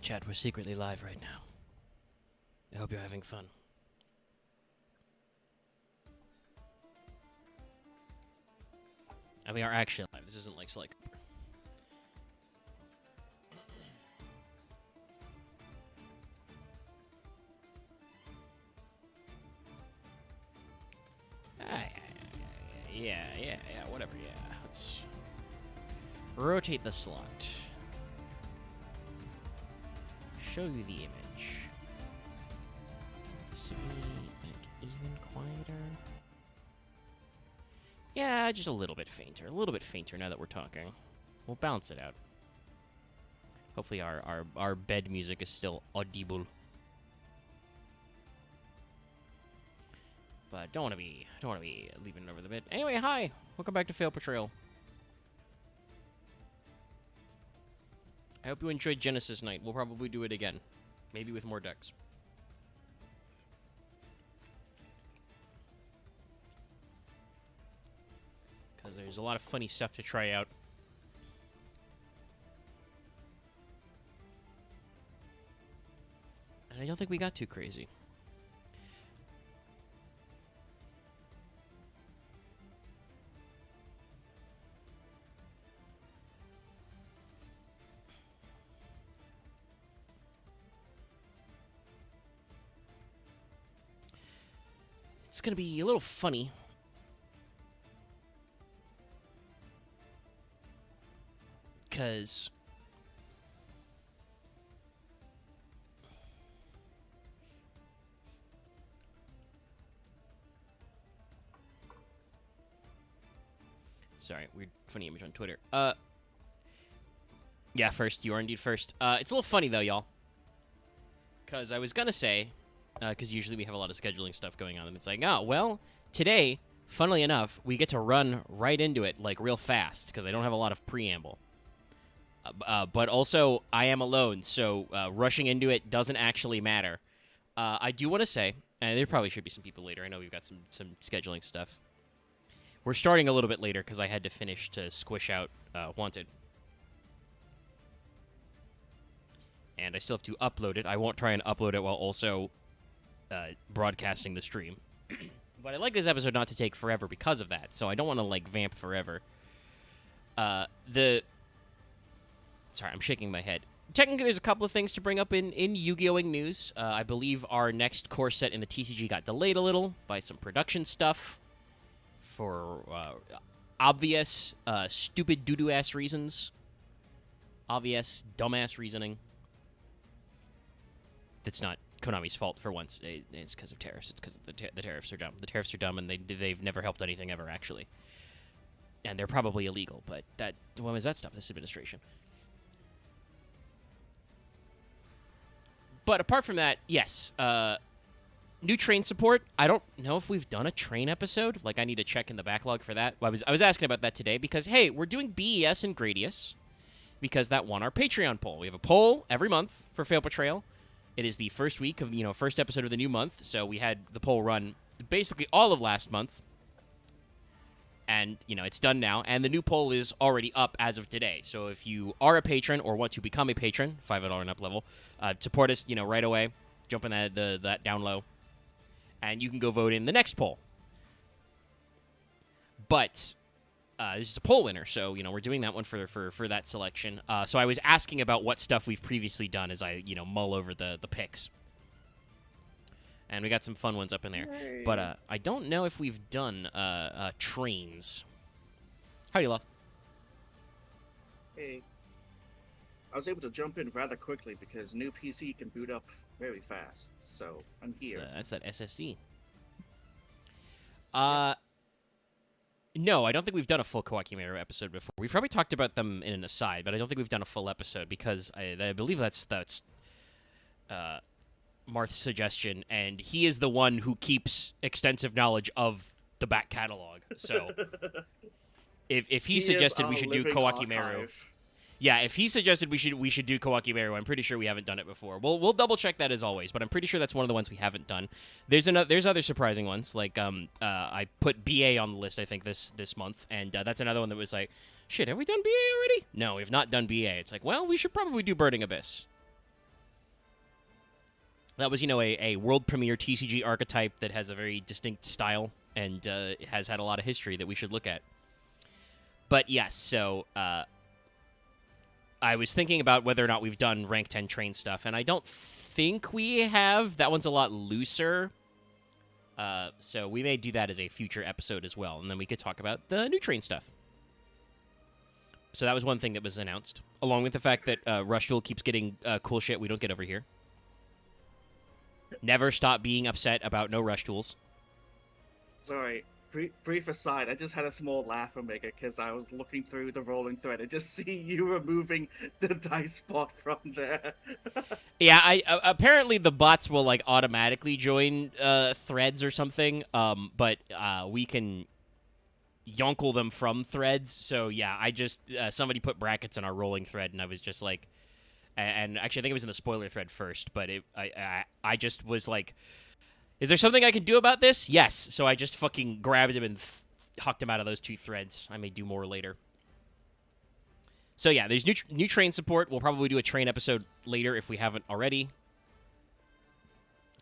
Chat, we're secretly live right now. I hope you're having fun. And we are actually live. This isn't like Slick. Yeah, whatever, yeah. Let's rotate the slot. Show you the image. This to be, like, even quieter. Yeah, just a little bit fainter. A little bit fainter now that we're talking. We'll balance it out. Hopefully our bed music is still audible. But don't want to be leaving it over the bed. Anyway, hi. Welcome back to Fail Portrayal. I hope you enjoyed Genesis Night. We'll probably do it again. Maybe with more decks. Because there's a lot of funny stuff to try out. And I don't think we got too crazy. It's going to be a little funny. Because sorry, weird funny image on Twitter. Yeah, first. You are indeed first. It's a little funny, though, y'all. Because I was going to say, because usually we have a lot of scheduling stuff going on, and it's like, oh, well, today, funnily enough, we get to run right into it, like, real fast, because I don't have a lot of preamble. But also, I am alone, so rushing into it doesn't actually matter. I do want to say, and there probably should be some people later. I know we've got some scheduling stuff. We're starting a little bit later because I had to finish to squish out Wanted. And I still have to upload it. I won't try and upload it while also broadcasting the stream. But I'd like this episode not to take forever because of that, so I don't want to, like, vamp forever. Sorry, I'm shaking my head. Technically, there's a couple of things to bring up in Yu-Gi-Oh! News. I believe our next core set in the TCG got delayed a little by some production stuff for obvious, stupid doo-doo-ass reasons. Obvious, dumbass reasoning. That's not Konami's fault for once. It's because of tariffs. It's because the tariffs are dumb. The tariffs are dumb, and they've never helped anything ever, actually. And they're probably illegal, but when was that stuff? This administration. But apart from that, yes, new train support. I don't know if we've done a train episode. Like, I need to check in the backlog for that. Well, I was asking about that today because, hey, we're doing BES and Gradius because that won our Patreon poll. We have a poll every month for Fail Portrayal. It is the first week of, first episode of the new month, so we had the poll run basically all of last month. And, it's done now, and the new poll is already up as of today. So if you are a patron or want to become a patron, $5 and up level, support us, right away. Jump in that down low. And you can go vote in the next poll. But this is a poll winner, so, we're doing that one for that selection. So I was asking about what stuff we've previously done as I, mull over the picks. And we got some fun ones up in there. Yay. But I don't know if we've done trains. Howdy, love. Hey. I was able to jump in rather quickly because new PC can boot up very fast. So I'm here. That's that SSD. No, I don't think we've done a full Kawakimeru episode before. We've probably talked about them in an aside, but I don't think we've done a full episode because I believe that's Marth's suggestion, and he is the one who keeps extensive knowledge of the back catalog. So, if he suggested we should do Kawakimeru, yeah, if he suggested we should do Kawakimeru, I'm pretty sure we haven't done it before. We'll double check that as always, but I'm pretty sure that's one of the ones we haven't done. There's other surprising ones, like I put BA on the list I think this month, and that's another one that was like, shit, have we done BA already? No, we've not done BA. It's like, well, we should probably do Burning Abyss. That was, a world premiere TCG archetype that has a very distinct style and has had a lot of history that we should look at. But yes, so I was thinking about whether or not we've done rank 10 train stuff, and I don't think we have. That one's a lot looser. So we may do that as a future episode as well, and then we could talk about the new train stuff. So that was one thing that was announced, along with the fact that Rush Duel keeps getting cool shit we don't get over here. Never stop being upset about no Rush Duels. Sorry, brief aside, I just had a small laugh, Omega, because I was looking through the rolling thread and just see you removing the dice spot from there. Yeah, apparently the bots will like automatically join threads or something, but we can yonkle them from threads. So yeah, I just somebody put brackets in our rolling thread, and I was just like, and actually I think it was in the spoiler thread first, but I just was like, is there something I can do about this? Yes. So I just fucking grabbed him and hucked him out of those two threads. I may do more later. So yeah, there's new train support. We'll probably do a train episode later if we haven't already,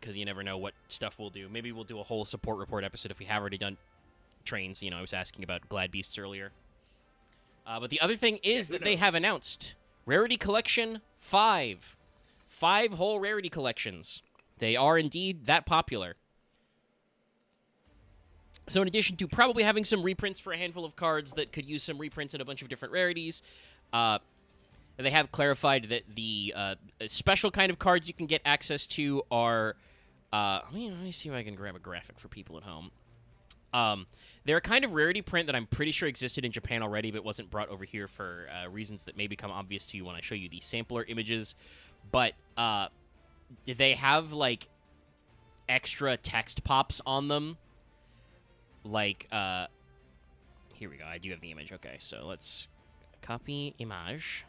because you never know what stuff we'll do. Maybe we'll do a whole support report episode if we have already done trains. I was asking about Glad Beasts earlier. But the other thing is that they have announced Rarity Collection 5. 5 whole Rarity Collections. They are indeed that popular. So in addition to probably having some reprints for a handful of cards that could use some reprints in a bunch of different rarities, they have clarified that the special kind of cards you can get access to are... let me see if I can grab a graphic for people at home. They're a kind of rarity print that I'm pretty sure existed in Japan already, but wasn't brought over here for reasons that may become obvious to you when I show you the sampler images. But they have, like, extra text pops on them. Like, here we go. I do have the image. Okay, so let's copy image.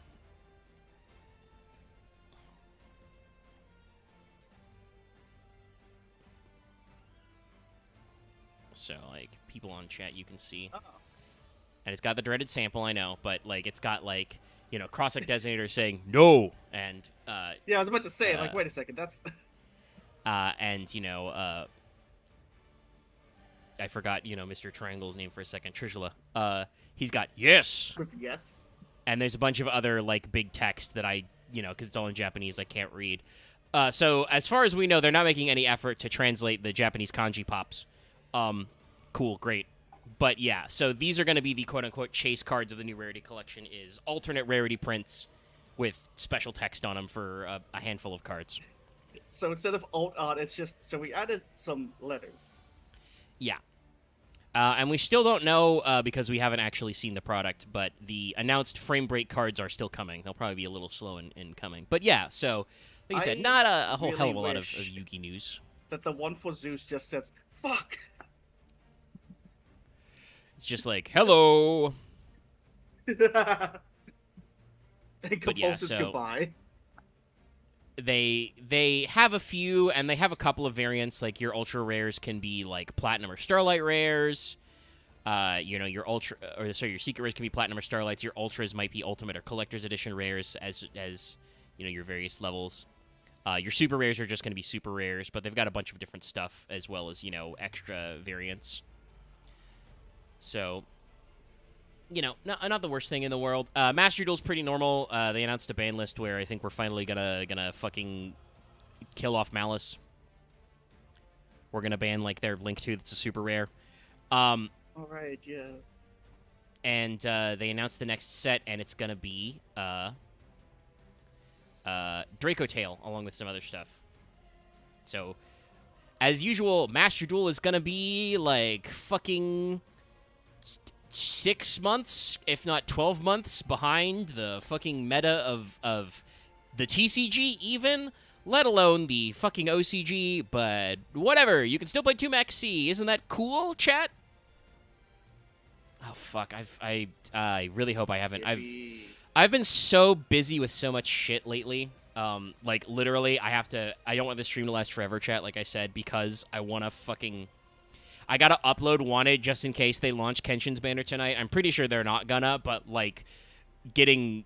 So, like, people on chat, you can see. Oh. And it's got the dreaded sample, I know, but, like, it's got, like, cross-sec designator saying no, and, yeah, I was about to say, like, wait a second, that's... and, I forgot, Mr. Triangle's name for a second, Trishula. He's got yes! With yes? And there's a bunch of other, like, big text that I, because it's all in Japanese, I can't read. So, as far as we know, they're not making any effort to translate the Japanese kanji pops. Cool, great. But yeah, so these are going to be the quote-unquote chase cards of the new Rarity Collection, is alternate rarity prints with special text on them for a handful of cards. So instead of alt art, it's just... So we added some letters. Yeah. And we still don't know, because we haven't actually seen the product, but the announced frame break cards are still coming. They'll probably be a little slow in coming. But yeah, so, like I said, not a whole hell of a lot of Yugi news. That the one for Zeus just says, fuck! It's just like, hello! And compulses goodbye. They have a few, and they have a couple of variants. Like, your ultra rares can be like platinum or starlight rares. Your your secret rares can be platinum or starlights. Your ultras might be ultimate or collector's edition rares, as your various levels. Your super rares are just going to be super rares, but they've got a bunch of different stuff as well as extra variants. So, not the worst thing in the world. Master Duel's pretty normal. They announced a ban list where I think we're finally gonna fucking kill off Malice. We're gonna ban like their Link 2 that's a super rare. All right, yeah. And they announced the next set, and it's gonna be Draco Tail along with some other stuff. So, as usual, Master Duel is gonna be like fucking 6 months, if not 12 months, behind the fucking meta of the TCG even, let alone the fucking OCG, but whatever, you can still play 2-Max C. Isn't that cool, chat? Oh, fuck, I really hope I haven't. I've been so busy with so much shit lately. Like, literally, I don't want this stream to last forever, chat, like I said, because I want to fucking... I gotta upload Wanted just in case they launch Kenshin's banner tonight. I'm pretty sure they're not gonna, but, like, getting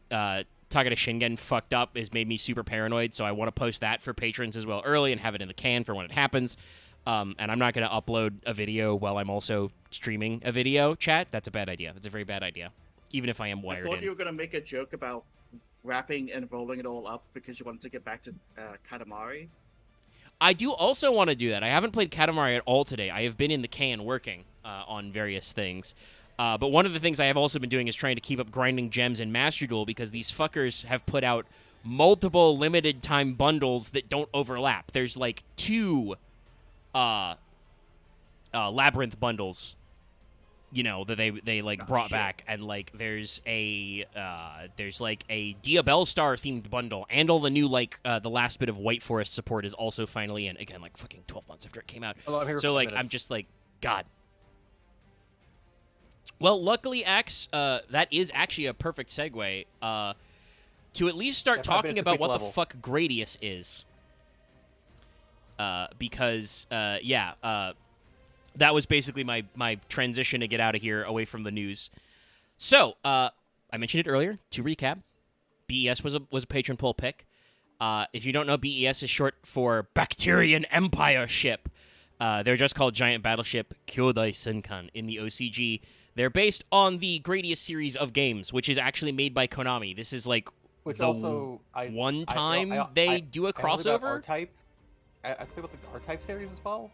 Takeda Shingen fucked up has made me super paranoid, so I want to post that for patrons as well early and have it in the can for when it happens. And I'm not going to upload a video while I'm also streaming a video, chat. That's a bad idea. That's a very bad idea, even if I am wired I thought in. you were going to make a joke about wrapping and rolling it all up because you wanted to get back to Katamari. I do also want to do that. I haven't played Katamari at all today. I have been in the can working on various things. But one of the things I have also been doing is trying to keep up grinding gems in Master Duel because these fuckers have put out multiple limited time bundles that don't overlap. There's like 2 Labyrinth bundles, you know, that they like brought back, and like there's like a Diabell Star themed bundle, and all the new like the last bit of White Forest support is also finally in, again, like fucking 12 months after it came out. So like I'm just like, God. Well, luckily, X, that is actually a perfect segue to at least start talking about what the fuck Gradius is. Because that was basically my transition to get out of here away from the news. So, I mentioned it earlier. To recap, BES was a patron poll pick. If you don't know, BES is short for Bacterian Empire Ship. They're just called Giant Battleship Kyodai Senkan in the OCG. They're based on the Gradius series of games, which is actually made by Konami. This is like one time they do a crossover. R-Type. I think about the R-Type series as well.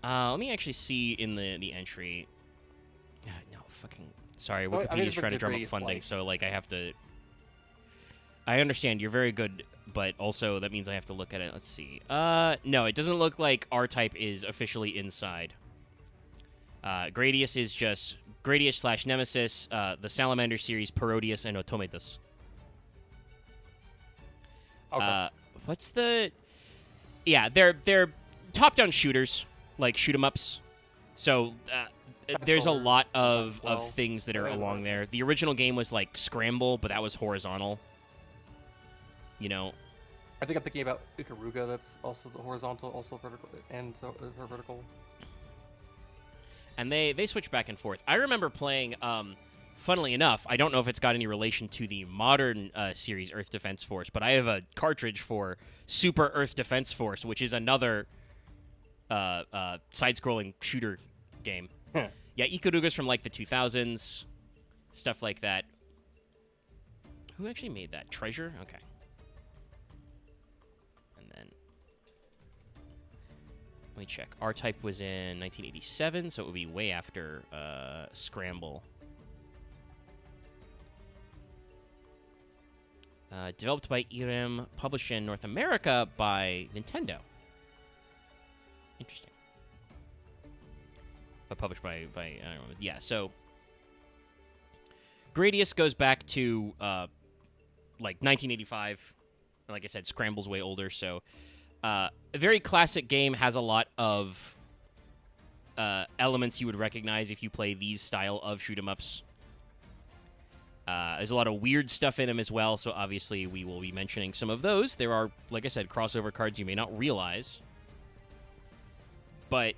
Let me actually see in the entry. No, fucking sorry. Wikipedia's trying to drum up funding, so like I have to. I understand you're very good, but also that means I have to look at it. Let's see. No, it doesn't look like R-Type is officially inside. Gradius is just Gradius / Nemesis, the Salamander series, Parodius, and Otomedas. Okay. What's the? Yeah, they're top-down shooters, like shoot 'em ups. So there's a lot of things that are along there. The original game was like Scramble, but that was horizontal. You know. I think I'm thinking about Ikaruga. That's also the horizontal, also vertical, and vertical. And they switch back and forth. I remember playing, funnily enough, I don't know if it's got any relation to the modern series Earth Defense Force, but I have a cartridge for Super Earth Defense Force, which is another side-scrolling shooter game. Huh. Yeah, Ikaruga's from like the 2000s, stuff like that. Who actually made that? Treasure? Okay. Let me check. R-Type was in 1987, so it would be way after Scramble. Developed by Irem, published in North America by Nintendo. Interesting. But published by I don't know. Yeah, so Gradius goes back to like 1985. Like I said, Scramble's way older, so a very classic game, has a lot of elements you would recognize if you play these style of shoot 'em ups. There's a lot of weird stuff in them as well, so obviously we will be mentioning some of those. There are, like I said, crossover cards you may not realize. But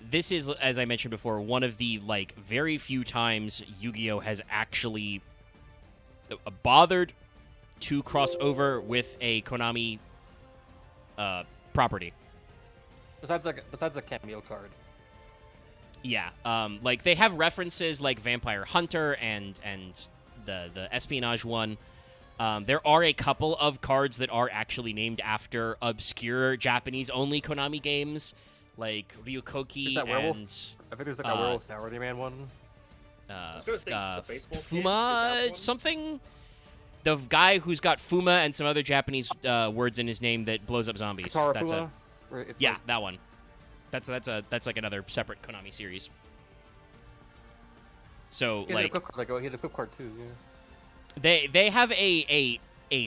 this is, as I mentioned before, one of the like very few times Yu-Gi-Oh! Has actually bothered to cross over with a Konami property. Besides a cameo card. Yeah, like they have references like Vampire Hunter and the espionage one. There are a couple of cards that are actually named after obscure Japanese-only Konami games, like Ryukoki and... I think there's like a Werewolf Saturday Man one. Fuma something? The guy who's got Fuma and some other Japanese words in his name that blows up zombies. Katara That's Fuma? that one. That's like another separate Konami series. So he like had a clip card too. Yeah. They have a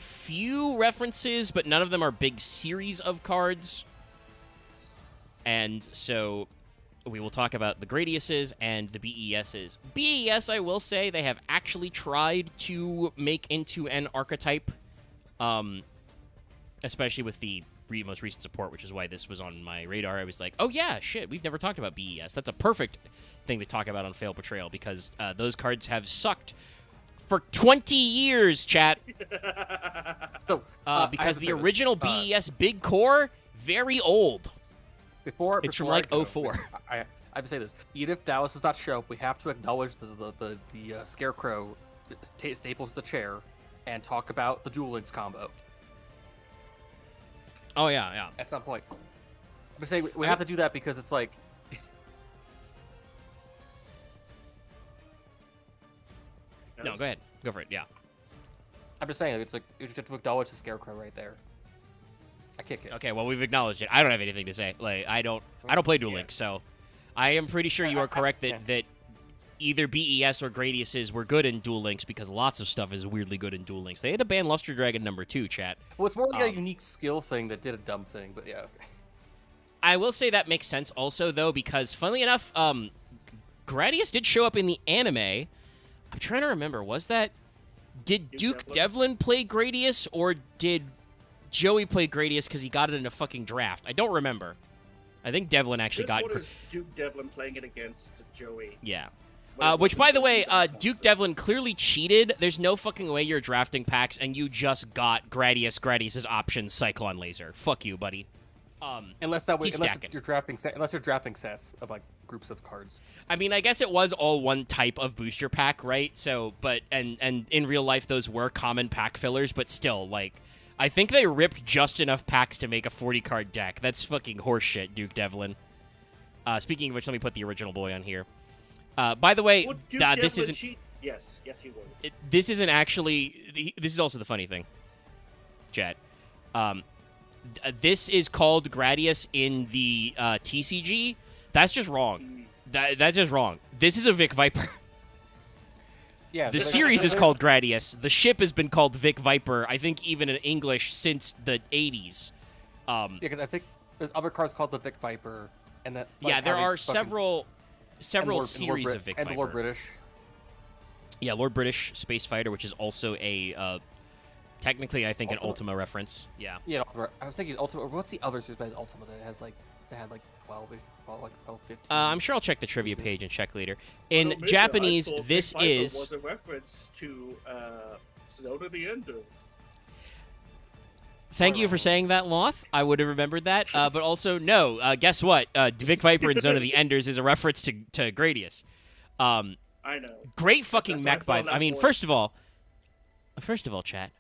few references, but none of them are big series of cards. And so we will talk about the Gradiuses and the BESs. BES, I will say, they have actually tried to make into an archetype, especially with the most recent support, which is why this was on my radar. I was like, oh yeah, shit, we've never talked about BES. That's a perfect thing to talk about on Fail Portrayal, because those cards have sucked for 20 years, chat. So, Because the original BES Big Core, very old. It's from like 04. I have to say this. Even if Dallas does not show up, we have to acknowledge the Scarecrow staples the chair and talk about the Duel Links combo Oh, yeah. at some point. I'm saying we have to do that because it's like... No, go ahead. Go for it, yeah. I'm just saying, it's like, you just have to acknowledge the Scarecrow right there. I kick it. Okay, well, we've acknowledged it. I don't have anything to say. Like, I don't play Duel Links, so I am pretty sure you are correct that either BES or Gradius's were good in Duel Links, because lots of stuff is weirdly good in Duel Links. They had to ban Luster Dragon #2, chat. Well, it's more like a unique skill thing that did a dumb thing, but yeah. Okay. I will say that makes sense also, though, because funnily enough, Gradius did show up in the anime. I'm trying to remember, did Duke Devlin play Gradius, or did Joey play Gradius because he got it in a fucking draft? I don't remember. I think Devlin actually got... This one is Duke Devlin playing it against Joey. Yeah. Which, by the way, Duke Devlin clearly cheated. There's no fucking way you're drafting packs and you just got Gradius's options Cyclone Laser. Fuck you, buddy. Unless you're drafting sets of like groups of cards. I mean, I guess it was all one type of booster pack, right? So, but and in real life those were common pack fillers, but still, like, I think they ripped just enough packs to make a 40-card deck. That's fucking horseshit, Duke Devlin. Speaking of which, let me put the original boy on here. By the way, this isn't... Cheat? Yes, he would. This isn't actually... This is also the funny thing, chat. This is called Gradius in the TCG. That's just wrong. That's just wrong. This is a Vic Viper. Yeah. The series is called Gradius. The ship has been called Vic Viper, I think even in English, since the 80s. Yeah, because I think there's other cards called the Vic Viper, and that. Like, yeah, there are several series of Vic Viper. And Lord British. Yeah, Lord British Space Fighter, which is also a technically, I think, Ultima? an Ultima reference. Yeah. Yeah, I was thinking Ultima. What's the other series by Ultima that had like 12, 15? I'm sure I'll check the trivia page and check later. In Well, Japanese, I thought this Vic Viper is... was a reference to Zelda the Enders. Thank you for saying that, Loth. I would have remembered that. But also, no. Guess what? Vic Viper in Zone of the Enders is a reference to Gradius. I know. Great fucking mech, I mean, first of all, chat.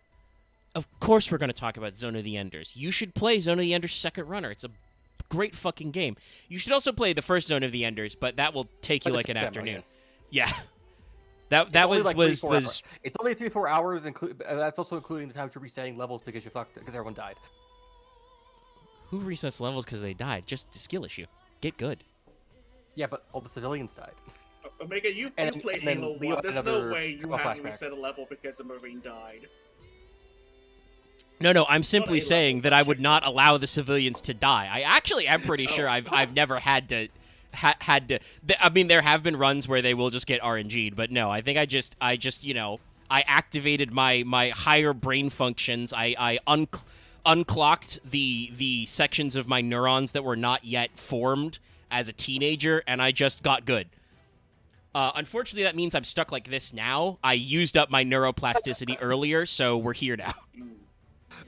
Of course we're going to talk about Zone of the Enders. You should play Zone of the Enders Second Runner. It's a great fucking game. You should also play the first Zone of the Enders, but that will take you like an afternoon. Yes. Yeah. That was like was It's only 3-4 hours. That's also including the time you're resetting levels because everyone died. Who resets levels because they died? Just a skill issue. Get good. Yeah, but all the civilians died. Omega, you played Halo 1. There's no way you have to reset a level because a Marine died. No, I'm simply saying that I would not allow the civilians to die. I actually am pretty sure I've never had to. I mean, there have been runs where they will just get RNG'd, but no, I think I just I activated my higher brain functions. I unclocked the sections of my neurons that were not yet formed as a teenager, and I just got good. Unfortunately, that means I'm stuck like this now. I used up my neuroplasticity earlier, so we're here now.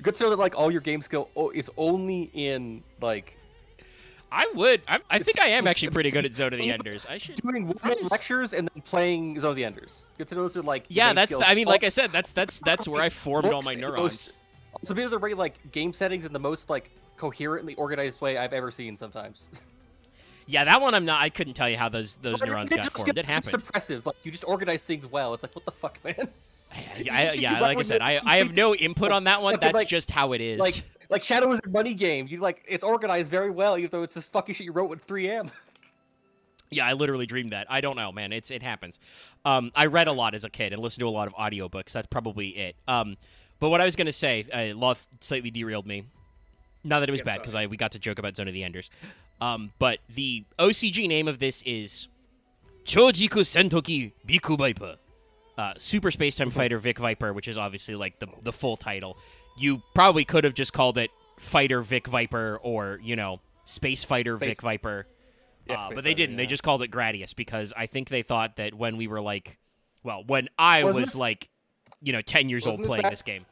Good to know that like all your game skill is only in like. I think I am actually pretty good at Zone of the Enders. I should doing lectures and then playing Zone of the Enders. Good to know those are like. Yeah, that's. I mean, like I said, that's where I formed all my neurons. So these are like game settings in the most like coherently organized way I've ever seen. Sometimes. Yeah, that one I'm not. I couldn't tell you how those neurons got formed. It happened. It's impressive. Like you just organize things well. It's like what the fuck, man. Yeah, like I said, I have no input on that one. That's just how it is. Like Shadow is a money game. You like it's organized very well, even though it's this fucking shit you wrote with 3M. Yeah, I literally dreamed that. I don't know, man. It happens. I read a lot as a kid and listened to a lot of audiobooks. That's probably it. But what I was gonna say, Love slightly derailed me. Not that it was bad, because we got to joke about Zone of the Enders. But the OCG name of this is Chojiku Sentoki Biku Viper. Super Space Time Fighter Vic Viper, which is obviously like the full title. You probably could have just called it Fighter Vic Viper or, Space Fighter Vic Viper. Yeah, Space But they Fighter, didn't. yeah. They just called it Gradius because I think they thought that when we were when I Wasn't was this- 10 years old wasn't this playing back- this game.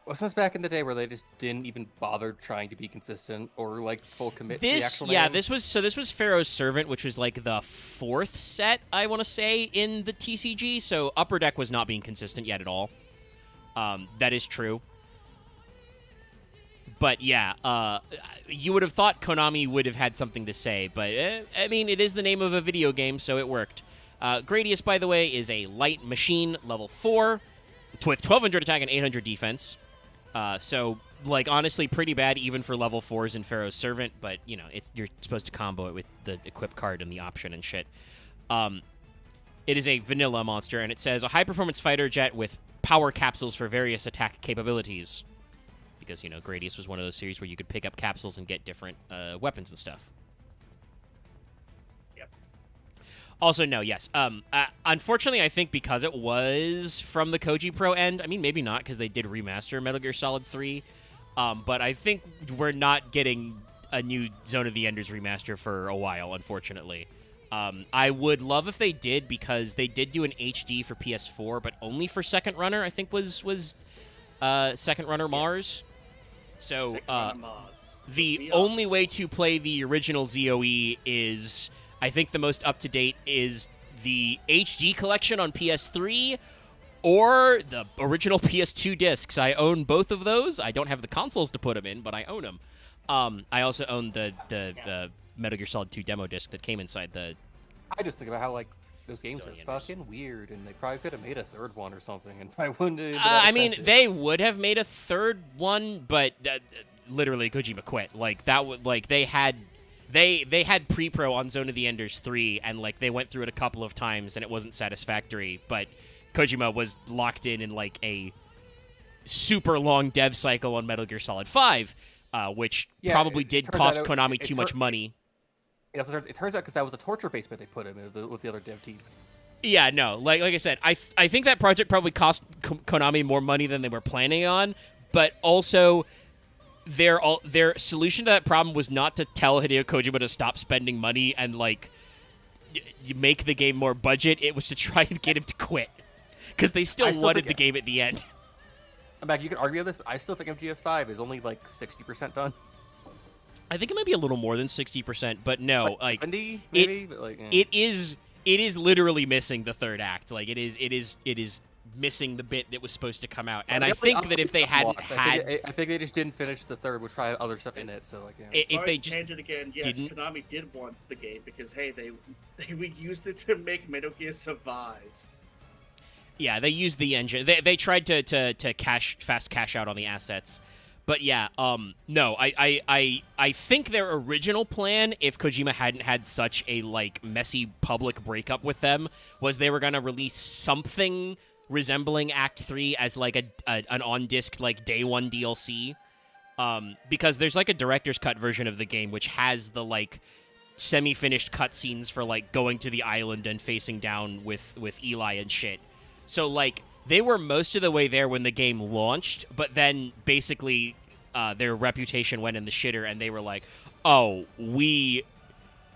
Wasn't this back in the day where they just didn't even bother trying to be consistent or full commit to the actual name? This was Pharaoh's Servant, which was the fourth set, I want to say, in the TCG. So Upper Deck was not being consistent yet at all. That is true. But yeah, you would have thought Konami would have had something to say, but I mean, it is the name of a video game, so it worked. Gradius, by the way, is a light machine, level 4, with 1200 attack and 800 defense. So, honestly, pretty bad even for level 4s in Pharaoh's Servant, but, you're supposed to combo it with the equip card and the option and shit. It is a vanilla monster, and it says, a high-performance fighter jet with power capsules for various attack capabilities. Because, Gradius was one of those series where you could pick up capsules and get different weapons and stuff. Yep. Also, no, yes. Unfortunately, I think because it was from the Koji Pro end, I mean, maybe not, because they did remaster Metal Gear Solid 3, but I think we're not getting a new Zone of the Enders remaster for a while, unfortunately. I would love if they did, because they did do an HD for PS4, but only for Second Runner, I think was Second Runner Mars. So, the VR only way to play the original ZOE is, I think the most up-to-date is the HD collection on PS3 or the original PS2 discs. I own both of those. I don't have the consoles to put them in, but I own them. I also own the Metal Gear Solid 2 demo disc that came inside the... I just think about how, those games Zone of the are Enders. fucking weird, and they probably could have made a third one or something, and probably wouldn't have been I that mean, expensive. they would have made a third one, but literally Kojima quit. They had pre-pro on Zone of the Enders 3, and they went through it a couple of times, and it wasn't satisfactory. But Kojima was locked in a super long dev cycle on Metal Gear Solid 5, which Yeah, probably it did turns cost out Konami it too much money. Yeah, so it turns out because that was the torture basement they put him in with the other dev team. Yeah, no, like I said, I think that project probably cost Konami more money than they were planning on, but also their solution to that problem was not to tell Hideo Kojima to stop spending money and you make the game more budget. It was to try and get him to quit, because they still wanted the game at the end. I'm back. You can argue this, but I still think MGS5 is only 60% done. I think it might be a little more than 60%, but no, 70 maybe. It is literally missing the third act. It is missing the bit that was supposed to come out. And I think that if they hadn't had, I think they just didn't finish the third, which probably had other stuff in it. So if they just tangent again, yes, didn't- Konami did want the game because hey, they reused it to make Metal Gear survive. yeah, they used the engine. They tried to fast cash out on the assets. But yeah, no, I think their original plan, if Kojima hadn't had such a messy public breakup with them, was they were gonna release something resembling Act 3 as an on-disc day one DLC, because there's a director's cut version of the game which has the semi-finished cutscenes for going to the island and facing down with Eli and shit. So they were most of the way there when the game launched, but then basically their reputation went in the shitter, and they were like, oh,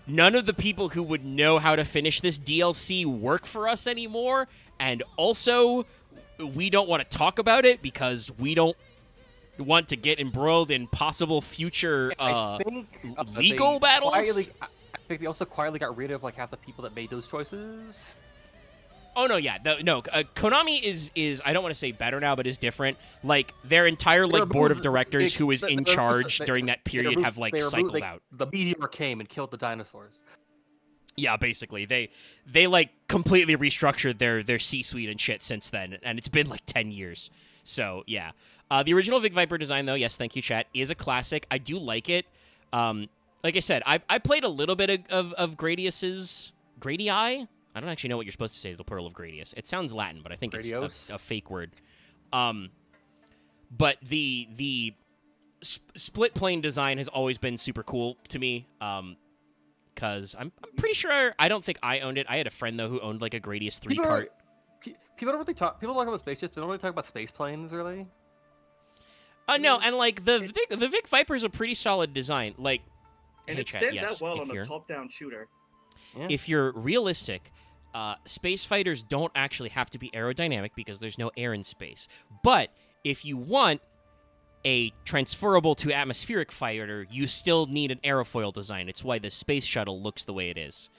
none of the people who would know how to finish this DLC work for us anymore, and also we don't want to talk about it because we don't want to get embroiled in possible future legal battles. I think they also quietly got rid of half the people that made those choices. Oh no, yeah, Konami is I don't want to say better now, but is different. Their entire board of directors who is in charge during that period have cycled out. The meteor came and killed the dinosaurs. Yeah, basically, they completely restructured their C-suite and shit since then, and it's been 10 years. So yeah, the original Vic Viper design, though, yes, thank you, chat, is a classic. I do like it. Like I said, I played a little bit of Gradius's Gradii. I don't actually know what you're supposed to say is the plural of Gradius. It sounds Latin, but I think Gradios? It's a fake word. But the split plane design has always been super cool to me. Because I'm pretty sure I don't think I owned it. I had a friend though who owned a Gradius 3 cart. People don't really talk. People talk about spaceships. They don't really talk about space planes, really. No, and like the Vic Viper is a pretty solid design. Like, And hey, it chat, stands yes, out well if on a you're- top-down shooter. If you're realistic, space fighters don't actually have to be aerodynamic because there's no air in space. But if you want a transferable to atmospheric fighter, you still need an aerofoil design. It's why the space shuttle looks the way it is.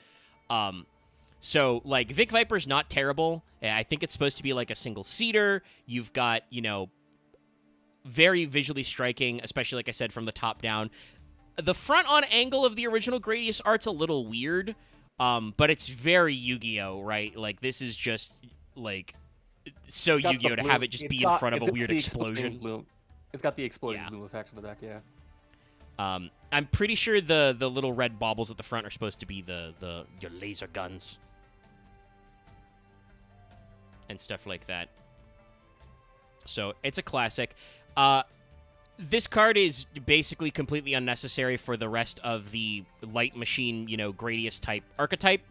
So, like, Vic Viper's not terrible. I think it's supposed to be like a single-seater. You've got, very visually striking, especially, like I said, from the top down. The front-on angle of the original Gradius art's a little weird, but it's very Yu-Gi-Oh!, right? Like, this is just, like, so It's got Yu-Gi-Oh! the To blue- have it just it's be in got- front of it's a weird the exploding explosion. bloom. It's got the exploding Yeah. bloom effect in the back, yeah. I'm pretty sure the little red baubles at the front are supposed to be your laser guns and stuff like that. So it's a classic. This card is basically completely unnecessary for the rest of the light machine, Gradius type archetype.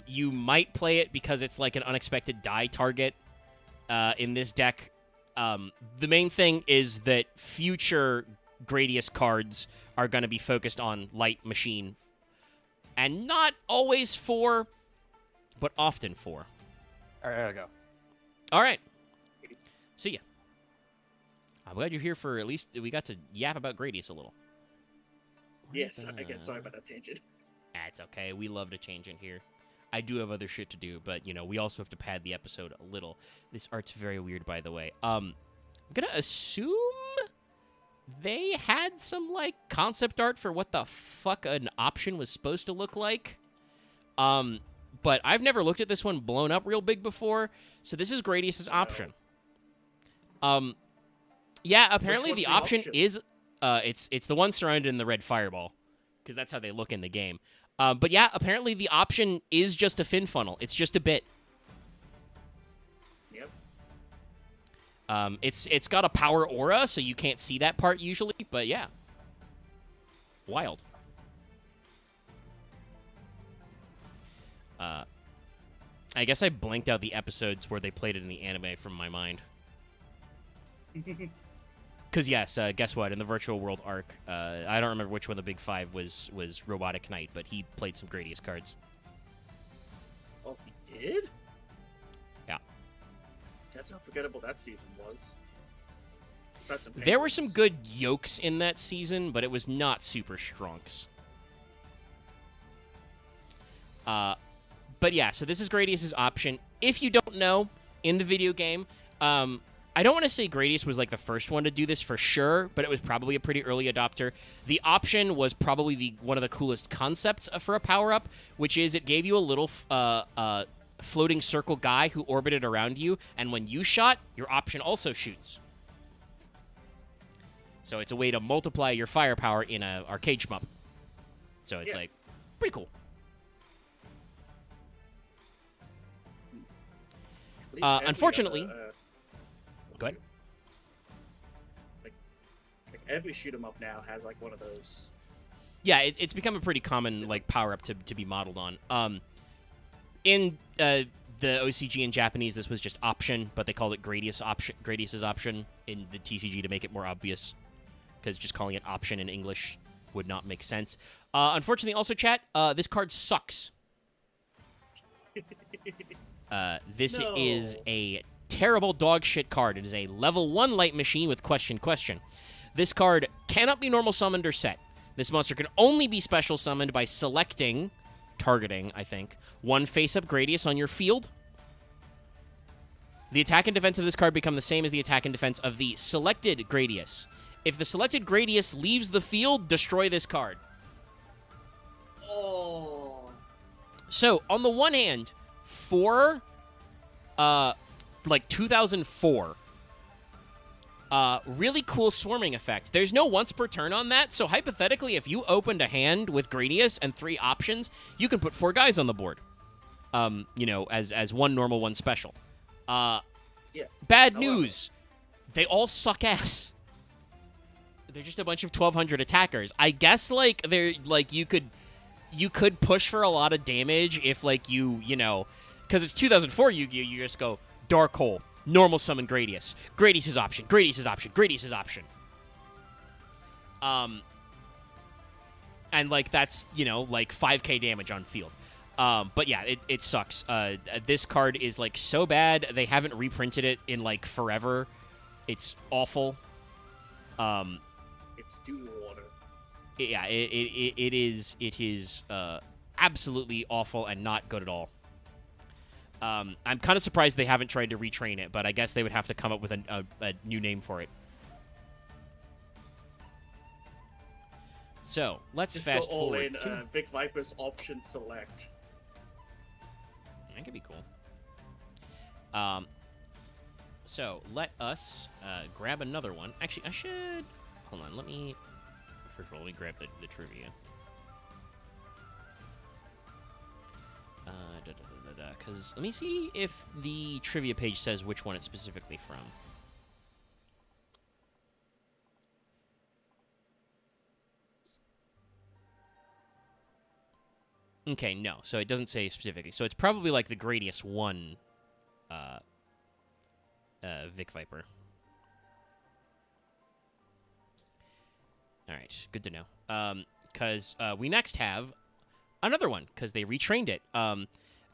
You might play it because it's like an unexpected die target in this deck. The main thing is that future Gradius cards are going to be focused on light machine. And not always 4, but often 4. All right, I gotta go. All right. See ya. I'm glad you're here for at least we got to yap about Gradius a little. Yes, again, sorry about that tangent. That's okay. We love to change in here. I do have other shit to do, but, we also have to pad the episode a little. This art's very weird, by the way. I'm going to assume they had some, concept art for what the fuck an option was supposed to look like. But I've never looked at this one blown up real big before, so this is Gradius's option. Yeah, apparently Which the one's option is it's the one surrounded in the red fireball, because that's how they look in the game. But yeah, apparently the option is just a fin funnel. It's just a bit. Yep. It's got a power aura, so you can't see that part usually, but yeah. Wild. I guess I blanked out the episodes where they played it in the anime from my mind. Because, yes, guess what? In the Virtual World arc, I don't remember which one of the big 5 was Robotic Knight, but he played some Gradius cards. Oh, he did? Yeah. That's how forgettable that season was. Besides some There were some penguins. good yokes in that season, but it was not super strunks. But yeah, so this is Gradius's option. If you don't know, in the video game, I don't want to say Gradius was like the first one to do this for sure, but it was probably a pretty early adopter. The option was probably one of the coolest concepts for a power-up, which is it gave you a little floating circle guy who orbited around you, and when you shot, your option also shoots. So it's a way to multiply your firepower in an arcade shmup. So it's pretty cool. Unfortunately, go ahead. Like every shoot 'em up now has one of those. Yeah, it's become a pretty common power up to be modeled on. In the OCG in Japanese, this was just option, but they called it Gradius's option in the TCG to make it more obvious, because just calling it option in English would not make sense. Unfortunately, also chat, this card sucks. This is a terrible dog shit card. It is a level 1 light machine with question. This card cannot be normal summoned or set. This monster can only be special summoned by targeting, I think, one face-up Gradius on your field. The attack and defense of this card become the same as the attack and defense of the selected Gradius. If the selected Gradius leaves the field, destroy this card. Oh. So, on the one hand, for 2004, really cool swarming effect. There's no once per turn on that, so hypothetically, if you opened a hand with Gradius and 3 options, you can put 4 guys on the board. As one normal, one special. Bad news. They all suck ass. They're just a bunch of 1200 attackers. I guess they're you could push for a lot of damage if because it's 2004 Yu-Gi-Oh! You just go Dark Hole, normal summon Gradius. Gradius is option. Gradius is option. Gradius is option. And, like, that's, you know, like 5k damage on field. But yeah, it sucks. This card is, like, so bad. They haven't reprinted it in, like, forever. It's awful. It's dew water. Yeah, it is absolutely awful and not good at all. I'm kind of surprised they haven't tried to retrain it, but I guess they would have to come up with a new name for it. So, let's Just fast go all forward. in, Vic Viper's option select. That could be cool. So, let us grab another one. Actually, I should... Hold on, let me... First of all, let me grab the trivia. Because let me see if the trivia page says which one it's specifically from. Okay, no. So it doesn't say specifically. So it's probably like the Gradius 1 Vic Viper. All right, good to know. Because we next have another one, because they retrained it.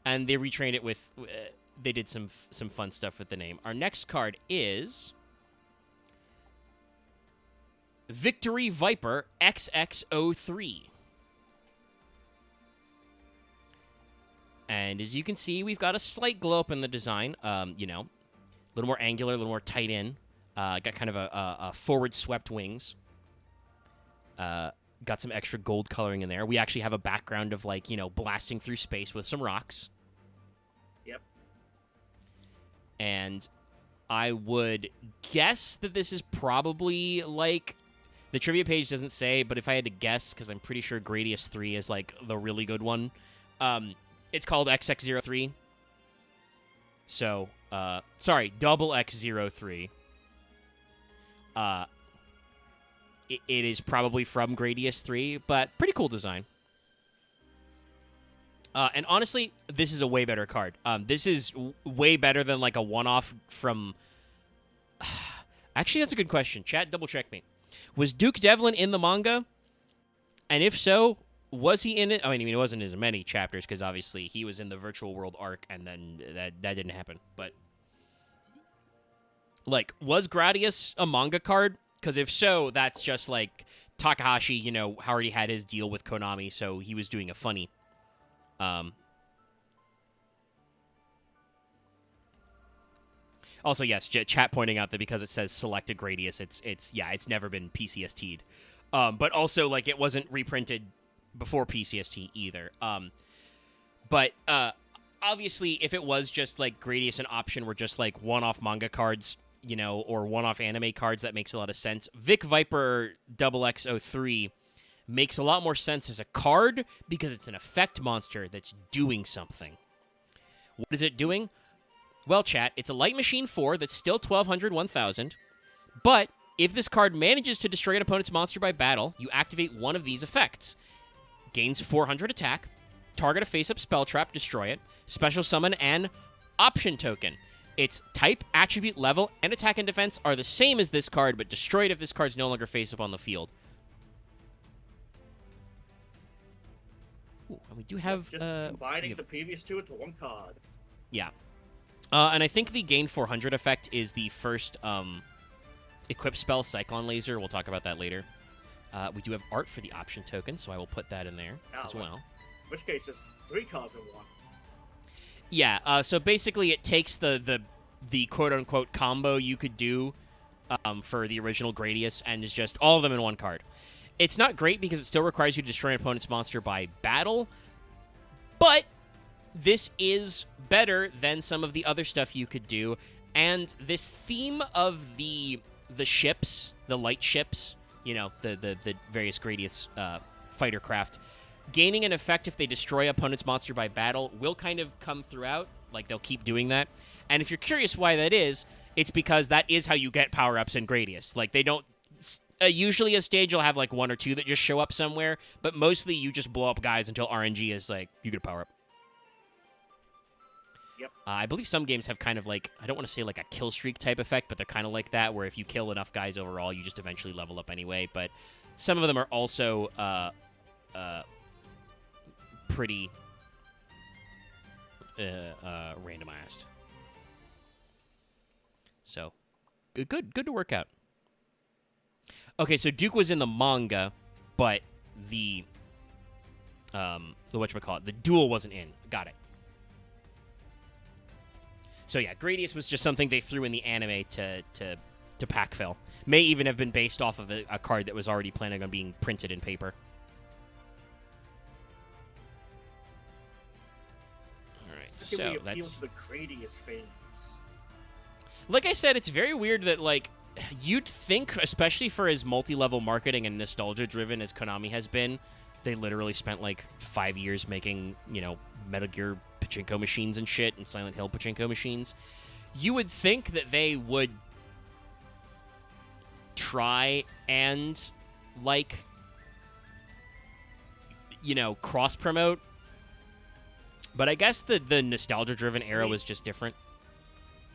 And they retrained it with... they did some fun stuff with the name. Our next card is... Victory Viper XX03. And as you can see, we've got a slight glow up in the design. You know, a little more angular, a little more tight in. Got kind of a forward swept wings. Got some extra gold coloring in there. We actually have a background of, like, you know, blasting through space with some rocks. Yep. And I would guess that this is probably, like... The trivia page doesn't say, but if I had to guess, because I'm pretty sure Gradius 3 is, like, the really good one... It's called XX03. So, sorry, double X03. It is probably from Gradius 3, but pretty cool design. And honestly, this is a way better card. This is way better than, like, a one-off from... Actually, that's a good question. Chat, double-check me. Was Duke Devlin in the manga? And if so... Was he in it? I mean, he wasn't in as many chapters because obviously he was in the virtual world arc, and then that didn't happen. But like, was Gradius a manga card? Because if so, that's just like Takahashi, you know, already had his deal with Konami, so he was doing a funny. Also, yes, chat pointing out that because it says selected Gradius, it's never been PCST'd. But also, like, it wasn't reprinted before PCST either. But obviously, if it was just, like, Gradius and Option were just, like, one-off manga cards, you know, or one-off anime cards, that makes a lot of sense. Vic Viper XX03 makes a lot more sense as a card because it's an effect monster that's doing something. What is it doing? Well, chat, it's a Light Machine 4 that's still 1200, 1000, but if this card manages to destroy an opponent's monster by battle, you activate one of these effects. Gains 400 attack, target a face-up spell trap, destroy it, special summon, and option token. Its type, attribute, level, and attack and defense are the same as this card, but destroyed if this card's no longer face-up on the field. Ooh, and we do have... Just combining the previous two into one card. Yeah. And I think the gain 400 effect is the first equip spell, Cyclone Laser. We'll talk about that later. We do have art for the option token, so I will put that in there as well. In which case, it's 3 cards in one. Yeah, so basically it takes the quote-unquote combo you could do for the original Gradius and is just all of them in one card. It's not great because it still requires you to destroy an opponent's monster by battle, but this is better than some of the other stuff you could do, and this theme of the ships, the light ships, you know, the various Gradius fighter craft, gaining an effect if they destroy opponent's monster by battle will kind of come throughout. Like, they'll keep doing that. And if you're curious why that is, it's because that is how you get power-ups in Gradius. Like, they don't... usually a stage will have, like, 1 or 2 that just show up somewhere, but mostly you just blow up guys until RNG is like, you get a power-up. Yep. I believe some games have kind of like, I don't want to say like a kill streak type effect, but they're kind of like that, where if you kill enough guys overall, you just eventually level up anyway. But some of them are also pretty randomized. So, good to work out. Okay, so Duke was in the manga, but the whatchamacallit, the duel wasn't in. Got it. So yeah, Gradius was just something they threw in the anime to pack fill. May even have been based off of a card that was already planning on being printed in paper. All right, so that's the Gradius fans. Like I said, it's very weird that like you'd think, especially for as multi-level marketing and nostalgia-driven as Konami has been, they literally spent like 5 years making, you know, Metal Gear pachinko machines and shit, and Silent Hill pachinko machines. You would think that they would try and, like, you know, cross-promote. But I guess the nostalgia-driven era was just different.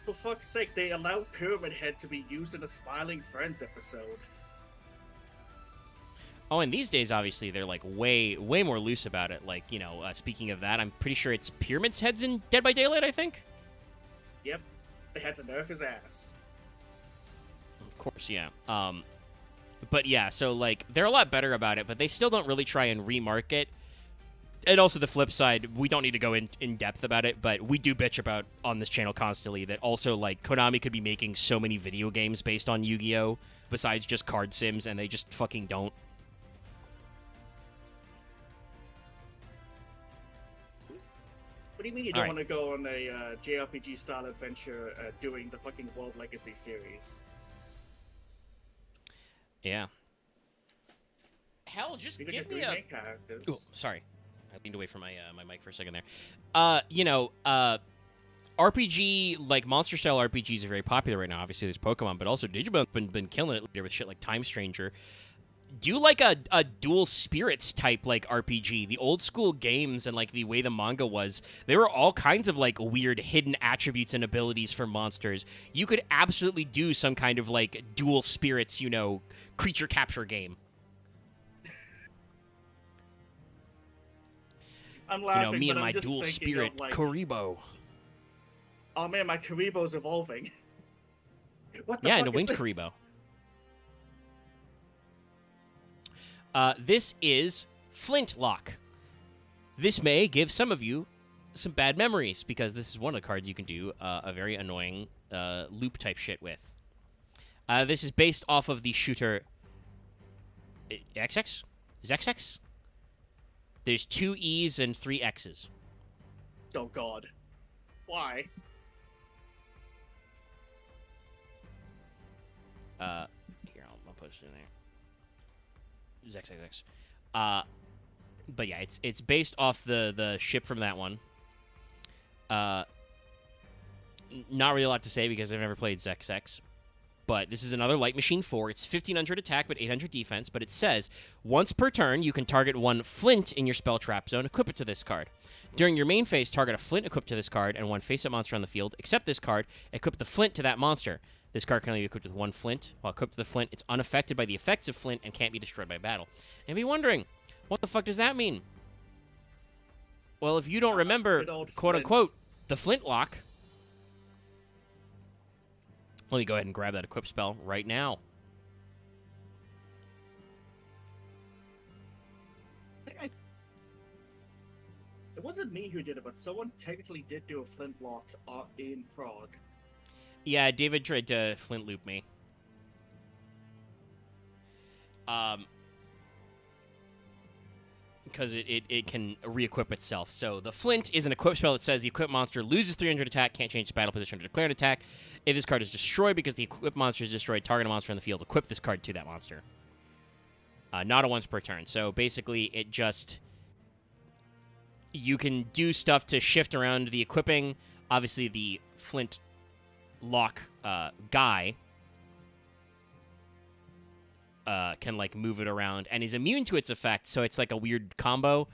For fuck's sake, they allowed Pyramid Head to be used in a Smiling Friends episode. Oh, and these days, obviously, they're, like, way more loose about it. Like, you know, speaking of that, I'm pretty sure it's Pyramid's Head's in Dead by Daylight, I think? Yep. They had to nerf his ass. Of course, yeah. But, yeah, so, like, they're a lot better about it, but they still don't really try and remarket. And also the flip side, we don't need to go in depth about it, but we do bitch about on this channel constantly that also, like, Konami could be making so many video games based on Yu-Gi-Oh! Besides just card sims, and they just fucking don't. What do you mean you don't want to go on a JRPG-style adventure doing the fucking World Legacy series? Yeah. Hell, just give me a... Oh, sorry. I leaned away from my my mic for a second there. You know, RPG, like, monster-style RPGs are very popular right now. Obviously, there's Pokemon, but also Digimon's been killing it with shit like Time Stranger. Do like a dual spirits type like RPG. The old school games and like the way the manga was, there were all kinds of like weird hidden attributes and abilities for monsters. You could absolutely do some kind of like dual spirits, you know, creature capture game. I'm laughing, you know, me and my just dual spirit, like, Karibo. Oh man, my Karibo's evolving. What the yeah, fuck and a winged this? Karibo. This is Flintlock. This may give some of you some bad memories, because this is one of the cards you can do a very annoying loop-type shit with. This is based off of the shooter... XX? Is XX? There's 2 E's and 3 X's. Oh god. Why? Here, I'll post it in there. Is XXX. But yeah, it's based off the ship from that one. Not really a lot to say because I've never played ZXX. But this is another Light Machine 4. It's 1500 attack, but 800 defense. But it says, once per turn, you can target 1 flint in your spell trap zone. Equip it to this card. During your main phase, target a flint equipped to this card and 1 face-up monster on the field. Except this card, equip the flint to that monster. This card can only be equipped with 1 flint. While equipped to the flint, it's unaffected by the effects of flint and can't be destroyed by battle. And be wondering, what the fuck does that mean? Well, if you don't remember, quote-unquote, the flintlock... Let me go ahead and grab that equip spell right now. It wasn't me who did it, but someone technically did do a flintlock in Prague. Yeah, David tried to flint loop me. Because it can re-equip itself. So the flint is an equip spell that says the equipped monster loses 300 attack, can't change its battle position to declare an attack. If this card is destroyed because the equipped monster is destroyed, target a monster on the field, equip this card to that monster. Not a once per turn. So basically, it just... You can do stuff to shift around the equipping. Obviously, the flint lock guy can like move it around and is immune to its effect, so it's like a weird combo.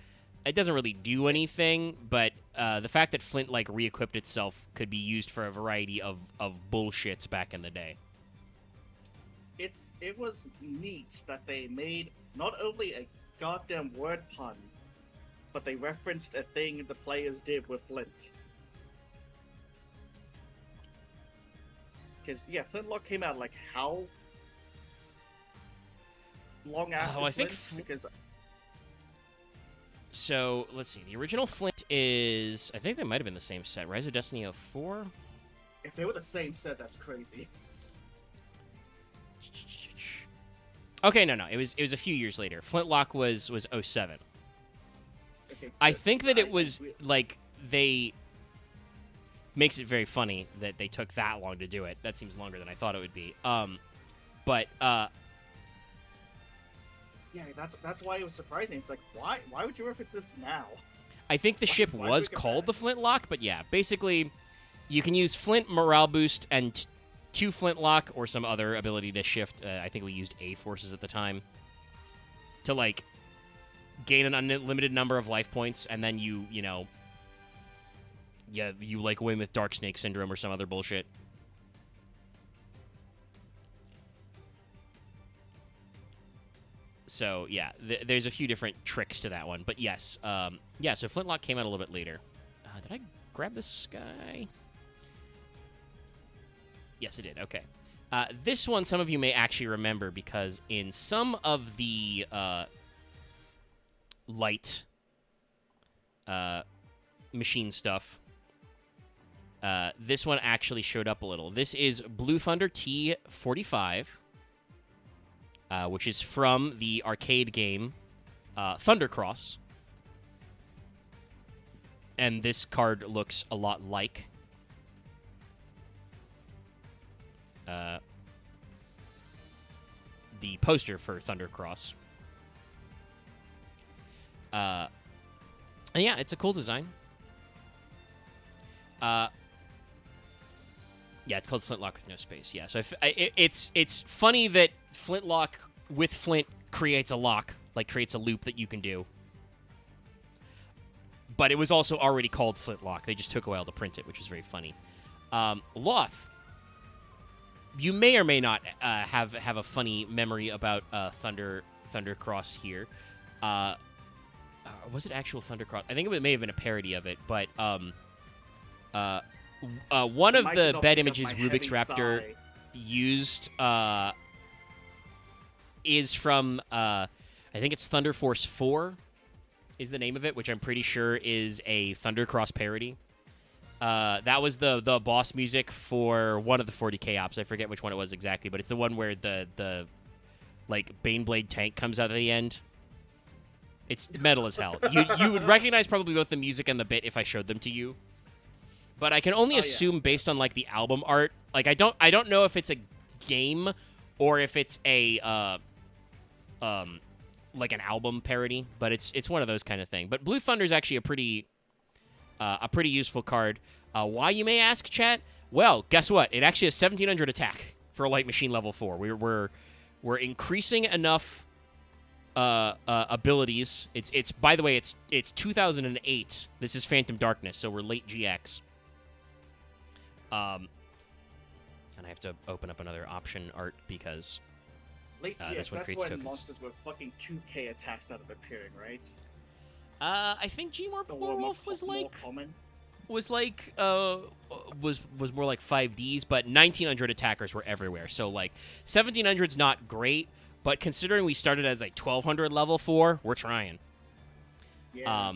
it doesn't really do anything, but the fact that Flint like re-equipped itself could be used for a variety of bullshits back in the day. It was neat that they made not only a goddamn word pun, but they referenced a thing the players did with Flint. Because yeah, Flintlock came out like how long after? I think because so. Let's see. The original Flint is, I think they might have been the same set. Rise of Destiny 04. if they were the same set, that's crazy. Okay, no. It was a few years later. Flintlock was 07. Okay, I good. think that it I was think like they makes it very funny that they took that long to do it. That seems longer than I thought it would be. But yeah, that's why it was surprising. It's like why would you reference this now? I think the ship why was bring it called back? the Flintlock, but yeah, basically you can use Flint morale boost and 2 Flintlock or some other ability to shift. I think we used A forces at the time to like gain an unlimited number of life points, and then you like win with Dark Snake Syndrome or some other bullshit. So yeah, there's a few different tricks to that one, but yes, yeah. So Flintlock came out a little bit later. Did I grab this guy? Yes, it did. Okay. This one, some of you may actually remember because in some of the light machine stuff, this one actually showed up a little. This is Blue Thunder T45, which is from the arcade game Thundercross. And this card looks a lot like the poster for Thundercross. And yeah, it's a cool design. Yeah, it's called Flintlock with no space. Yeah, so it's funny that Flintlock with Flint creates a lock, like creates a loop that you can do. But it was also already called Flintlock. They just took a while to print it, which is very funny. Loth, you may or may not have a funny memory about Thundercross here. Was it actual Thundercross? I think it may have been a parody of it, but one of the bed images Rubik's Raptor used is from I think it's Thunder Force 4 is the name of it, which I'm pretty sure is a Thundercross parody. That was the boss music for one of the 40k ops. I forget which one it was exactly, but it's the one where the like Baneblade tank comes out at the end. It's metal as hell. You would recognize probably both the music and the bit if I showed them to you. But I can only assume based on like the album art. Like I don't know if it's a game or if it's a like an album parody, but it's one of those kind of thing. But Blue Thunder is actually a pretty useful card. Why, you may ask, chat? Well, guess what? It actually has 1700 attack for a light machine level 4. We're increasing enough abilities. It's by the way, it's 2008. This is Phantom Darkness, so we're late GX. And I have to open up another option art because Late GX, this one that's creates when tokens. monsters with fucking 2k attacks started appearing, right? I think G-More Wolf was more like common. was more like 5Ds, but 1900 attackers were everywhere. So like 1700's not great, but considering we started as a 1200 level 4, we're trying. Yeah.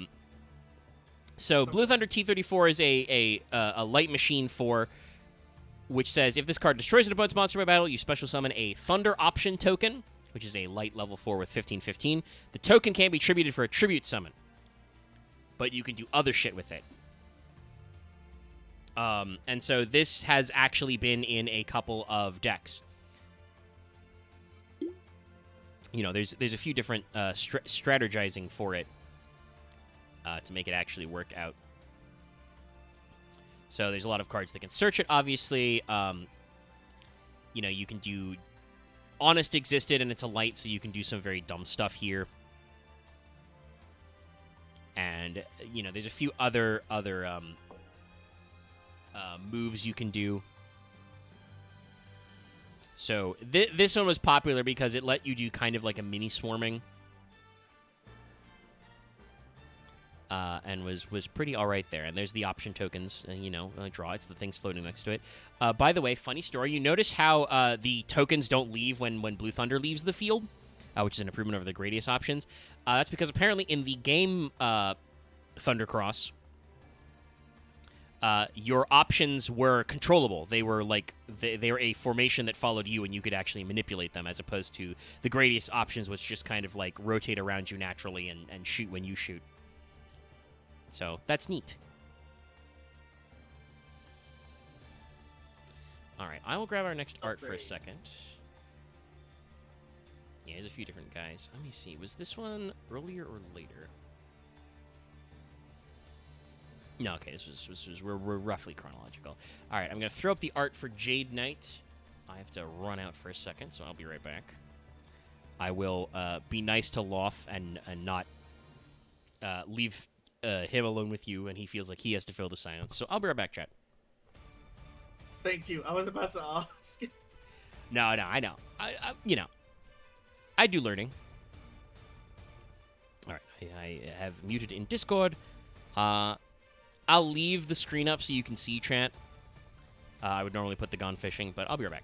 So Blue Thunder T34 is a light machine 4, which says if this card destroys an opponent's monster by battle, you special summon a Thunder Option token, which is a light level 4 with 15/15. The token can be tributed for a tribute summon, but you can do other shit with it. And so this has actually been in a couple of decks. You know, there's a few different strategizing for it to make it actually work out. So there's a lot of cards that can search it, obviously. You know, you can do Honest Existed, and it's a light, so you can do some very dumb stuff here. and there's a few other moves you can do. So this one was popular because it let you do kind of like a mini swarming, and was pretty all right there. And there's the option tokens, draw. It's the things floating next to it. By the way, funny story. You notice how the tokens don't leave when Blue Thunder leaves the field, which is an improvement over the Gradius options. That's because apparently in the game Thundercross, your options were controllable. They were like they were a formation that followed you, and you could actually manipulate them, as opposed to the Gradius options, which just kind of like rotate around you naturally and shoot when you shoot. So that's neat. All right, I will grab our next art for a second. Yeah, there's a few different guys. Let me see. Was this one earlier or later? No, okay, we're roughly chronological. All right, I'm going to throw up the art for Jade Knight. I have to run out for a second, so I'll be right back. I will be nice to Loth and not leave him alone with you, and he feels like he has to fill the silence. So I'll be right back, chat. Thank you. I was about to ask. No, I know. I do learning. All right, I have muted in Discord. I'll leave the screen up so you can see chat. I would normally put the gone fishing, but I'll be right back.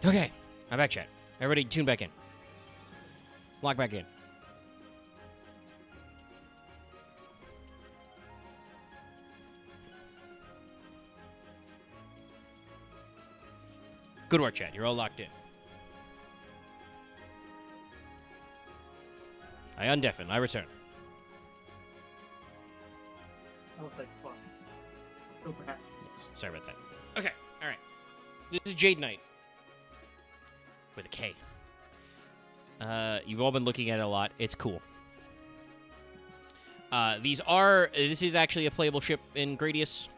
Okay, I'm back, chat. Everybody tune back in. Lock back in. Good work, chat. You're all locked in. I undeafen. I return. Oh, thank fuck. Go back. Yes, sorry about that. Okay, all right. This is Jade Knight. With a K. You've all been looking at it a lot. It's cool. This is actually a playable ship in Gradius.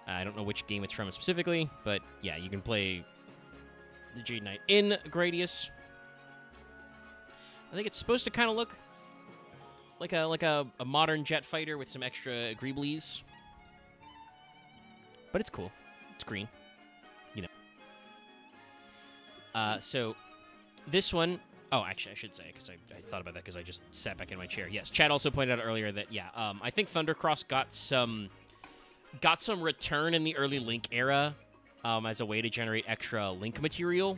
I don't know which game it's from specifically, but yeah, you can play the Jade Knight in Gradius. I think it's supposed to kind of look like a modern jet fighter with some extra greeblies. But it's cool. It's green. You know. So this one... Oh, actually, I should say, because I thought about that because I just sat back in my chair. Yes, Chad also pointed out earlier that, yeah, I think Thundercross got some return in the early Link era as a way to generate extra Link material.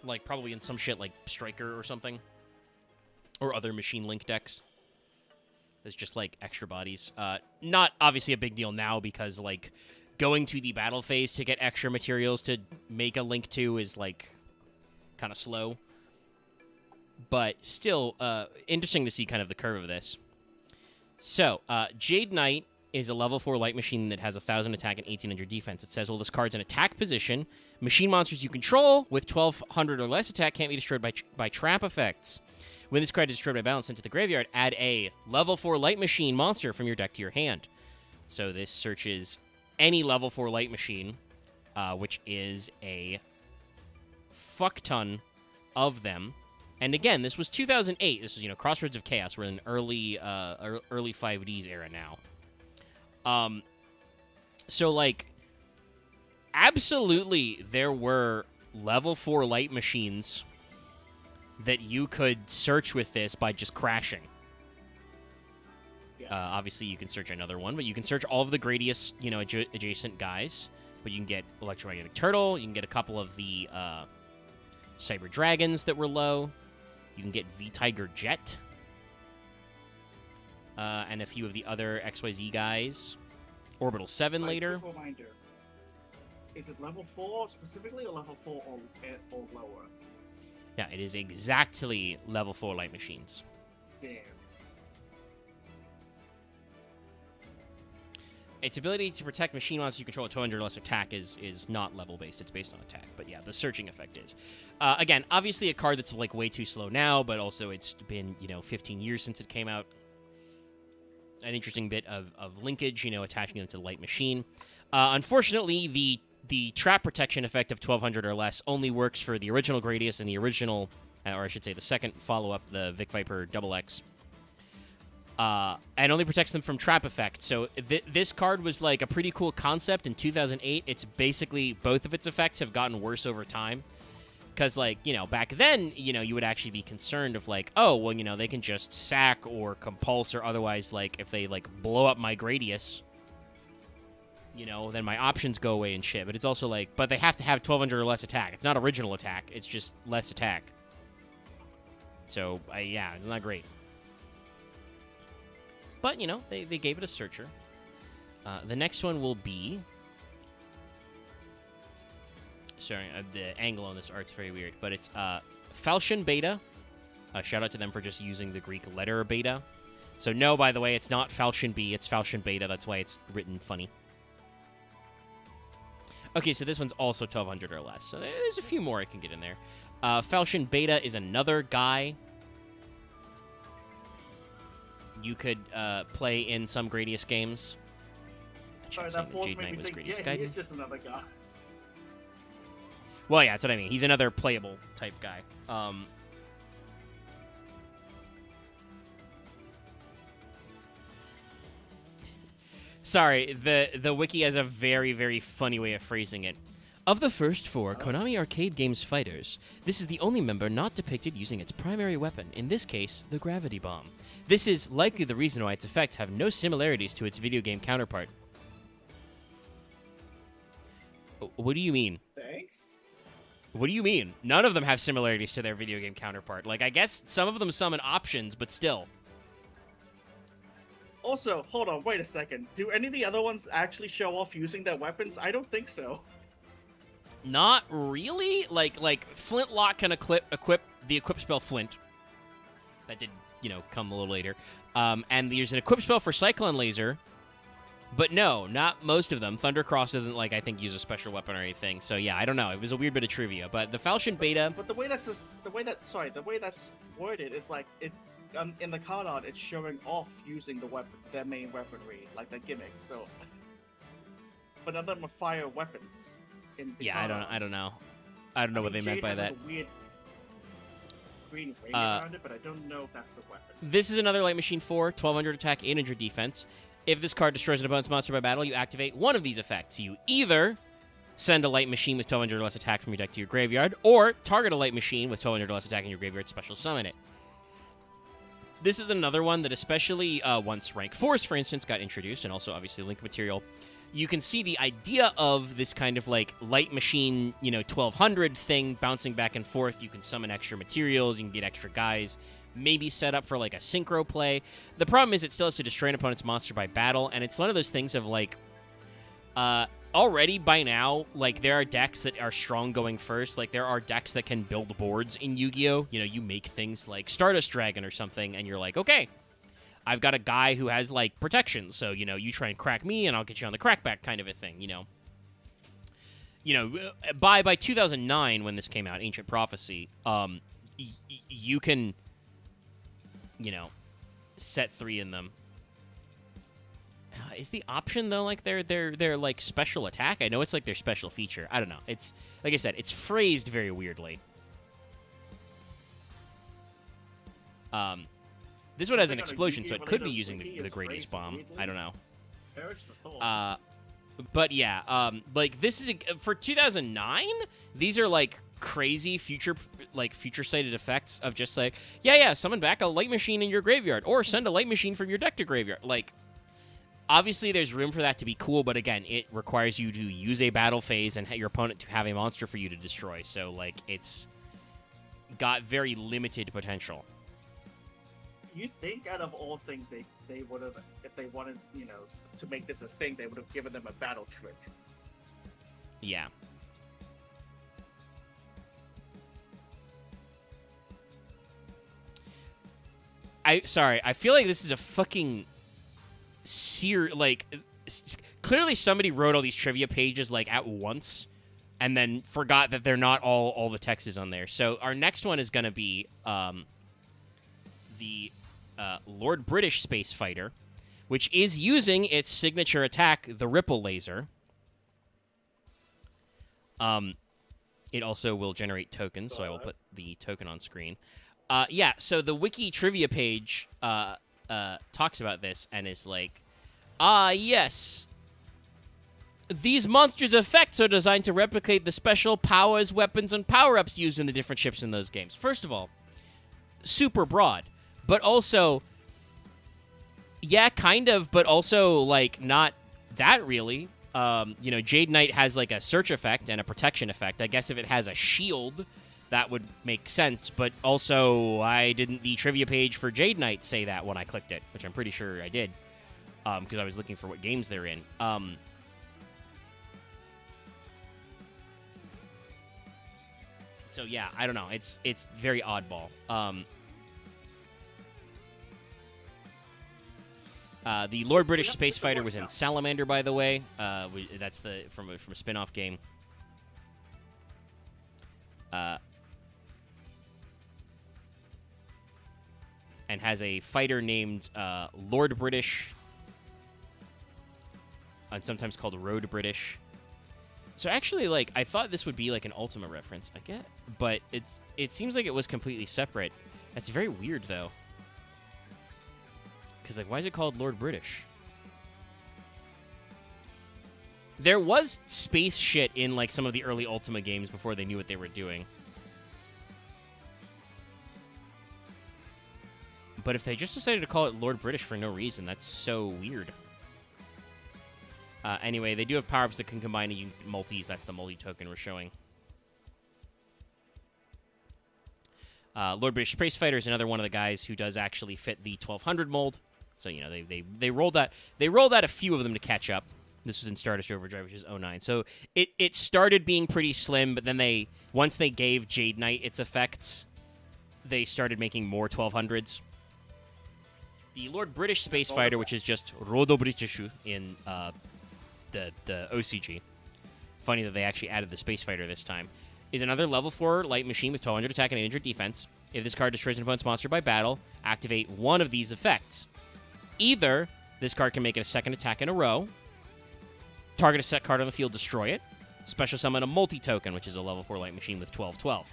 Like, probably in some shit like Striker or something. Or other Machine Link decks. There's just, like, extra bodies. Not obviously a big deal now because, like, going to the battle phase to get extra materials to make a Link 2 is, like, kind of slow. But still, interesting to see kind of the curve of this. So, Jade Knight is a level 4 light machine that has 1,000 attack and 1,800 defense. It says, well, this card's in attack position. Machine monsters you control with 1,200 or less attack can't be destroyed by trap effects. When this card is destroyed by balance into the graveyard, add a level 4 light machine monster from your deck to your hand. So this searches any level 4 light machine, which is a fuck ton of them. And again, this was 2008. This was, Crossroads of Chaos. We're in early 5Ds era now. So, like, absolutely there were level 4 light machines that you could search with this by just crashing. Yes. Obviously, you can search another one, but you can search all of the Gradius, adjacent guys. But you can get Electromagnetic Turtle. You can get a couple of the Cyber Dragons that were low. You can get V-Tiger Jet. And a few of the other XYZ guys. Orbital 7 later. Quick reminder. Is it level 4 specifically, or level 4 or lower? Yeah, it is exactly level 4 light machines. Damn. Its ability to protect machine monsters you control at 200 or less attack is not level-based. It's based on attack. But yeah, the searching effect is. Again, obviously a card that's like way too slow now, but also it's been, 15 years since it came out. An interesting bit of linkage, attaching them to the light machine. Unfortunately, the trap protection effect of 1,200 or less only works for the original Gradius and the original, or I should say the second follow-up, the Vic Viper XX. And only protects them from trap effect. So this card was like a pretty cool concept in 2008. It's basically both of its effects have gotten worse over time. Because, like, back then, you would actually be concerned of, like, oh, well, they can just sack or compulse or otherwise, like, if they, like, blow up my Gradius, then my options go away and shit. But it's also, like, but they have to have 1,200 or less attack. It's not original attack. It's just less attack. So, yeah, it's not great. But, they gave it a searcher. The next one will be... Sorry, the angle on this art's very weird. But it's Falchion Beta. Shout out to them for just using the Greek letter beta. So no, by the way, it's not Falchion B. It's Falchion Beta. That's why it's written funny. Okay, so this one's also 1,200 or less. So there's a few more I can get in there. Falchion Beta is another guy you could play in some Gradius games. Sorry, that pause made me think, yeah, he is just another guy. Well, yeah, that's what I mean. He's another playable type guy. Sorry, the wiki has a very, very funny way of phrasing it. Of the first 4 Konami arcade games fighters, this is the only member not depicted using its primary weapon, in this case, the gravity bomb. This is likely the reason why its effects have no similarities to its video game counterpart. What do you mean? Thanks. What do you mean? None of them have similarities to their video game counterpart. Like, I guess some of them summon options, but still. Also, hold on, wait a second. Do any of the other ones actually show off using their weapons? I don't think so. Not really. Like Flintlock can equip the equip spell Flint. That did, come a little later. And there's an equip spell for Cyclone Laser. But no, not most of them. Thundercross doesn't, I think, use a special weapon or anything. So yeah, I don't know. It was a weird bit of trivia. But the Falchion Beta... But the way that's worded, it's like, in the card art, it's showing off using their main weaponry, like their gimmick, so... But none of them are fire weapons. Yeah, I don't know. I don't know what they meant by that. A weird green ring around it, but I don't know if that's the weapon. This is another Light Machine 4, 1200 attack, 800 defense. If this card destroys an opponent's monster by battle, you activate one of these effects. You either send a Light Machine with 1200 or less attack from your deck to your graveyard, or target a Light Machine with 1200 or less attack in your graveyard, special summon it. This is another one that especially once Rank 4s, for instance, got introduced, and also obviously Link material, you can see the idea of this kind of Light Machine, 1200 thing bouncing back and forth. You can summon extra materials, you can get extra guys, maybe set up for a synchro play. The problem is it still has to destroy an opponent's monster by battle, and it's one of those things of already by now, there are decks that are strong going first. There are decks that can build boards in Yu-Gi-Oh! You make things like Stardust Dragon or something, and you're like, okay, I've got a guy who has protection, so you try and crack me, and I'll get you on the crackback kind of a thing. By 2009 when this came out, Ancient Prophecy, you can set 3 in them. Is the option though their special attack? I know it's their special feature. I don't know. It's like I said, it's phrased very weirdly. This one has an explosion, so it could be using the Gradius Bomb. I don't know. But yeah, this is for 2009. These are crazy future sighted effects of just summon back a Light Machine in your graveyard, or send a Light Machine from your deck to graveyard. Obviously there's room for that to be cool, but again, it requires you to use a battle phase and your opponent to have a monster for you to destroy. So it's got very limited potential. You'd think out of all things they would have, if they wanted to make this a thing, they would have given them a battle trick. Yeah. I feel like this is a fucking clearly somebody wrote all these trivia pages at once and then forgot that they're not all the text is on there. So our next one is going to be the Lord British Space Fighter, which is using its signature attack, the Ripple Laser. It also will generate tokens, so I will put the token on screen. Yeah, so the wiki trivia page talks about this and is yes. These monsters' effects are designed to replicate the special powers, weapons, and power-ups used in the different ships in those games. First of all, super broad. But also, yeah, kind of, but also, not that really. Jade Knight has, a search effect and a protection effect. I guess if it has a shield, that would make sense. But also, why didn't the trivia page for Jade Knight say that when I clicked it? Which I'm pretty sure I did, because I was looking for what games they're in. So, yeah, I don't know. It's very oddball. The Lord British Space Fighter was in Salamander, by the way. That's from a spin-off game. And has a fighter named Lord British, and sometimes called Road British. So actually, I thought this would be an Ultima reference, I get, but it seems like it was completely separate. That's very weird, though. Because, why is it called Lord British? There was space shit in, some of the early Ultima games before they knew what they were doing. But if they just decided to call it Lord British for no reason, that's so weird. Anyway, they do have power-ups that can combine multis. That's the multi-token we're showing. Lord British Space Fighter is another one of the guys who does actually fit the 1200 mold. So they rolled out a few of them to catch up. This was in Stardust Overdrive, which is 09. So it started being pretty slim, but then once they gave Jade Knight its effects, they started making more 1200s. The Lord British Space Fighter, which is just Rodo Britishu in the OCG. Funny that they actually added the Space Fighter this time. Is another level 4 light machine with 1200 attack and 800 defense. If this card destroys an opponent's monster by battle, activate one of these effects. Either this card can make it a second attack in a row, target a set card on the field, destroy it, special summon a multi-token, which is a level 4 light machine with 12/12.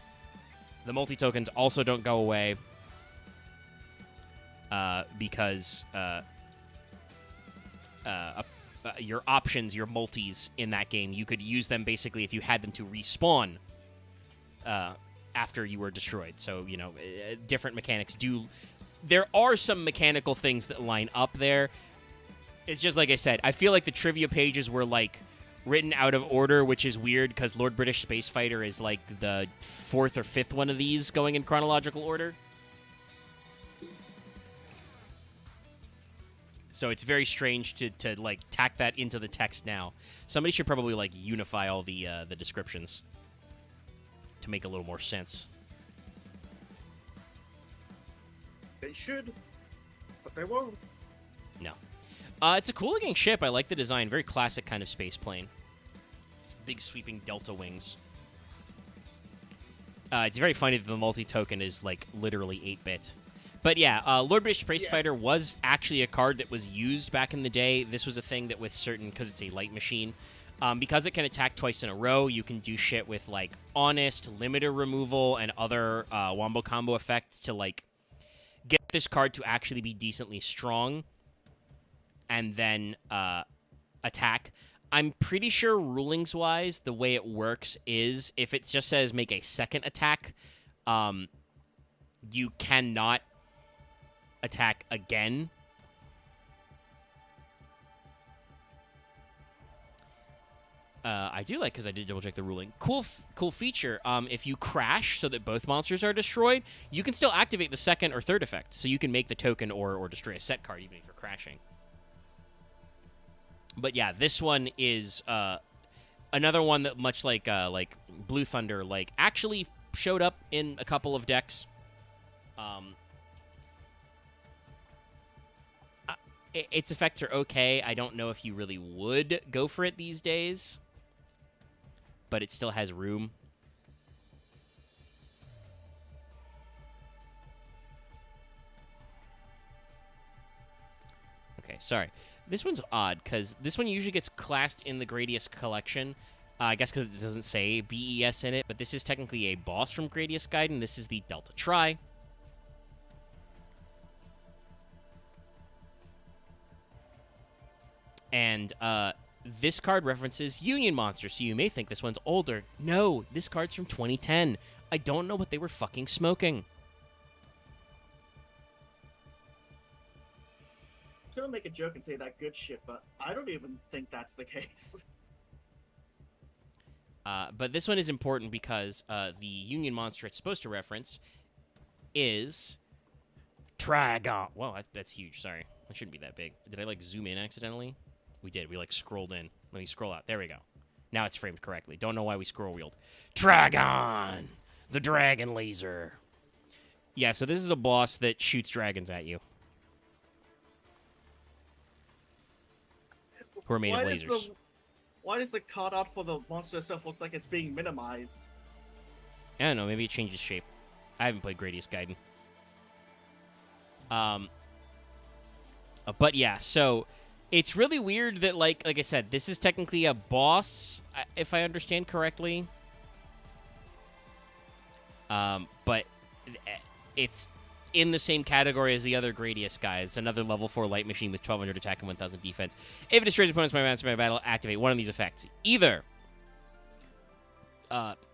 The multi-tokens also don't go away because your options, your multis in that game, you could use them basically if you had them to respawn after you were destroyed. So, different mechanics do... There are some mechanical things that line up there. It's just like I said, I feel like the trivia pages were, written out of order, which is weird because Lord British Space Fighter is, the 4th or 5th one of these going in chronological order. So it's very strange to tack that into the text now. Somebody should probably, unify all the descriptions to make a little more sense. They should, but they won't. No. It's a cool-looking ship. I like the design. Very classic kind of space plane. Big sweeping delta wings. It's very funny that the multi-token is, literally 8-bit. But yeah, Lord British Space Fighter was actually a card that was used back in the day. This was a thing that with certain, because it's a light machine, because it can attack twice in a row, you can do shit with, Honest, Limiter Removal, and other wombo combo effects to, get this card to actually be decently strong and then attack. I'm pretty sure rulings-wise, the way it works is if it just says make a second attack, you cannot attack again. I do like, because I did double-check the ruling. Cool feature. If you crash so that both monsters are destroyed, you can still activate the second or third effect. So you can make the token or destroy a set card even if you're crashing. But yeah, this one is another one that, much like Blue Thunder, actually showed up in a couple of decks. Its effects are okay. I don't know if you really would go for it these days, but it still has room. Okay, sorry. This one's odd, because this one usually gets classed in the Gradius collection. I guess because it doesn't say BES in it, but this is technically a boss from Gradius Gaiden. This is the Delta Tri. And this card references Union Monster, so you may think this one's older. No, this card's from 2010. I don't know what they were fucking smoking. I was gonna make a joke and say that good shit, but I don't even think that's the case. But this one is important because the Union Monster it's supposed to reference is Trigon. Whoa, that's huge. Sorry. It shouldn't be that big. Did I, zoom in accidentally? We did. We, scrolled in. Let me scroll out. There we go. Now it's framed correctly. Don't know why we scroll-wheeled. Trigon! The Dragon Laser. Yeah, so this is a boss that shoots dragons at you. Who are made of lasers. Why does the card art for the monster itself look like it's being minimized? I don't know. Maybe it changes shape. I haven't played Gradius Gaiden. But yeah, so it's really weird that, like I said, this is technically a boss, if I understand correctly. But it's in the same category as the other Gradius guys. Another level 4 light machine with 1200 attack and 1000 defense. If it destroys opponents by monster by battle, activate one of these effects. Either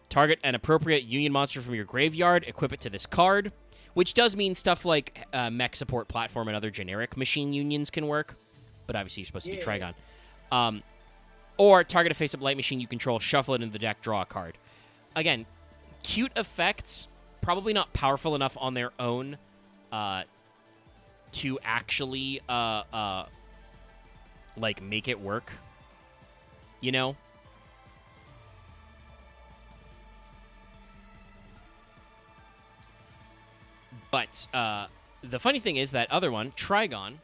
target an appropriate Union monster from your graveyard, equip it to this card, which does mean stuff like mech support platform and other generic machine unions can work, but obviously you're supposed to do Trigon. Or target a face-up light machine you control, shuffle it into the deck, draw a card. Again, cute effects. probably not powerful enough on their own to actually like make it work. You know? But the funny thing is that other one, Trigon,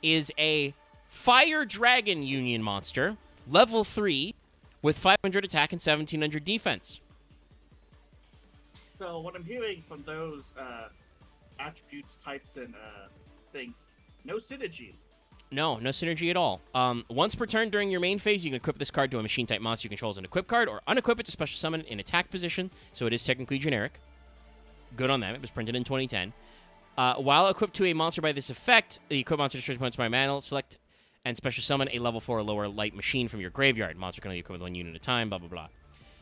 is a Fire Dragon Union monster, level 3, with 500 attack and 1700 defense. So what I'm hearing from those attributes, types, and things, no synergy. No synergy at all. Once per turn during your main phase, you can equip this card to a machine-type monster you control as an equip card, or unequip it to special summon in attack position, so it is technically generic. Good on them. It was printed in 2010. While equipped to a monster by this effect, the equipped monster destroys points by mana, select and special summon a level 4 or lower light machine from your graveyard. Monster can only equip with 1 unit at a time, blah, blah, blah.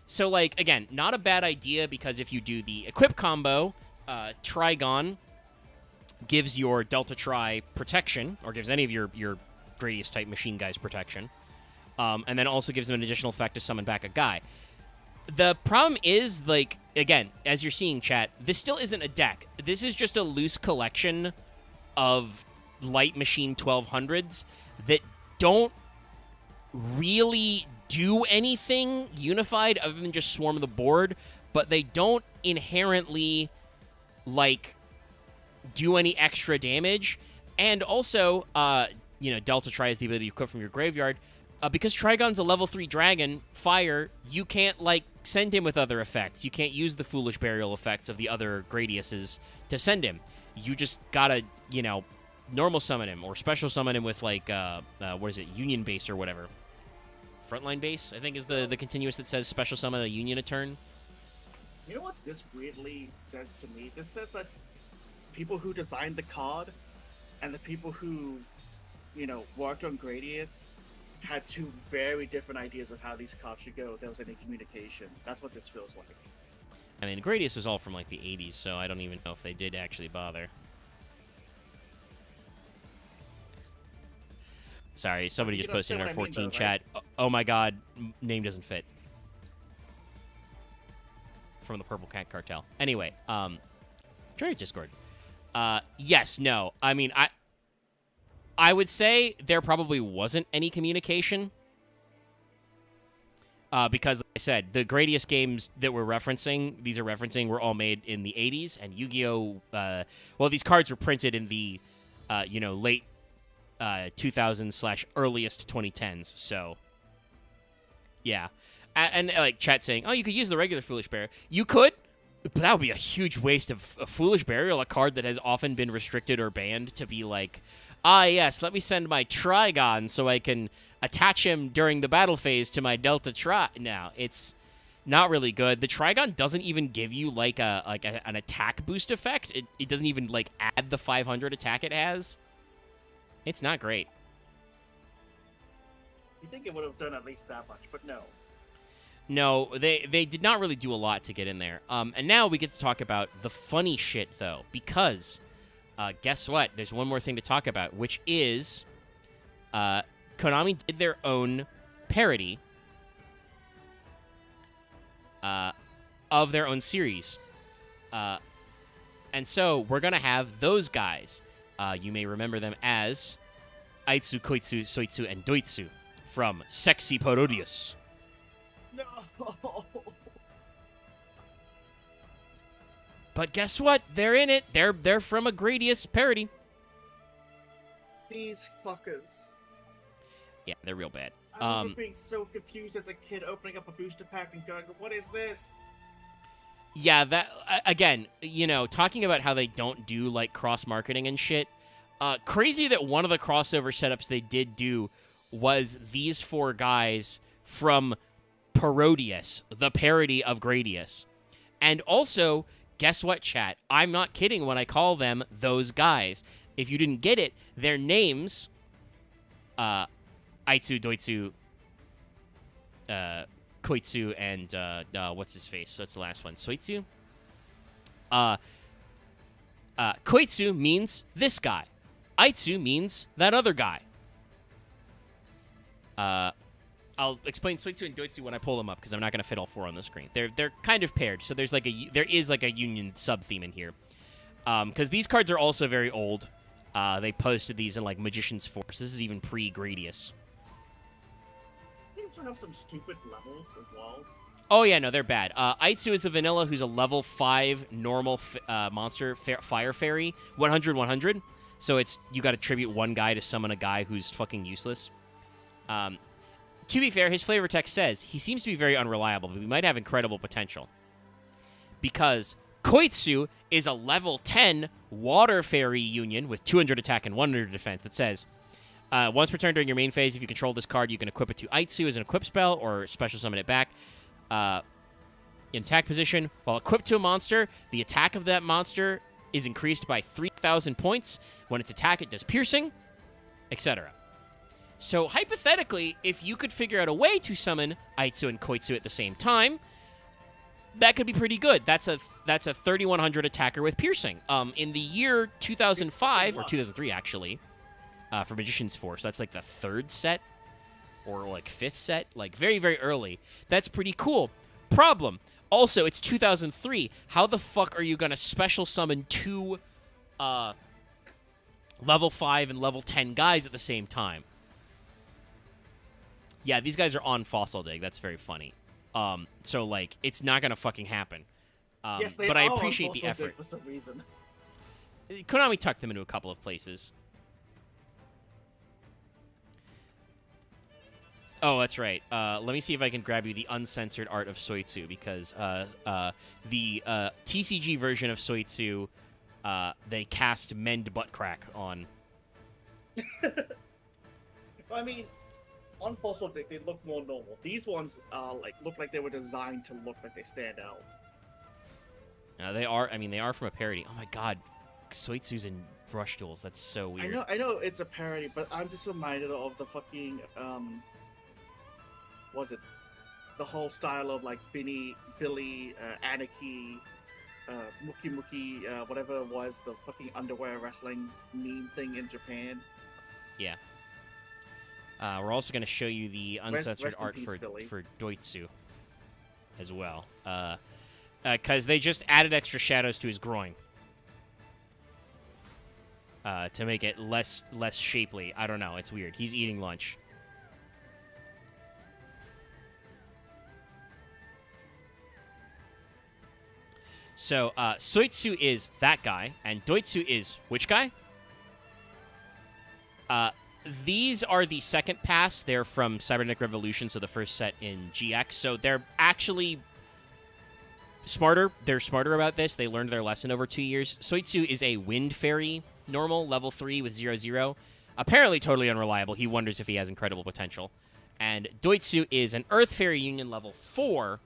So, like, again, not a bad idea, because if you do the equip combo, Trigon gives your Delta Tri protection, or gives any of your Gradius-type machine guys protection, and then also gives them an additional effect to summon back a guy. The problem is, like, again, as you're seeing, chat, this still isn't a deck. This is just a loose collection of light machine 1200s that don't really do anything unified other than just swarm the board, but they don't inherently, like, do any extra damage. And also, Delta Tri has the ability to equip from your graveyard. Because Trigon's a level 3 dragon, fire, you can't, like, send him with other effects. You can't use the Foolish Burial effects of the other Gradiuses to send him. You just gotta, normal summon him, or special summon him with, like, Union Base or whatever. Frontline Base, I think, is the continuous that says special summon a Union a turn. You know what this weirdly says to me? This says that people who designed the card and the people who, worked on Gradius had two very different ideas of how these cards should go if there was any communication. That's what this feels like. I mean, Gradius was all from, like, the 80s, so I don't even know if they did actually bother. Sorry, somebody just posted in our 14 chat. Right? Oh my god, name doesn't fit. From the Purple Cat Cartel. Anyway, join our Discord. Yes, no. I mean, I would say there probably wasn't any communication. Because, like I said, the Gradius games that we're referencing, were all made in the 80s, and Yu-Gi-Oh! These cards were printed in the, late 2000s / earliest 2010s, so, yeah. And like, chat saying, oh, you could use the regular Foolish Burial. You could, but that would be a huge waste of a Foolish Burial, a card that has often been restricted or banned, to be like, yes, let me send my Trigon so I can attach him during the battle phase to my Delta Tri. No, it's not really good. The Trigon doesn't even give you, like, an attack boost effect. It doesn't even, like, add the 500 attack it has. It's not great. You think it would have done at least that much, but no. No, they did not really do a lot to get in there. And now we get to talk about the funny shit, though, because guess what? There's one more thing to talk about, which is Konami did their own parody of their own series. And so we're going to have those guys. You may remember them as Aitsu, Koitsu, Soitsu, and Doitsu from Sexy Parodius. No! But guess what? They're in it. They're from a Gradius parody. These fuckers. Yeah, they're real bad. I remember being so confused as a kid, opening up a booster pack and going, what is this? Yeah, that, again, talking about how they don't do, like, cross-marketing and shit. Crazy that one of the crossover setups they did do was these 4 guys from Parodius, the parody of Gradius. And also, guess what, chat? I'm not kidding when I call them those guys. If you didn't get it, their names, Aitsu, Doitsu, Koitsu, and what's his face? So that's the last one. Soitsu? Koitsu means this guy. Aitsu means that other guy. I'll explain Suitsu and Doitsu when I pull them up because I'm not going to fit all 4 on the screen. They're kind of paired, so there is like a union sub theme in here. Because these cards are also very old. They posted these in like Magician's Force. This is even pre-Gradius. They also have some stupid levels as well. Oh yeah, no, they're bad. Aitsu is a vanilla who's a level 5 normal monster fire fairy, 100/100. So you got to tribute 1 guy to summon a guy who's fucking useless. To be fair, his flavor text says he seems to be very unreliable, but he might have incredible potential. Because Koitsu is a level 10 water fairy union with 200 attack and 100 defense that says, once per turn during your main phase, if you control this card, you can equip it to Aitsu as an equip spell or special summon it back. In attack position, while equipped to a monster, the attack of that monster is increased by 3,000 points. When its attack, it does piercing, etc. So, hypothetically, if you could figure out a way to summon Aitsu and Koitsu at the same time, that could be pretty good. That's a 3,100 attacker with piercing. In the year 2005, or 2003, actually, for Magician's Force, that's like the 3rd set, or like 5th set, like very, very early. That's pretty cool. Problem. Also, it's 2003. How the fuck are you going to special summon 2 level 5 and level 10 guys at the same time? Yeah, these guys are on Fossil Dig. That's very funny. So, like, it's not going to fucking happen. Yes, they but are I on appreciate the Fossil effort. Dig for some reason. Konami tucked them into a couple of places. Oh, that's right. Let me see if I can grab you the uncensored art of Soitsu, because the TCG version of Soitsu, they cast Mend Butt Crack on. I mean, on Fossil Dig, they look more normal. These ones look like they were designed to look like they stand out. They are. I mean, they are from a parody. Oh my god, Soitsu's in Rush Duels. That's so weird. I know it's a parody, but I'm just reminded of the fucking was it the whole style of like Billy, Anarchy, Muki Muki, whatever it was, the fucking underwear wrestling meme thing in Japan. Yeah. We're also going to show you the uncensored rest in art peace, Billy. for Doitsu as well. Because they just added extra shadows to his groin. To make it less shapely. I don't know. It's weird. He's eating lunch. So, Soitsu is that guy, and Doitsu is which guy? These are the second pass. They're from Cybernetic Revolution, so the first set in GX. So they're actually smarter. They're smarter about this. They learned their lesson over 2 years. Soitsu is a Wind Fairy normal, level 3 with 0/0. Apparently totally unreliable. He wonders if he has incredible potential. And Doitsu is an Earth Fairy Union level 4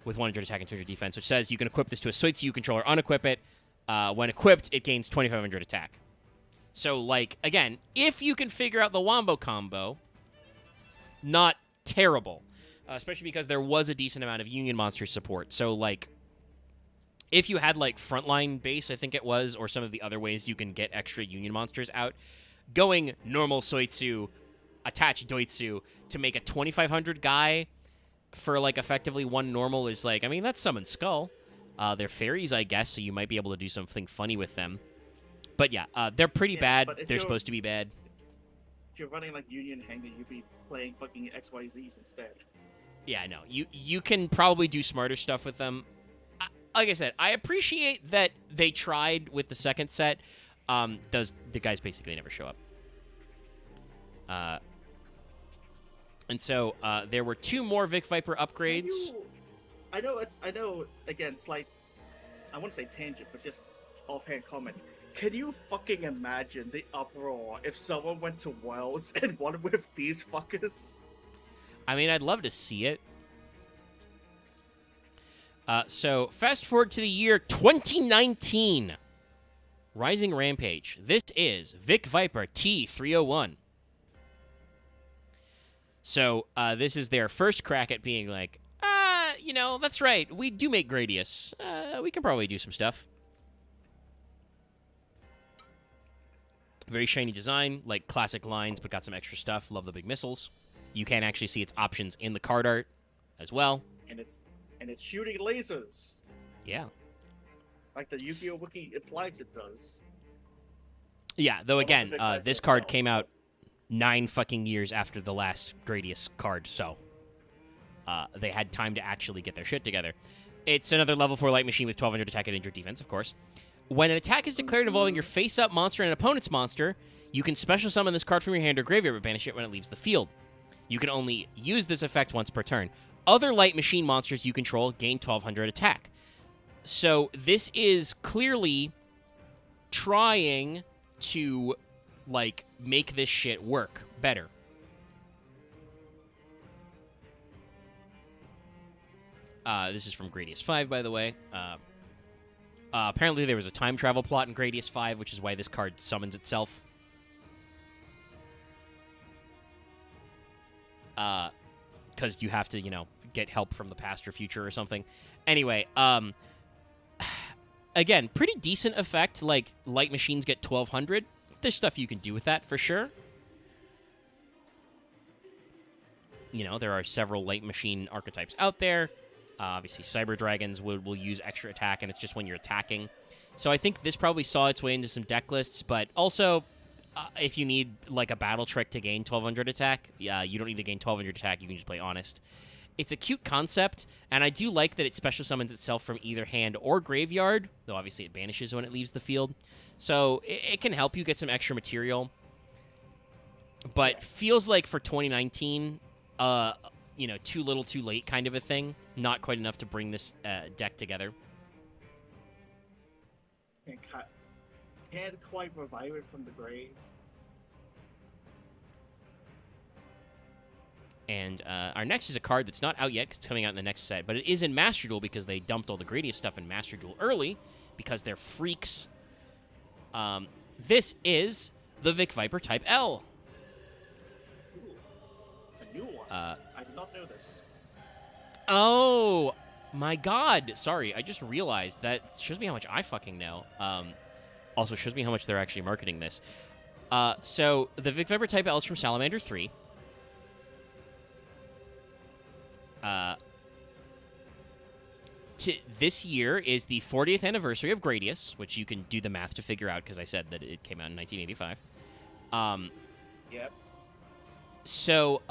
with 100 attack and 200 defense, which says you can equip this to a Soitsu controller, unequip it. When equipped, it gains 2,500 attack. So, like, again, if you can figure out the Wombo combo, not terrible. Especially because there was a decent amount of Union Monster support. So, like, if you had, like, Frontline base, I think it was, or some of the other ways you can get extra Union Monsters out, going normal Soitsu, attach Doitsu to make a 2,500 guy for, like, effectively 1 normal is, like, I mean, that's Summon Skull. They're fairies, I guess, so you might be able to do something funny with them. But yeah, they're pretty bad. They're supposed to be bad. If you're running like Union Hanger, you'd be playing fucking XYZs instead. Yeah, no. You can probably do smarter stuff with them. Like I said, I appreciate that they tried with the second set. The guys basically never show up. And so there were 2 more Vic Viper upgrades. I know. Again, slight. I wouldn't say tangent, but just offhand comment. Can you fucking imagine the uproar if someone went to Worlds and won with these fuckers? I mean, I'd love to see it. So, fast forward to the year 2019. Rising Rampage. This is Vic Viper T301. So, this is their first crack at being like, you know, that's right. We do make Gradius. We can probably do some stuff. Very shiny design, like classic lines, but got some extra stuff. Love the big missiles. You can actually see its options in the card art as well. And it's shooting lasers, Yeah. like the Yu-Gi-Oh wiki implies it does. Yeah, though Well, again, not the card this card itself, came out but- 9 fucking years after the last Gradius card, so they had time to actually get their shit together. It's another level 4 light machine with 1200 attack and injured defense, of course. When an attack is declared involving your face-up monster and an opponent's monster, you can special summon this card from your hand or graveyard but banish it when it leaves the field. You can only use this effect once per turn. Other light machine monsters you control gain 1200 attack. So this is clearly trying to, like, make this shit work better. This is from Gradius 5, by the way. Apparently there was a time travel plot in Gradius 5, which is why this card summons itself. Because you have to, get help from the past or future or something. Anyway, again, pretty decent effect. Like, light machines get 1200. There's stuff you can do with that for sure. There are several light machine archetypes out there. Obviously, Cyber Dragons will use extra attack, and it's just when you're attacking. So I think this probably saw its way into some deck lists, but also, if you need, like, a battle trick to gain 1200 attack, you don't need to gain 1200 attack, you can just play Honest. It's a cute concept, and I do like that it special summons itself from either hand or graveyard, though obviously it banishes when it leaves the field. So it can help you get some extra material, but feels like for 2019, too little too late kind of a thing. Not quite enough to bring this deck together. And can't quite revive it from the grave. And our next is a card that's not out yet because it's coming out in the next set, but it is in Master Duel because they dumped all the Gradius stuff in Master Duel early because they're freaks. This is the Vic Viper Type L. Ooh, a new one. I did not know this. Oh, my God. Sorry, I just realized that shows me how much I fucking know. Also shows me how much they're actually marketing this. So the Vic Viper Type L is from Salamander 3. This year is the 40th anniversary of Gradius, which you can do the math to figure out because I said that it came out in 1985. Yep. So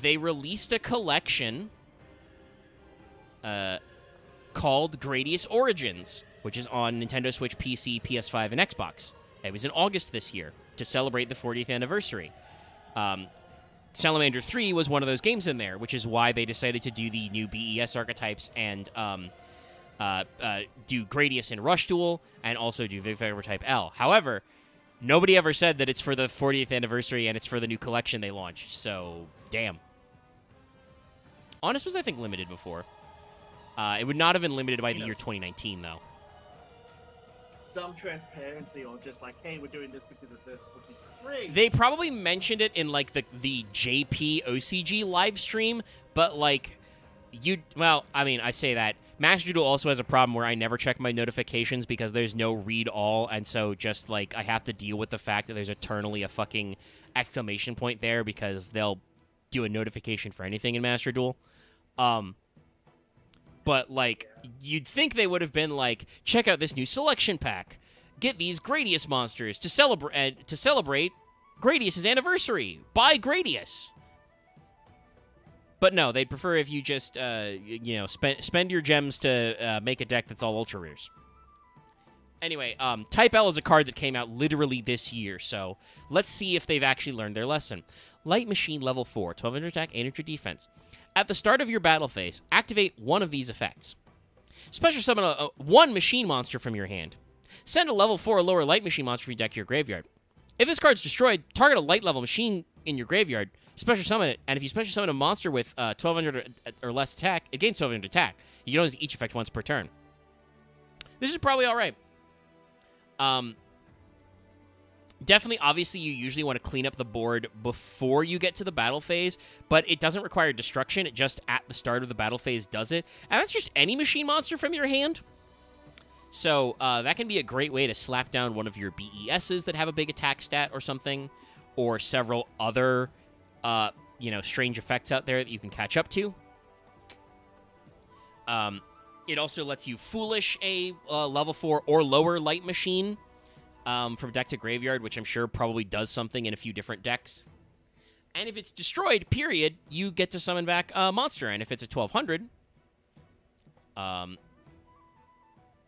they released a collection called Gradius Origins, which is on Nintendo Switch, PC, PS5, and Xbox. It was in August this year to celebrate the 40th anniversary. Salamander 3 was one of those games in there, which is why they decided to do the new BES archetypes and do Gradius in Rush Duel and also do Vic Viper Type L. However, nobody ever said that it's for the 40th anniversary and it's for the new collection they launched, so damn. Honest was, I think, limited before. It would not have been limited by the year 2019, though. Some transparency on just like, hey, we're doing this because of this would be great. They probably mentioned it in, like, the JP OCG live stream, but, like, I say that. Master Duel also has a problem where I never check my notifications because there's no read all, and so just, like, I have to deal with the fact that there's eternally a fucking exclamation point there because they'll do a notification for anything in Master Duel. But, like, you'd think they would have been like, check out this new selection pack. Get these Gradius monsters to celebrate Gradius' anniversary. Buy Gradius. But no, they'd prefer if you just, spend your gems to make a deck that's all ultra rares. Anyway, Type L is a card that came out literally this year, so let's see if they've actually learned their lesson. Light Machine level 4, 1200 attack, 800 defense. At the start of your battle phase, activate one of these effects. Special summon one machine monster from your hand. Send a level 4 or lower light machine monster from your deck to your graveyard. If this card's destroyed, target a light level machine in your graveyard, special summon it, and if you special summon a monster with 1200 or less attack, it gains 1200 attack. You can only use each effect once per turn. This is probably alright. Definitely, obviously, you usually want to clean up the board before you get to the battle phase, but it doesn't require destruction. It just, at the start of the battle phase, does it. And that's just any machine monster from your hand. So that can be a great way to slap down one of your BESs that have a big attack stat or something, or several other, strange effects out there that you can catch up to. It also lets you foolish a level 4 or lower light machine from deck to graveyard, which I'm sure probably does something in a few different decks. And if it's destroyed, period, you get to summon back a monster. And if it's a 1200,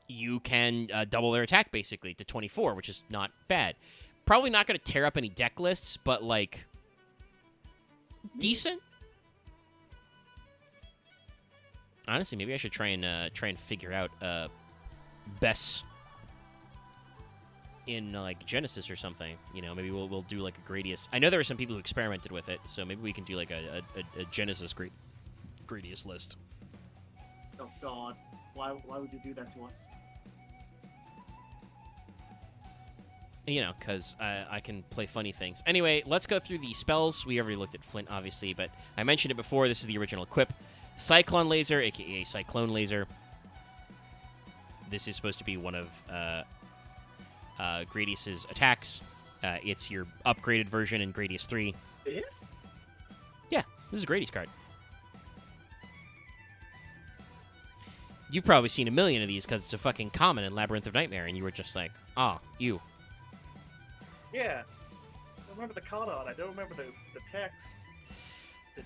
you can double their attack, basically, to 24, which is not bad. Probably not going to tear up any deck lists, but, like, decent. Honestly, maybe I should try and figure out best in like Genesis or something. Maybe we'll do like a Gradius. I know there were some people who experimented with it, so maybe we can do like a Genesis Gradius list. Oh God, why would you do that to us? Because I can play funny things. Anyway, let's go through the spells. We already looked at Flint, obviously, but I mentioned it before. This is the original equip. Cyclone Laser, a.k.a. Cyclone Laser. This is supposed to be one of Gradius's attacks. It's your upgraded version in Gradius 3. This? Yeah, this is a Gradius card. You've probably seen a million of these because it's a fucking common in Labyrinth of Nightmare, and you were just like, you. Yeah. I remember the card art. I don't remember the text.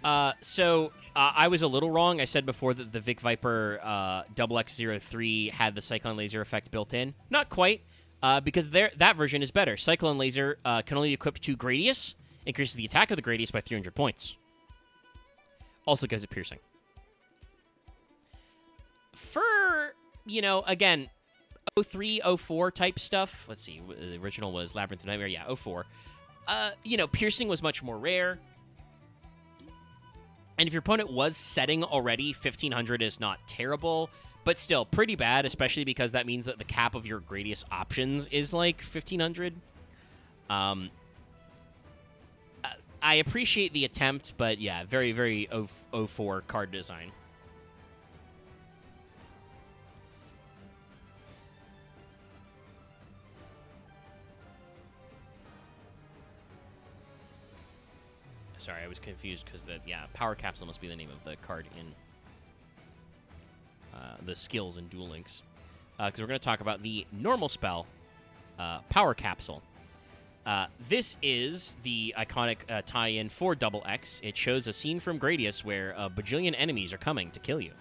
I was a little wrong. I said before that the Vic Viper XX03 had the Cyclone Laser effect built in. Not quite, because that version is better. Cyclone Laser can only equip to Gradius, increases the attack of the Gradius by 300 points. Also gives it piercing. For, again, 03, 04 type stuff. Let's see, the original was Labyrinth of Nightmare. Yeah, 04. Piercing was much more rare. And if your opponent was setting already, 1500 is not terrible, but still pretty bad, especially because that means that the cap of your Gradius options is like 1500. I appreciate the attempt, but yeah, very, very 04 card design. Sorry, I was confused because Power Capsule must be the name of the card in the skills in Duel Links. Because we're going to talk about the normal spell, Power Capsule. This is the iconic tie-in for Double X. It shows a scene from Gradius where a bajillion enemies are coming to kill you.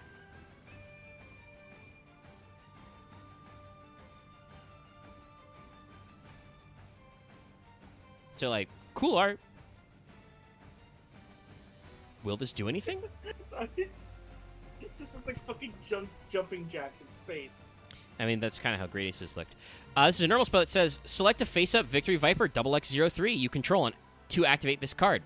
So, like, cool art. Will this do anything? Sorry. It just looks like fucking jumping jacks in space. I mean, that's kind of how Gradius looked. This is a normal spell that says, select a face-up Victory Viper XX03 you control to activate this card.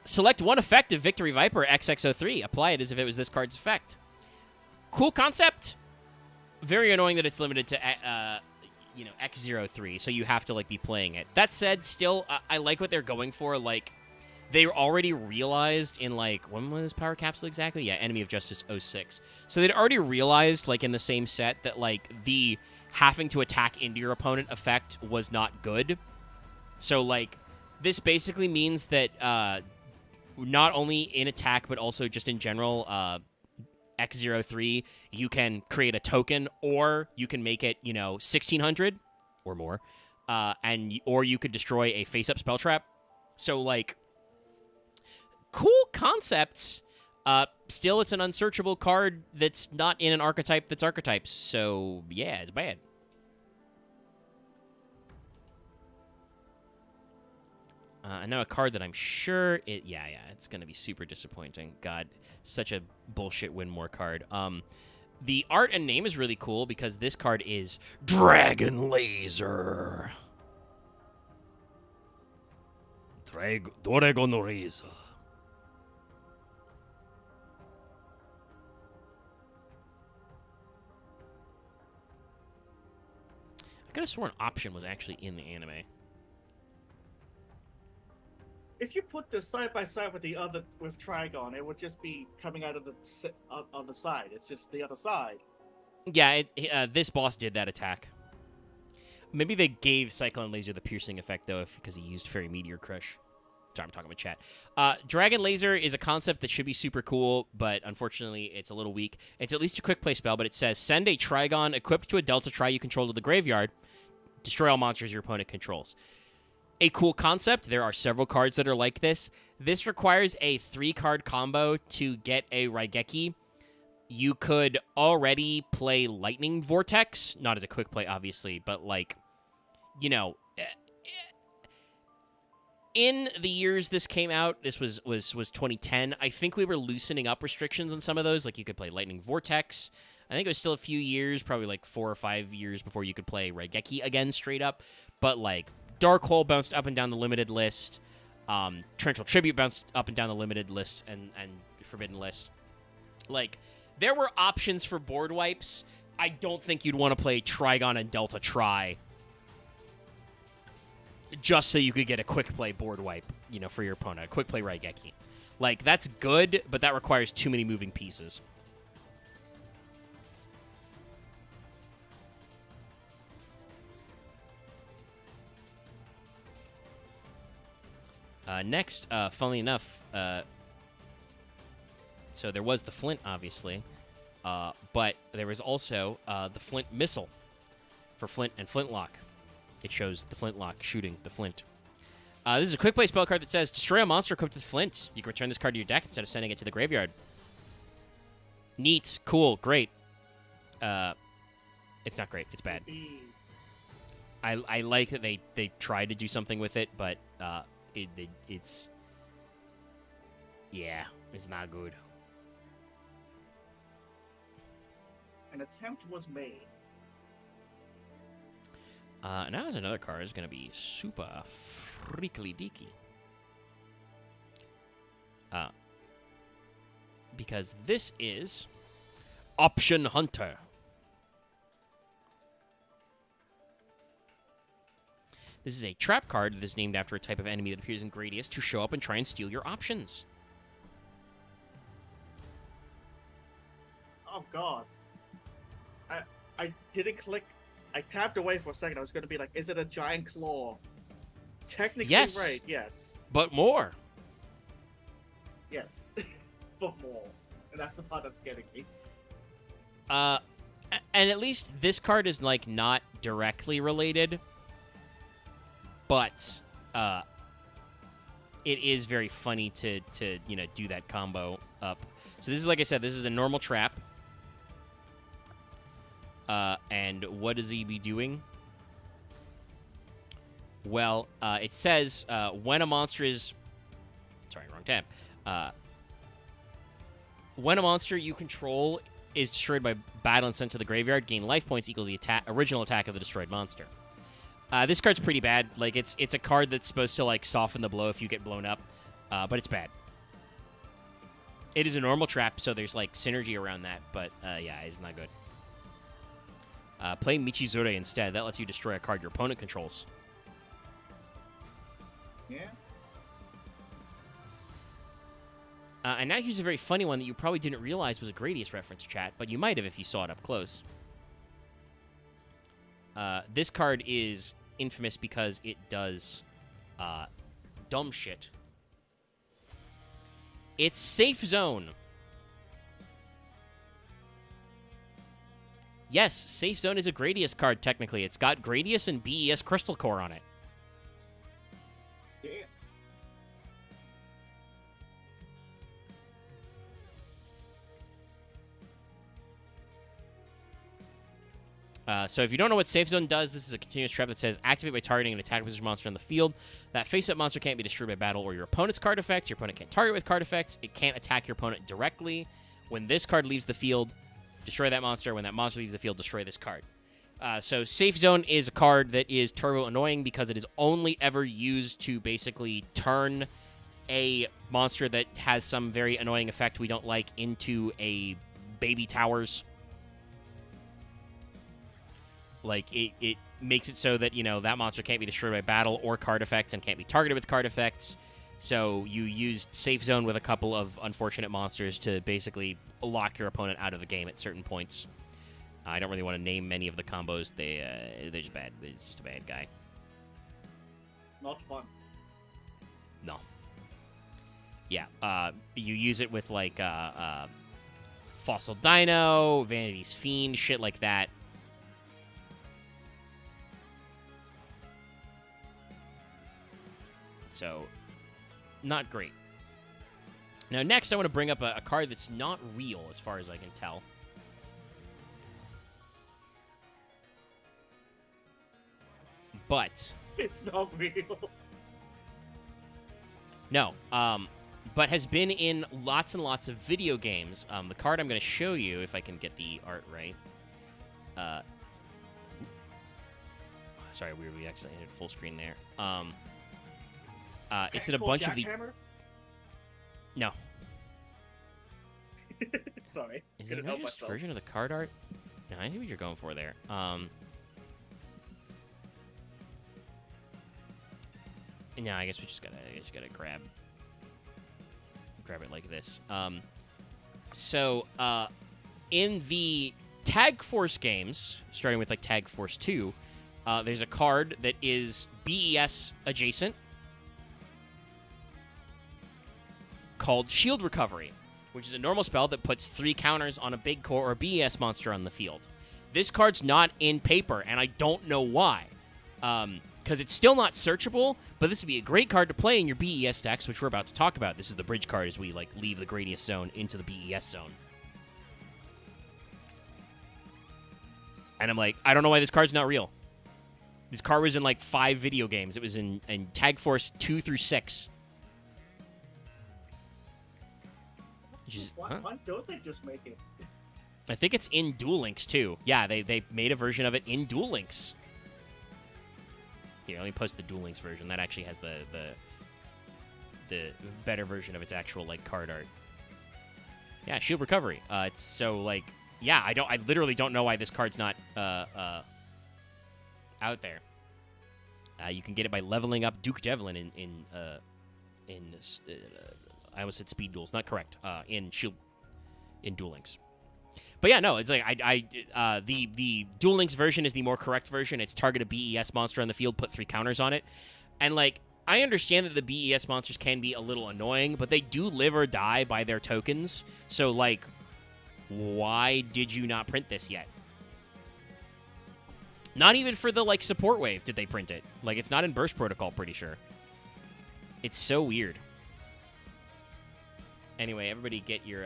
Select one effect of Victory Viper XX03. Apply it as if it was this card's effect. Cool concept. Very annoying that it's limited to, X03, so you have to, be playing it. That said, still, I like what they're going for, they already realized in, when was Power Capsule exactly? Yeah, Enemy of Justice 06. So they'd already realized, in the same set, that, the having to attack into your opponent effect was not good. So, this basically means that not only in attack, but also just in general, X03, you can create a token, or you can make it, 1600 or more, or you could destroy a face-up spell trap. So, cool concepts. Still, it's an unsearchable card that's not in an archetype that's archetypes. So, yeah, it's bad. I know a card that I'm sure it's going to be super disappointing. God, such a bullshit win more card. The art and name is really cool because this card is Dragon Laser. Dragon Laser. I could have sworn Option was actually in the anime. If you put this side by side with with Trigon, it would just be coming out of on the side. It's just the other side. Yeah, this boss did that attack. Maybe they gave Cyclone Laser the piercing effect, though, because he used Fairy Meteor Crush. Sorry, I'm talking about chat. Dragon Laser is a concept that should be super cool, but unfortunately, it's a little weak. It's at least a quick play spell, but it says send a Trigon equipped to a Delta Tri you control to the graveyard. Destroy all monsters your opponent controls. A cool concept. There are several cards that are like this. This requires a 3-card combo to get a Raigeki. You could already play Lightning Vortex, not as a quick play, obviously, but like, you know, in the years this came out, this was 2010. I think we were loosening up restrictions on some of those. Like you could play Lightning Vortex. I think it was still a few years, probably like 4 or 5 years before you could play Raigeki again straight up. But like Dark Hole bounced up and down the limited list. Torrential Tribute bounced up and down the limited list and Forbidden list. Like, there were options for board wipes. I don't think you'd want to play Trigon and Delta Tri just so you could get a quick play board wipe, you know, for your opponent. A quick play Raigeki. Like, that's good, but that requires too many moving pieces. Next, funnily enough, so there was the Flint, obviously, but there was also the Flint Missile for Flint and Flintlock. It shows the Flintlock shooting the Flint. This is a quick play spell card that says, destroy a monster equipped with Flint. You can return this card to your deck instead of sending it to the graveyard. Neat. Cool. Great. It's not great. It's bad. I like that they tried to do something with it, but it's... Yeah, it's not good. An attempt was made. Now there's another card. It's going to be super freakly deaky. Because this is Option Hunter. This is a trap card that is named after a type of enemy that appears in Gradius to show up and try and steal your options. Oh god. I didn't click. I tapped away for a second. I was going to be like, is it a giant claw? Technically Yes. right, yes. But more. Yes. But more. And that's the part that's getting me. And at least this card is, like, not directly related. But it is very funny to you know, do that combo up. So this is, like I said, this is a normal trap. And what does he be doing? Well, it says when a monster is... Sorry, wrong tab. When a monster you control is destroyed by battle and sent to the graveyard, gain life points equal to the original attack of the destroyed monster. This card's pretty bad. Like, it's a card that's supposed to, like, soften the blow if you get blown up. But it's bad. It is a normal trap, so there's, like, synergy around that. But, yeah, it's not good. Play Michizure instead. That lets you destroy a card your opponent controls. Yeah. And now here's a very funny one that you probably didn't realize was a Gradius reference, chat, but you might have if you saw it up close. This card is infamous because it does dumb shit. It's Safe Zone. Yes, Safe Zone is a Gradius card, technically. It's got Gradius and BES Crystal Core on it. Yeah. So if you don't know what Safe Zone does, this is a continuous trap that says activate by targeting an attack position monster on the field. That face-up monster can't be destroyed by battle or your opponent's card effects. Your opponent can't target with card effects. It can't attack your opponent directly. When this card leaves the field, destroy that monster. When that monster leaves the field, destroy this card. So Safe Zone is a card that is turbo annoying because it is only ever used to basically turn a monster that has some very annoying effect we don't like into a baby towers. Like, it makes it so that, you know, that monster can't be destroyed by battle or card effects and can't be targeted with card effects. So you use Safe Zone with a couple of unfortunate monsters to basically lock your opponent out of the game at certain points. I don't really want to name many of the combos. They're just bad. It's just a bad guy. Not fun. No. Yeah, you use it with, like, Fossil Dino, Vanity's Fiend, shit like that. So, not great. Now, next, I want to bring up a card that's not real, as far as I can tell. But... It's not real. No, but has been in lots and lots of video games. The card I'm going to show you, if I can get the art right. Sorry, we accidentally hit full screen there. It's in a bunch of the... No. Sorry. Is there no just version of the card art? No, I see what you're going for there. No, I guess we just gotta grab it like this. So in the Tag Force games, starting with like Tag Force 2, there's a card that is BES adjacent called Shield Recovery, which is a normal spell that puts 3 counters on a big core or BES monster on the field. This card's not in paper, and I don't know why. Because it's still not searchable, but this would be a great card to play in your BES decks, which we're about to talk about. This is the bridge card as we like leave the Gradius zone into the BES zone. And I'm like, I don't know why this card's not real. This card was in like 5 video games. It was in Tag Force 2 through 6. Why don't they just make it? I think it's in Duel Links too. Yeah, they made a version of it in Duel Links. Here, let me post the Duel Links version. That actually has the better version of its actual like card art. Yeah, Shield Recovery. It's so like, yeah, I literally don't know why this card's not out there. You can get it by leveling up Duke Devlin in I almost said Speed Duels, not correct. In Duel Links. But yeah, no, it's like the Duel Links version is the more correct version. It's target a BES monster on the field, put 3 counters on it. And like, I understand that the BES monsters can be a little annoying, but they do live or die by their tokens. So like, why did you not print this yet? Not even for the like support wave did they print it. Like, it's not in Burst Protocol, pretty sure. It's so weird. Anyway, everybody get your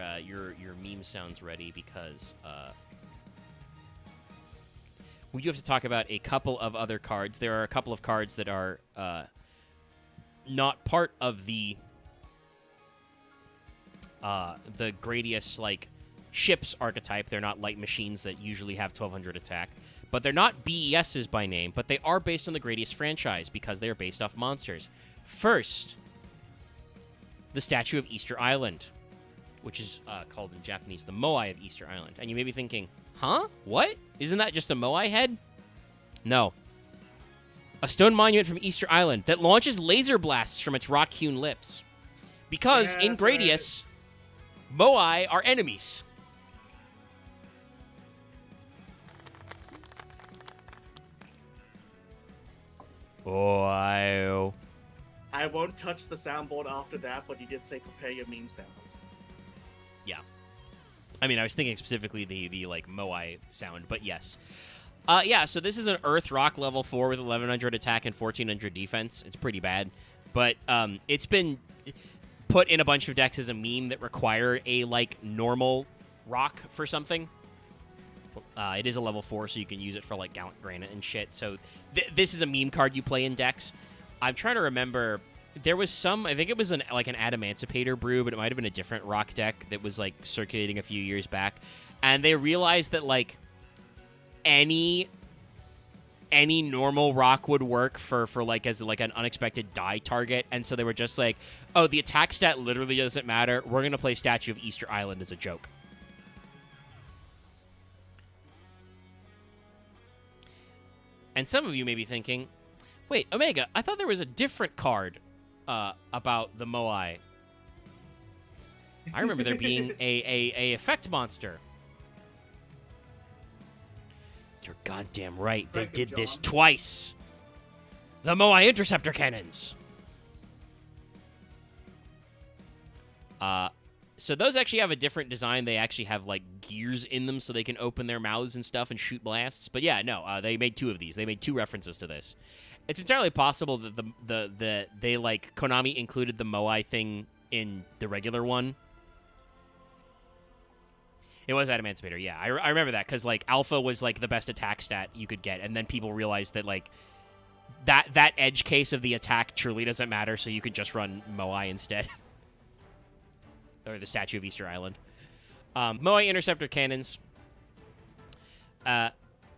meme sounds ready because we do have to talk about a couple of other cards. There are a couple of cards that are not part of the Gradius like ships archetype. They're not light machines that usually have 1200 attack, but they're not BESs by name. But they are based on the Gradius franchise because they are based off monsters. First, the Statue of Easter Island, which is called in Japanese the Moai of Easter Island. And you may be thinking, huh? What? Isn't that just a Moai head? No. A stone monument from Easter Island that launches laser blasts from its rock-hewn lips. Because in Gradius, Moai are enemies. Oh, I won't touch the soundboard after that, but you did say prepare your meme sounds. Yeah. I mean, I was thinking specifically the like Moai sound, but yes. Yeah, so this is an Earth Rock level 4 with 1100 attack and 1400 defense. It's pretty bad. But it's been put in a bunch of decks as a meme that require a like normal rock for something. It is a level 4, so you can use it for like Gallant Granite and shit. So this is a meme card you play in decks. I'm trying to remember. There was some, I think it was an Adamancipator brew, but it might have been a different rock deck that was like circulating a few years back. And they realized that like any normal rock would work for like as like an unexpected die target. And so they were just like, oh, the attack stat literally doesn't matter. We're going to play Statue of Easter Island as a joke. And some of you may be thinking, wait, Omega, I thought there was a different card about the Moai. I remember there being a effect monster. You're goddamn right. They did this twice. The Moai Interceptor Cannons. So those actually have a different design. They actually have like gears in them so they can open their mouths and stuff and shoot blasts. But yeah, no, they made 2 of these. They made 2 references to this. It's entirely possible that they like Konami included the Moai thing in the regular one. It was Adamantimator, yeah. I remember that because like Alpha was like the best attack stat you could get, and then people realized that like that edge case of the attack truly doesn't matter, so you could just run Moai instead. Or the Statue of Easter Island. Moai Interceptor Cannons.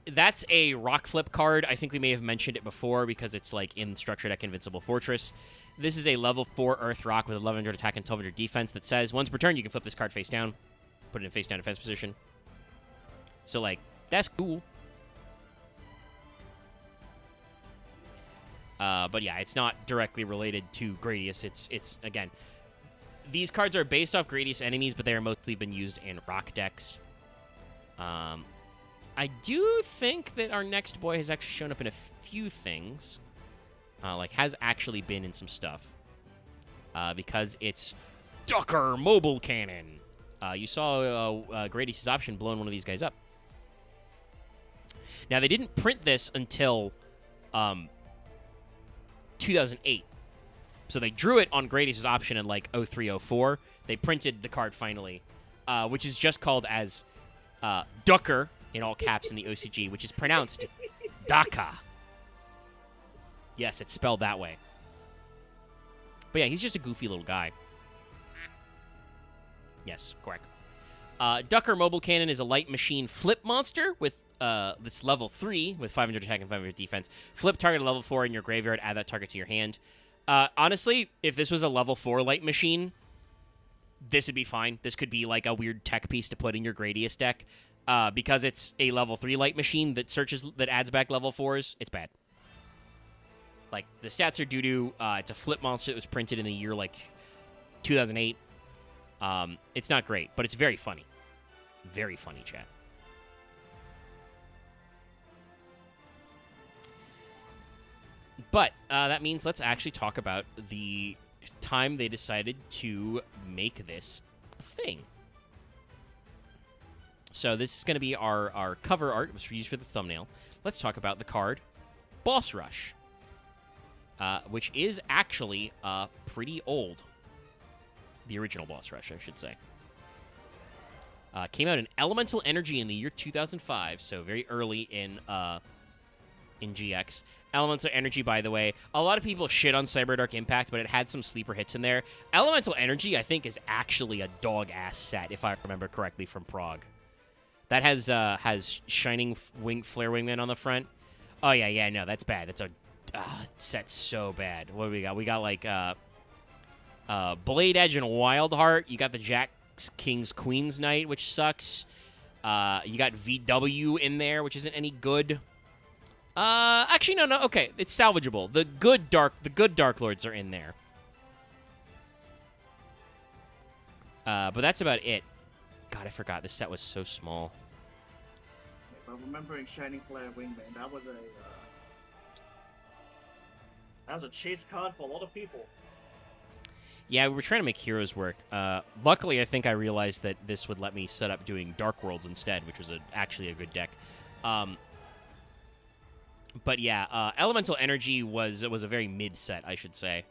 That's a rock flip card. I think we may have mentioned it before because it's like in Structure Deck Invincible Fortress. This is a level 4 Earth Rock with 1100 attack and 1200 defense that says once per turn you can flip this card face down. Put it in face down defense position. So like, that's cool. But yeah, it's not directly related to Gradius. It's again, these cards are based off Gradius enemies, but they are mostly been used in rock decks. I do think that our next boy has actually shown up in a few things. Like, has actually been in some stuff. Because it's Ducker Mobile Cannon. You saw Gradius' option blowing one of these guys up. Now, they didn't print this until 2008. So they drew it on Gradius' option in like 0304. They printed the card finally, which is just called as Ducker in all caps in the OCG, which is pronounced Daka. Yes, it's spelled that way. But yeah, he's just a goofy little guy. Yes, correct. Ducker Mobile Cannon is a light machine flip monster with that's level 3 with 500 attack and 500 defense. Flip target at level 4 in your graveyard. Add that target to your hand. Honestly, if this was a level 4 light machine, this would be fine. This could be like a weird tech piece to put in your Gradius deck. Because it's a level 3 light machine that adds back level 4s, it's bad. Like, the stats are doo-doo. It's a flip monster that was printed in the year, like, 2008. It's not great, but it's very funny. Very funny, chat. But that means let's actually talk about the time they decided to make this a thing. So this is going to be our cover art. It was used for the thumbnail. Let's talk about the card Boss Rush, which is actually pretty old. The original Boss Rush, I should say. Came out in Elemental Energy in the year 2005, so very early in GX. Elemental Energy, by the way, a lot of people shit on Cyberdark Impact, but it had some sleeper hits in there. Elemental Energy, I think, is actually a dog-ass set, if I remember correctly, from Prague. That has Shining Flare Wingman on the front. Oh, yeah, no, that's bad. That's a set's so bad. What do we got? We got, like, Blade Edge and Wildheart. You got the Jack King's Queen's Knight, which sucks. You got VW in there, which isn't any good. Actually, no, okay. It's salvageable. The good Dark Lords are in there. But that's about it. God, I forgot. This set was so small. But remembering Shining Flare Wingman, that was a chase card for a lot of people. Yeah, we were trying to make heroes work. Luckily, I think I realized that this would let me set up doing Dark Worlds instead, which was actually a good deck. But yeah, Elemental Energy was a very mid set, I should say.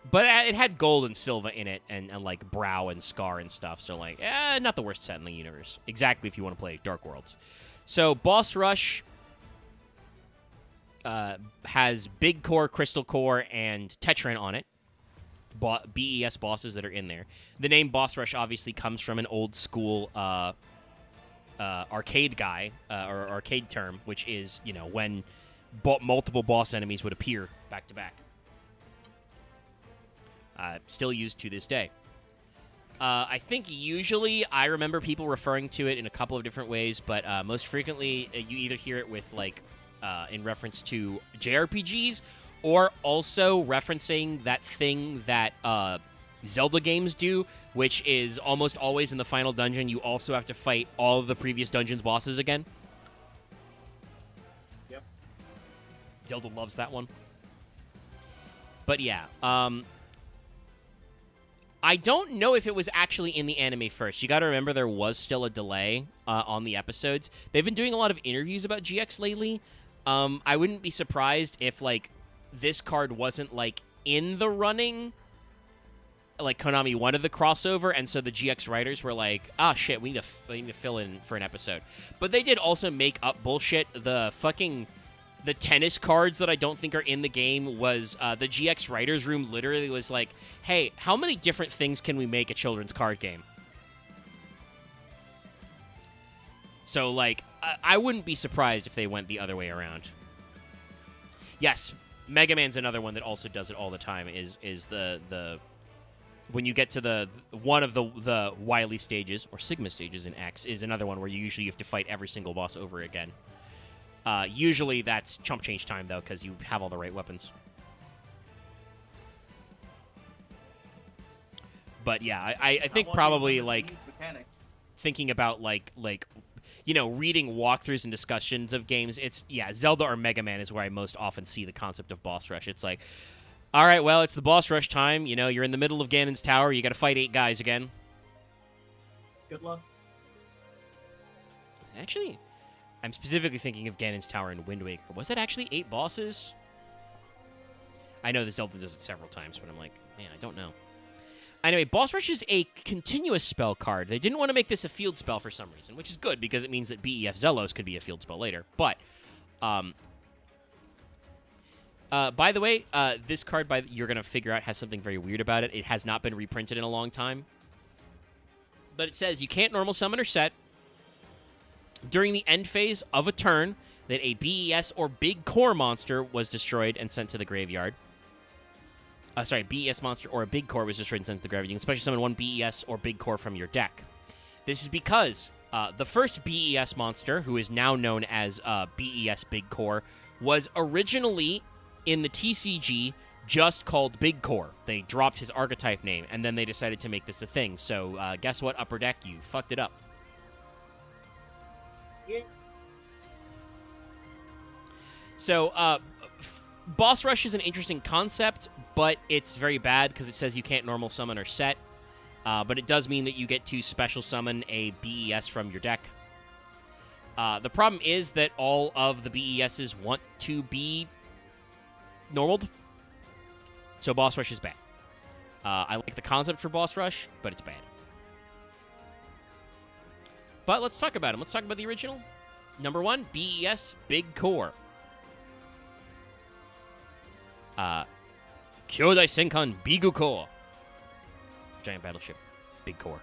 But it had gold and silver in it, and like Brow and Scar and stuff. So like, not the worst set in the universe. Exactly if you want to play Dark Worlds. So Boss Rush has Big Core, Crystal Core, and Tetran on it. BES bosses that are in there. The name Boss Rush obviously comes from an old school arcade guy, or arcade term, which is, you know, when multiple boss enemies would appear back to back. Still used to this day. I think usually I remember people referring to it in a couple of different ways, but most frequently you either hear it with, like, in reference to JRPGs, or also referencing that thing that Zelda games do, which is almost always in the final dungeon, you also have to fight all of the previous dungeon's bosses again. Zelda loves that one. But yeah, I don't know if it was actually in the anime first. You got to remember there was still a delay on the episodes. They've been doing a lot of interviews about GX lately. I wouldn't be surprised if, like, this card wasn't, like, in the running. Like, Konami wanted the crossover, and so the GX writers were like, ah, shit, we need to fill in for an episode. But they did also make up bullshit. The tennis cards that I don't think are in the game was the GX writers room literally was like, hey, how many different things can we make a children's card game? So, like, I wouldn't be surprised if they went the other way around. Yes, Mega Man's another one that also does it all the time, is the when you get to the one of the Wily stages, or Sigma stages in X, is another one where you usually have to fight every single boss over again. Usually that's chump change time, though, because you have all the right weapons. But yeah, I think probably, like, thinking about, like you know, reading walkthroughs and discussions of games, it's, yeah, Zelda or Mega Man is where I most often see the concept of boss rush. It's like, all right, well, it's the boss rush time. You know, you're in the middle of Ganon's tower. You got to fight 8 guys again. Good luck. Actually, I'm specifically thinking of Ganon's tower in Wind Waker. Was that actually 8 bosses? I know that Zelda does it several times, but I'm like, man, I don't know. Anyway, Boss Rush is a continuous spell card. They didn't want to make this a field spell for some reason, which is good because it means that BEF Zelos could be a field spell later. But, by the way, this card, you're going to figure out, has something very weird about it. It has not been reprinted in a long time. But it says you can't normal summon or set during the end phase of a turn that a BES or Big Core monster was destroyed and sent to the graveyard. BES monster or a Big Core was destroyed and sent to the graveyard. You can special summon one BES or Big Core from your deck. This is because the first BES monster, who is now known as BES Big Core, was originally in the TCG just called Big Core. They dropped his archetype name, and then they decided to make this a thing. So guess what, Upper Deck? You fucked it up. Yeah. So, Boss Rush is an interesting concept, but it's very bad because it says you can't normal summon or set. But it does mean that you get to special summon a BES from your deck. The problem is that all of the BESs want to be normaled. So Boss Rush is bad. I like the concept for Boss Rush, but it's bad. But let's talk about him. Let's talk about the original. Number 1, BES Big Core. Kyodai Senkan Bigu Core. Giant battleship. Big Core.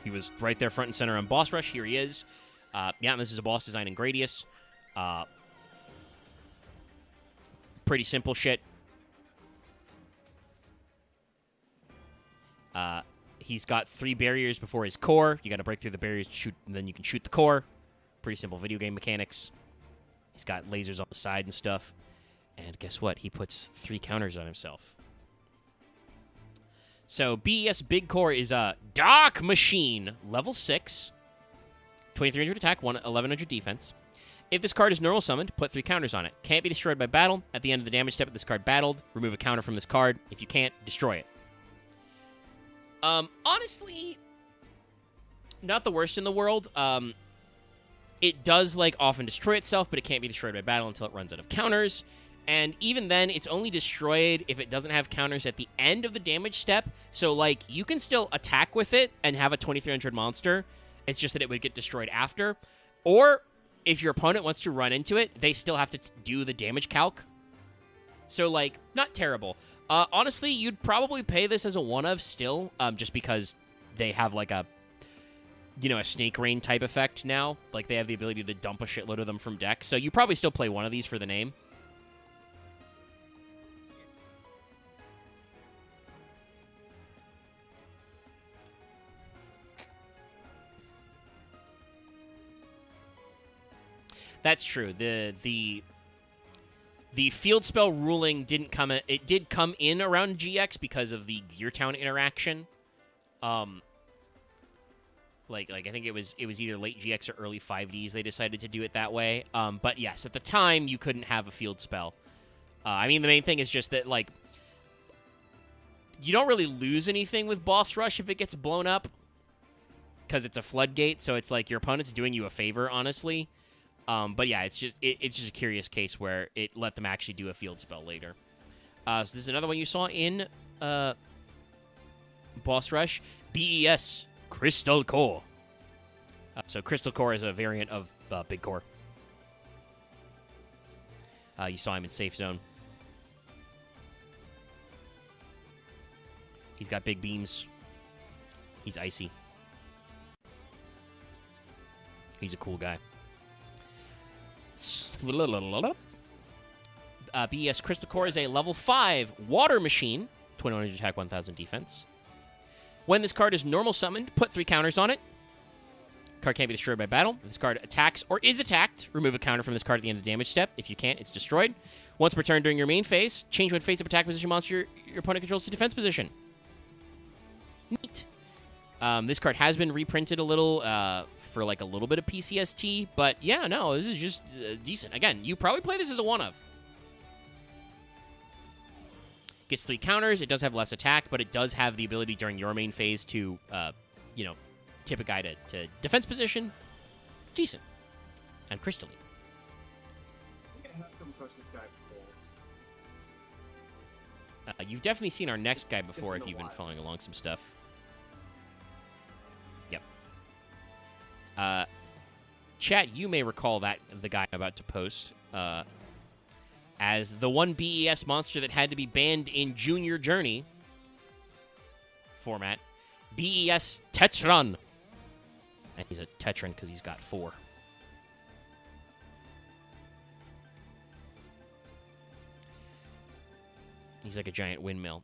He was right there front and center on Boss Rush. Here he is. Yeah, this is a boss design in Gradius. Pretty simple shit. He's got 3 barriers before his core. You got to break through the barriers to shoot, and then you can shoot the core. Pretty simple video game mechanics. He's got lasers on the side and stuff. And guess what? He puts 3 counters on himself. So BES Big Core is a Dark Machine, level 6, 2300 attack, 1100 defense. If this card is normal summoned, put 3 counters on it. Can't be destroyed by battle. At the end of the damage step of this card battled, remove a counter from this card. If you can't, destroy it. Honestly, not the worst in the world. It does, like, often destroy itself, but it can't be destroyed by battle until it runs out of counters. And even then, it's only destroyed if it doesn't have counters at the end of the damage step. So, like, you can still attack with it and have a 2300 monster. It's just that it would get destroyed after. Or, if your opponent wants to run into it, they still have to do the damage calc. So, like, not terrible. Honestly, you'd probably pay this as a one-of still, just because they have, like, a Snake Rain type effect now. Like, they have the ability to dump a shitload of them from deck. So you probably still play one of these for the name. That's true. The field spell ruling didn't come. It did come in around GX because of the Gear Town interaction. Like I think it was either late GX or early 5Ds. They decided to do it that way. But yes, at the time you couldn't have a field spell. I mean, the main thing is just that, like, You don't really lose anything with Boss Rush if it gets blown up, because it's a floodgate, so it's like your opponent's doing you a favor, honestly. But yeah, it's just a curious case where it let them actually do a field spell later. So this is another one you saw in Boss Rush. BES Crystal Core. So Crystal Core is a variant of Big Core. You saw him in Safe Zone. He's got big beams. He's icy. He's a cool guy. BES Crystal Core is a level 5 water machine. 2100 attack, 1000 defense. When this card is normal summoned, put 3 counters on it. Card can't be destroyed by battle. If this card attacks or is attacked, remove a counter from this card at the end of the damage step. If you can't, it's destroyed. Once per turn during your main phase, change when face-up attack position monster your opponent controls to defense position. Neat. This card has been reprinted a little for like a little bit of PCST, but yeah, no, this is just decent. Again, you probably play this as a one-of. Gets 3 counters. It does have less attack, but it does have the ability during your main phase to, tip a guy to defense position. It's decent. And crystalline. I think I have come across this guy before. You've definitely seen our next guy before in if a you've been while. following along some stuff. Yep. Chat, you may recall that the guy I'm about to post as the one BES monster that had to be banned in Junior Journey format. BES Tetron. And he's a Tetron because he's got 4. He's like a giant windmill.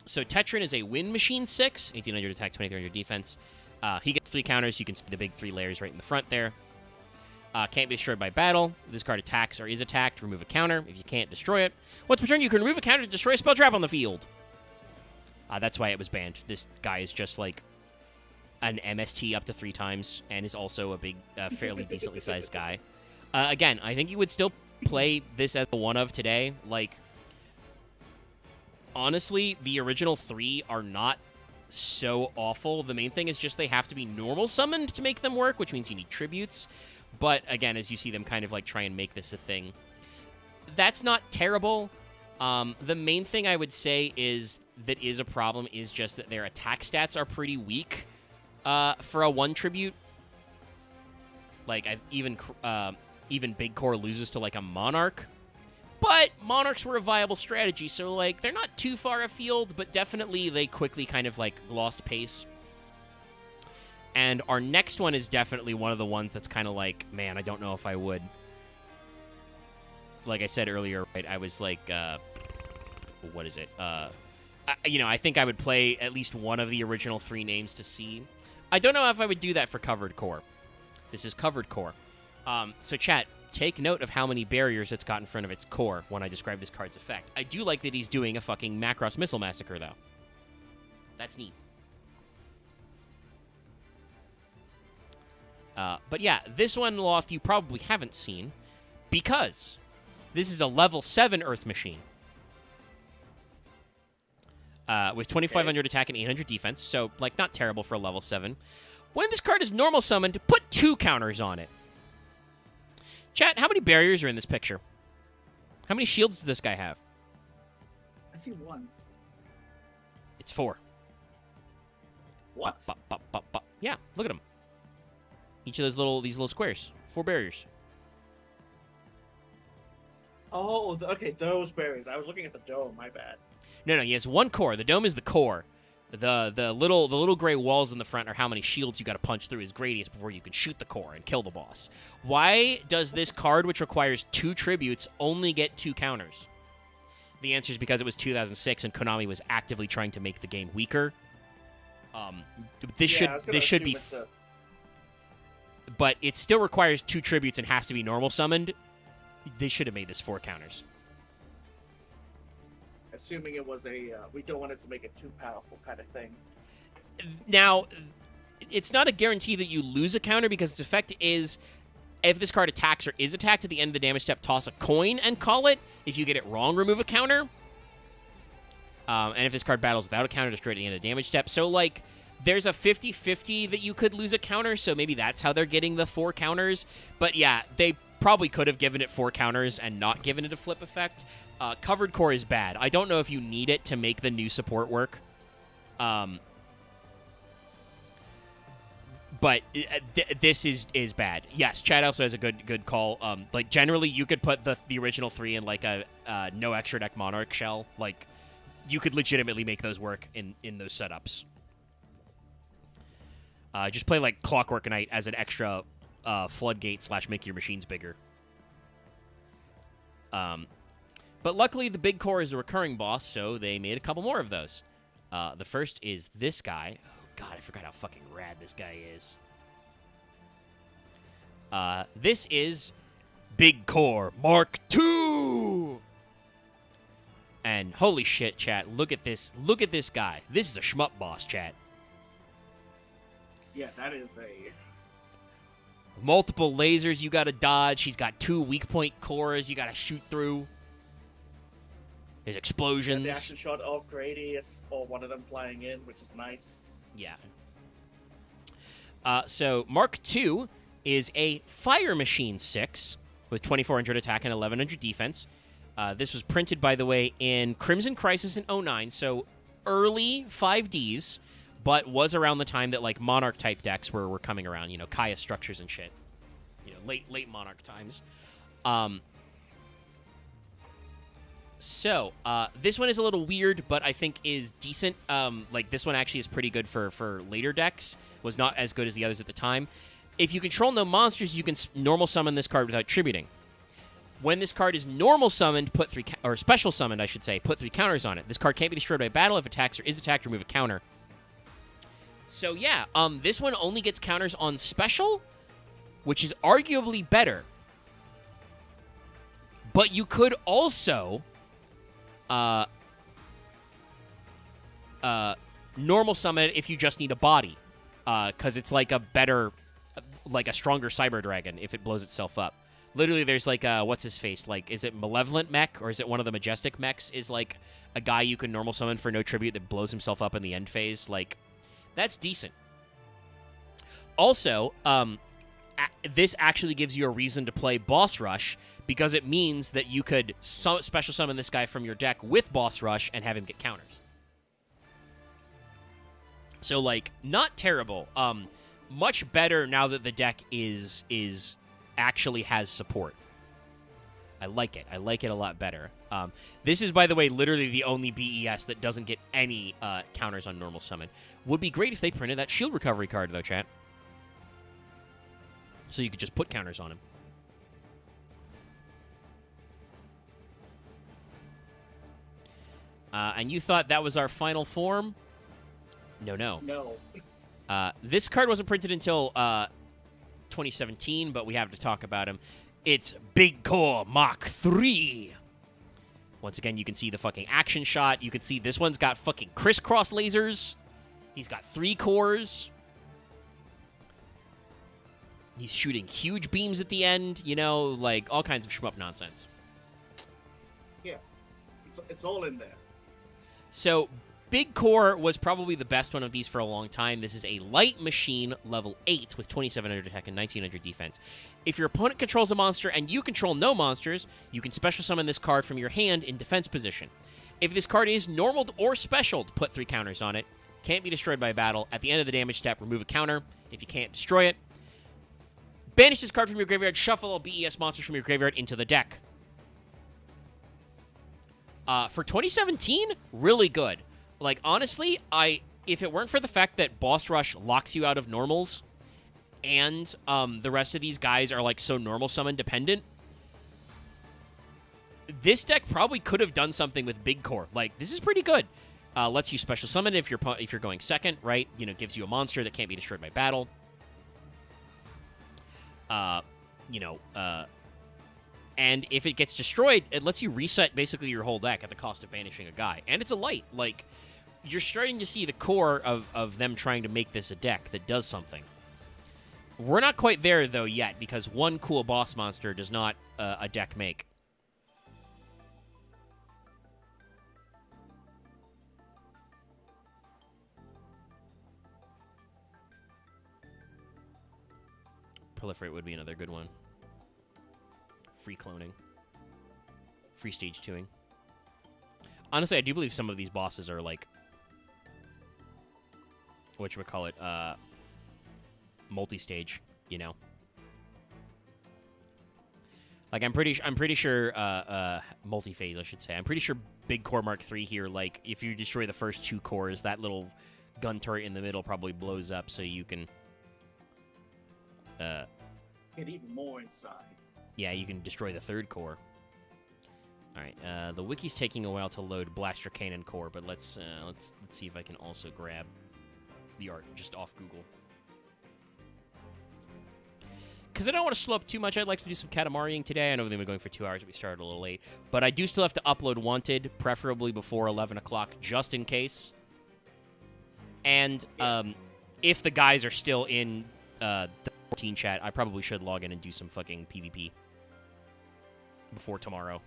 So Tetron is a wind machine 6, 1800 attack, 2300 defense. He gets 3 counters. You can see the big 3 layers right in the front there. Can't be destroyed by battle. If this card attacks or is attacked, remove a counter. If you can't, destroy it. Once per turn, you can remove a counter to destroy a spell trap on the field. That's why it was banned. This guy is just like an MST up to 3 times and is also a big, fairly decently sized guy. Again, I think you would still play this as the one of today. Like, honestly, the original 3 are not so awful. The main thing is just they have to be normal summoned to make them work, which means you need tributes. But again, as you see them kind of like try and make this a thing, that's not terrible. The main thing I would say is that is a problem is just that their attack stats are pretty weak for a 1 tribute. Like, even Big Core loses to like a Monarch. But Monarchs were a viable strategy, so like they're not too far afield, but definitely they quickly kind of like lost pace. And our next one is definitely one of the ones that's kind of like, man, I don't know if I would. Like I said earlier, right? I was like, what is it? I think I would play at least one of the original 3 names to see. I don't know if I would do that for Covered Core. This is Covered Core. So chat, take note of how many barriers it's got in front of its core when I describe this card's effect. I do like that he's doing a fucking Macross Missile Massacre, though. That's neat. But yeah, this one, Loth, you probably haven't seen because this is a level 7 Earth Machine. With 2500 attack and 800 defense, so, like, not terrible for a level 7. When this card is normal summoned, put 2 counters on it. Chat, how many barriers are in this picture? How many shields does this guy have? I see 1. It's 4. What? Yeah, look at them. Each of these little squares. 4 barriers. Oh, okay, those berries. I was looking at the dome. My bad. No, he has 1 core. The dome is the core. The little gray walls in the front are how many shields you got to punch through his Gradius before you can shoot the core and kill the boss. Why does this card, which requires 2 tributes, only get 2 counters? The answer is because it was 2006 and Konami was actively trying to make the game weaker. This should be, but it still requires 2 tributes and has to be normal summoned. They should have made this 4 counters. Assuming it was a, we don't want it to make it too powerful kind of thing. Now, it's not a guarantee that you lose a counter because its effect is, if this card attacks or is attacked at the end of the damage step, toss a coin and call it. If you get it wrong, remove a counter. And if this card battles without a counter, destroyed at the end of the damage step. So, like, there's a 50-50 that you could lose a counter, so maybe that's how they're getting the 4 counters. But yeah, they probably could have given it 4 counters and not given it a flip effect. Covered core is bad. I don't know if you need it to make the new support work. But this is bad. Yes, Chad also has a good call. Like, generally, you could put the original 3 in, like, a no extra deck Monarch shell. Like, you could legitimately make those work in those setups. Just play, like, Clockwork Knight as an extra floodgate / make your machines bigger. But luckily, the big core is a recurring boss, so they made a couple more of those. The first is this guy. God, I forgot how fucking rad this guy is. This is Big Core Mark II! And holy shit, chat, look at this. Look at this guy. This is a shmup boss, chat. Yeah, that is a... Multiple lasers you gotta dodge. He's got 2 weak point cores you gotta shoot through. There's explosions. The action shot of Gradius, or one of them flying in, which is nice. Yeah. So Mark II is a Fire Machine 6 with 2,400 attack and 1,100 defense. This was printed, by the way, in Crimson Crisis in 09, so early 5Ds, but was around the time that, like, Monarch-type decks were coming around, you know, Kaya structures and shit. You know, late Monarch times. So, this one is a little weird, but I think is decent. Like, this one actually is pretty good for later decks. Was not as good as the others at the time. If you control no monsters, you can normal summon this card without tributing. When this card is normal summoned, or special summoned, I should say, put 3 counters on it. This card can't be destroyed by battle. If attacks or is attacked, remove a counter. So, yeah, this one only gets counters on special, which is arguably better. But you could also... normal summon it if you just need a body, because it's like a better, like a stronger Cyber Dragon if it blows itself up. Literally, there's like what's his face? Like, is it Malevolent Mech or is it one of the Majestic Mechs? Is like a guy you can normal summon for no tribute that blows himself up in the end phase. Like, that's decent. Also, this actually gives you a reason to play Boss Rush, because it means that you could special summon this guy from your deck with Boss Rush and have him get counters. So, like, not terrible. Much better now that the deck is actually has support. I like it. I like it a lot better. This is, by the way, literally the only BES that doesn't get any counters on normal summon. Would be great if they printed that shield recovery card, though, chat. So you could just put counters on him. And you thought that was our final form? No. No. This card wasn't printed until 2017, but we have to talk about him. It's Big Core Mach 3. Once again, you can see the fucking action shot. You can see this one's got fucking crisscross lasers. He's got 3 cores. He's shooting huge beams at the end, you know, like all kinds of shmup nonsense. Yeah. It's all in there. So, Big Core was probably the best one of these for a long time. This is a light machine, level 8, with 2,700 attack and 1,900 defense. If your opponent controls a monster and you control no monsters, you can special summon this card from your hand in defense position. If this card is normaled or specialed, put 3 counters on it. Can't be destroyed by battle. At the end of the damage step, remove a counter. If you can't destroy it, banish this card from your graveyard, shuffle all BES monsters from your graveyard into the deck. For 2017, really good. Like, honestly, if it weren't for the fact that Boss Rush locks you out of normals, and the rest of these guys are, like, so normal summon dependent, this deck probably could have done something with Big Core. Like, this is pretty good. Lets you special summon if you're going second, right? You know, gives you a monster that can't be destroyed by battle. And if it gets destroyed, it lets you reset basically your whole deck at the cost of banishing a guy. And it's a light. Like, you're starting to see the core of them trying to make this a deck that does something. We're not quite there, though, yet, because one cool boss monster does not a deck make. Proliferate would be another good one. Free cloning. Free stage 2ing. Honestly, I do believe some of these bosses are like... whatchamacallit? Multi-stage, you know? Like, I'm pretty sure, multi-phase, I should say. I'm pretty sure Big Core Mark III here, like, if you destroy the first 2 cores, that little gun turret in the middle probably blows up so you can, Get even more inside. yeah, you can destroy the 3rd core. Alright, the wiki's taking a while to load Blaster Cannon core, but let's see if I can also grab the art just off Google. Because I don't want to slow up too much, I'd like to do some Katamariing today. I know we've been going for 2 hours, but we started a little late. But I do still have to upload Wanted, preferably before 11 o'clock, just in case. And if the guys are still in the 14 chat, I probably should log in and do some fucking PvP before tomorrow,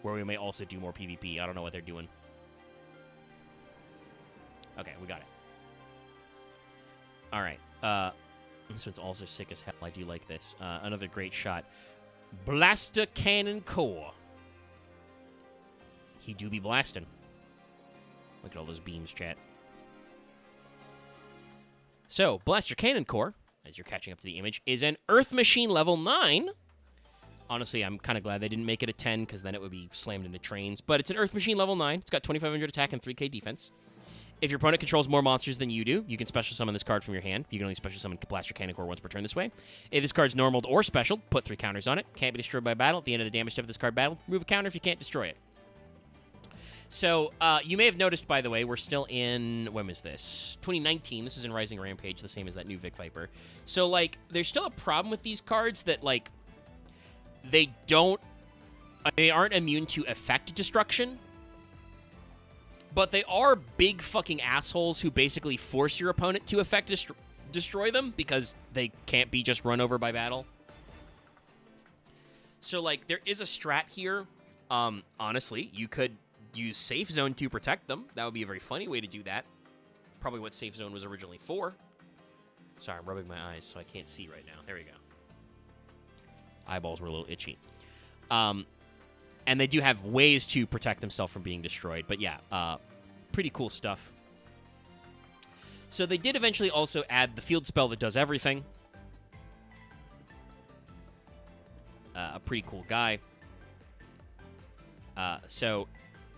where we may also do more PvP. I don't know what they're doing. Okay, we got it. All right. This one's also sick as hell. I do like this. Another great shot. Blaster Cannon Core. He do be blasting. Look at all those beams, chat. So, Blaster Cannon Core, as you're catching up to the image, is an Earth Machine level 9. Honestly, I'm kind of glad they didn't make it a 10, because then it would be slammed into trains. But it's an Earth Machine level 9. It's got 2,500 attack and 3k defense. If your opponent controls more monsters than you do, you can special summon this card from your hand. You can only special summon Blaster Cannon Core once per turn this way. If this card's normaled or special, put 3 counters on it. Can't be destroyed by battle. At the end of the damage step of this card battle, remove a counter if you can't destroy it. So, you may have noticed, by the way, we're still in, when was this? 2019. This is in Rising Rampage, the same as that new Vic Viper. So, like, there's still a problem with these cards that, like, they aren't immune to effect destruction. But they are big fucking assholes who basically force your opponent to effect destroy them because they can't be just run over by battle. So, like, there is a strat here. Honestly, you could use Safe Zone to protect them. That would be a very funny way to do that. Probably what Safe Zone was originally for. Sorry, I'm rubbing my eyes so I can't see right now. There we go. Eyeballs were a little itchy. And they do have ways to protect themselves from being destroyed. But yeah, pretty cool stuff. So they did eventually also add the field spell that does everything. A pretty cool guy. So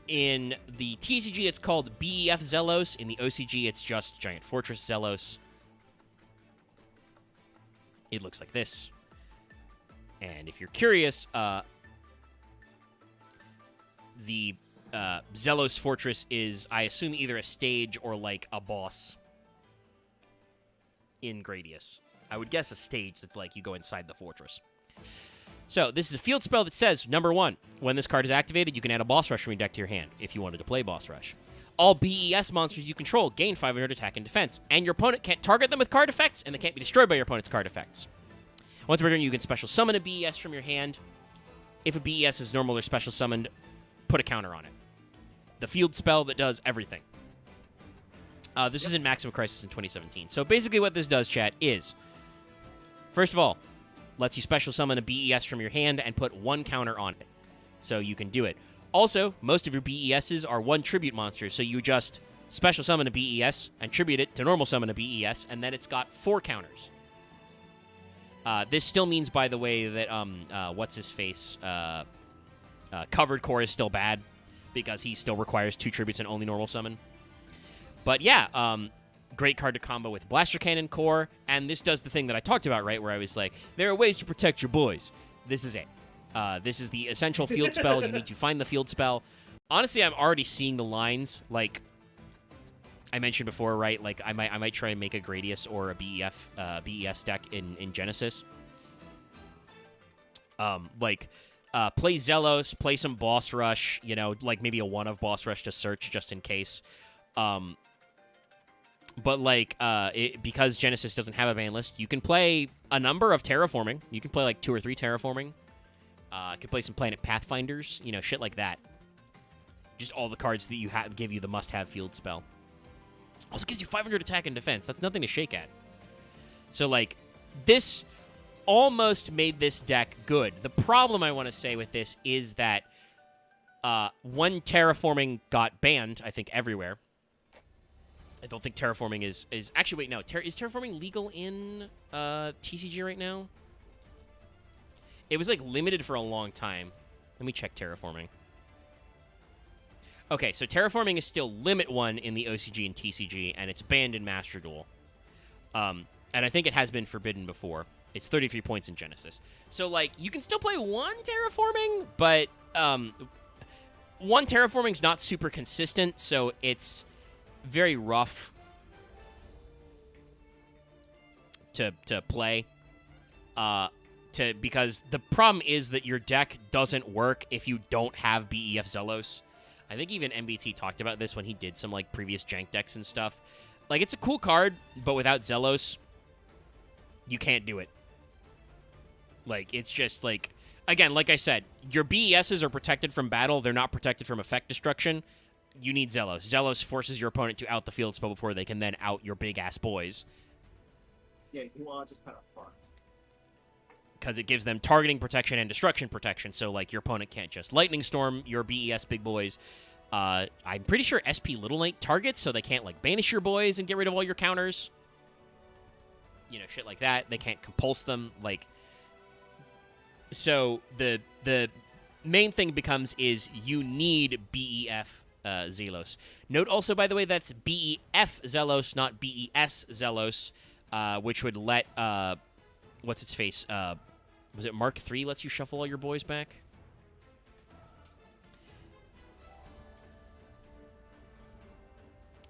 in the TCG, it's called BEF Zelos. In the OCG, it's just Giant Fortress Zelos. It looks like this. And if you're curious, the Zelos Fortress is, I assume, either a stage or, like, a boss in Gradius. I would guess a stage that's like you go inside the fortress. So, this is a field spell that says, number 1, when this card is activated, you can add a boss rush from your deck to your hand, if you wanted to play boss rush. All BES monsters you control gain 500 attack and defense, and your opponent can't target them with card effects, and they can't be destroyed by your opponent's card effects. Once per turn, you can special summon a BES from your hand. If a BES is normal or special summoned, put a counter on it. The field spell that does everything. This is in Maximum Crisis in 2017. So basically what this does, chat, is, first of all, lets you special summon a BES from your hand and put 1 counter on it. So you can do it. Also, most of your BESs are 1 tribute monster, so you just special summon a BES and tribute it to normal summon a BES, and then it's got 4 counters. This still means, by the way, that, what's-his-face, Covered Core is still bad, because he still requires 2 tributes and only normal summon. But yeah, great card to combo with Blaster Cannon Core, and this does the thing that I talked about, right, where I was like, there are ways to protect your boys. This is it. This is the essential field spell. You need to find the field spell. Honestly, I'm already seeing the lines, like I mentioned before, right? Like, I might try and make a Gradius or a BES deck in Genesis. Play Zelos, play some Boss Rush, you know, like maybe a 1 of Boss Rush to search just in case. But, like, because Genesis doesn't have a ban list, you can play a number of Terraforming. You can play, like, 2 or 3 Terraforming. You can play some Planet Pathfinders, you know, shit like that. Just all the cards that you give you the must-have field spell. Also gives you 500 attack and defense. That's nothing to shake at. So, like, this almost made this deck good. The problem I want to say with this is that one, terraforming got banned, I think, everywhere. I don't think terraforming is actually, wait, no. Is terraforming legal in TCG right now? It was, like, limited for a long time. Let me check terraforming. Okay, so terraforming is still limit 1 in the OCG and TCG, and it's banned in Master Duel. And I think it has been forbidden before. It's 33 points in Genesis. So, like, you can still play one terraforming, but one terraforming's not super consistent, so it's very rough to play. Because the problem is that your deck doesn't work if you don't have BEF Zelos. I think even MBT talked about this when he did some, like, previous jank decks and stuff. Like, it's a cool card, but without Zelos, you can't do it. Like, it's just, like... Again, like I said, your BESs are protected from battle. They're not protected from effect destruction. You need Zelos. Zelos forces your opponent to out the field spell before they can then out your big-ass boys. Yeah, you are just kind of fucked. Because it gives them targeting protection and destruction protection, so, like, your opponent can't just Lightning Storm your BES big boys. I'm pretty sure SP Little Knight targets, so they can't, like, banish your boys and get rid of all your counters. You know, shit like that. They can't compulse them, like... So, the main thing becomes is you need BEF Zelos. Note also, by the way, that's BEF Zelos, not BES Zelos, which would let... what's its face? Was it Mark III lets you shuffle all your boys back?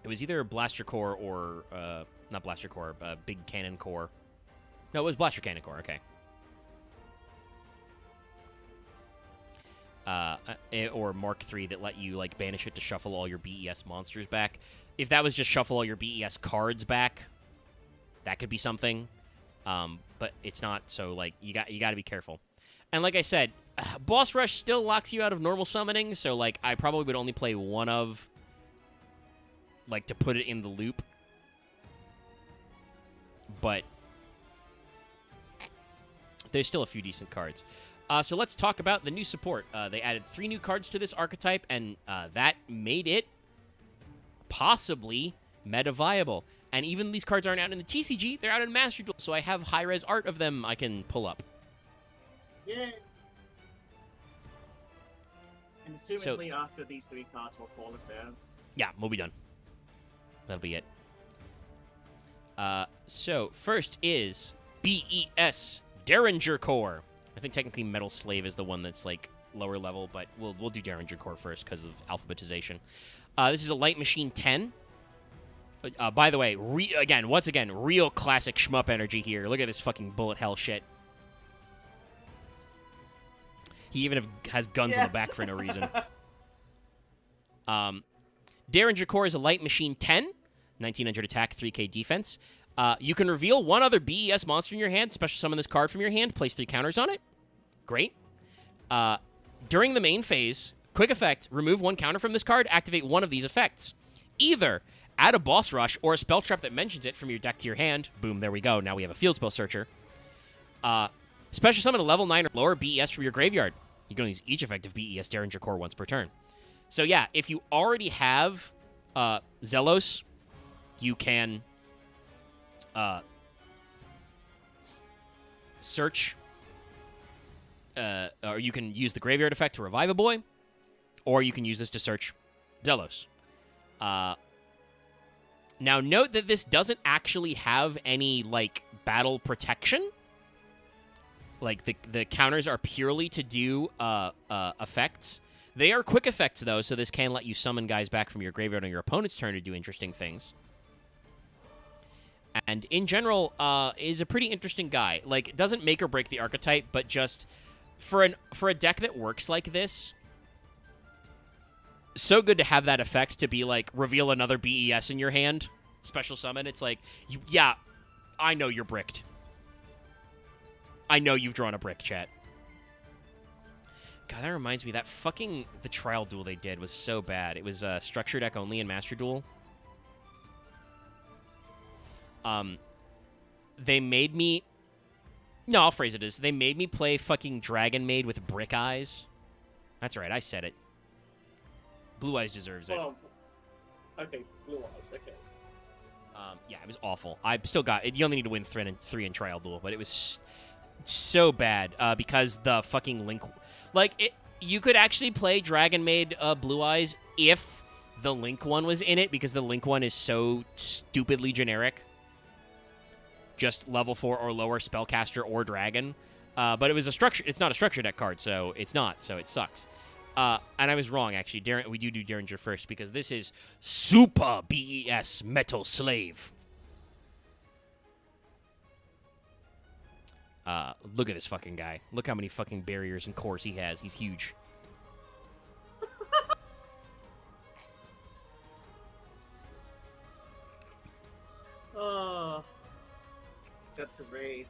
It was either Blaster Core or, not Blaster Core, Big Cannon Core. No, it was Blaster Cannon Core, okay. Or Mark III that let you, like, banish it to shuffle all your BES monsters back. If that was just shuffle all your BES cards back, that could be something. But it's not, so, like, you got to be careful. And like I said, Boss Rush still locks you out of normal summoning, so, like, I probably would only play one of, like, to put it in the loop. But there's still a few decent cards. So let's talk about the new support. They added 3 new cards to this archetype, and that made it possibly meta viable. And even these cards aren't out in the TCG, they're out in Master Duel, so I have high-res art of them I can pull up. Yay! And assumingly after these 3 cards, we'll call it there. Yeah, we'll be done. That'll be it. So, first is BES Derringer Core. I think technically Metal Slave is the one that's, like, lower level, but we'll do Derringer Core first because of alphabetization. This is a Light Machine 10. By the way, once again, real classic shmup energy here. Look at this fucking bullet hell shit. He even has guns on the back for no reason. Derringer Core is a Light Machine 10, 1900 attack, 3k defense. You can reveal one other BES monster in your hand, special summon this card from your hand, place 3 counters on it. Great. During the main phase, quick effect, remove 1 counter from this card, activate one of these effects. Either add a Boss Rush or a spell trap that mentions it from your deck to your hand. Boom, there we go. Now we have a Field Spell Searcher. Special summon a level 9 or lower BES from your graveyard. You can only use each effective BES Derringer Core once per turn. So yeah, if you already have Zelos, you can search, or you can use the graveyard effect to revive a boy, or you can use this to search Zelos. Now, note that this doesn't actually have any, like, battle protection. Like, the counters are purely to do effects. They are quick effects, though, so this can let you summon guys back from your graveyard on your opponent's turn to do interesting things. And, in general, is a pretty interesting guy. Like, it doesn't make or break the archetype, but just for a deck that works like this, so good to have that effect to be, like, reveal another BES in your hand, special summon. It's like, yeah, I know you're bricked. I know you've drawn a brick, chat. God, that reminds me, the trial duel they did was so bad. It was structure deck only in Master Duel. They made me No, I'll phrase it as they made me play fucking Dragon Maid with brick eyes. That's right, I said it. Blue Eyes deserves it. Well, okay, Blue Eyes, okay. Yeah, it was awful. I still got it. You only need to win three in Trial Duel, but it was so bad because the fucking Link... you could actually play Dragon Maid Blue Eyes if the Link one was in it, because the Link one is so stupidly generic. Just level 4 or lower spellcaster or dragon. But it was a structure. It's not a structure deck card, so it's not. So it sucks. And I was wrong, actually. We do Derringer first, because this is Super BES Metal Slave. Look at this fucking guy. Look how many fucking barriers and cores he has. He's huge. That's great.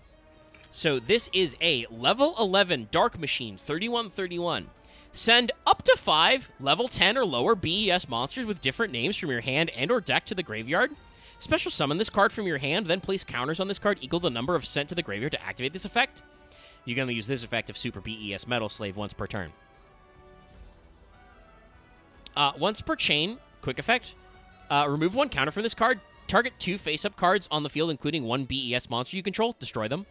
So this is a level 11 Dark Machine, 3131. Send up to 5 level 10 or lower BES monsters with different names from your hand and or deck to the graveyard. Special summon this card from your hand, then place counters on this card equal the number of sent to the graveyard to activate this effect. You can only use this effect of Super BES Metal Slave once per turn. Once per chain, quick effect. Remove 1 counter from this card. Target 2 face-up cards on the field, including 1 BES monster you control. Destroy them.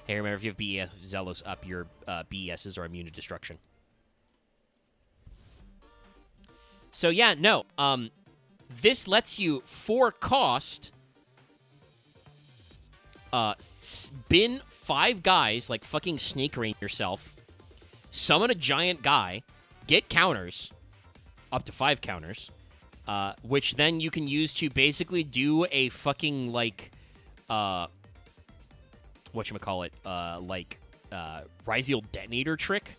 Hey, remember, if you have BES Zealous up, your BESs are immune to destruction. So, yeah, no. This lets you, for cost, bin 5 guys, like fucking Snake Rain yourself, summon a giant guy, get counters, up to 5 counters, which then you can use to basically do a fucking, like, whatchamacallit, Ryziel Detonator trick.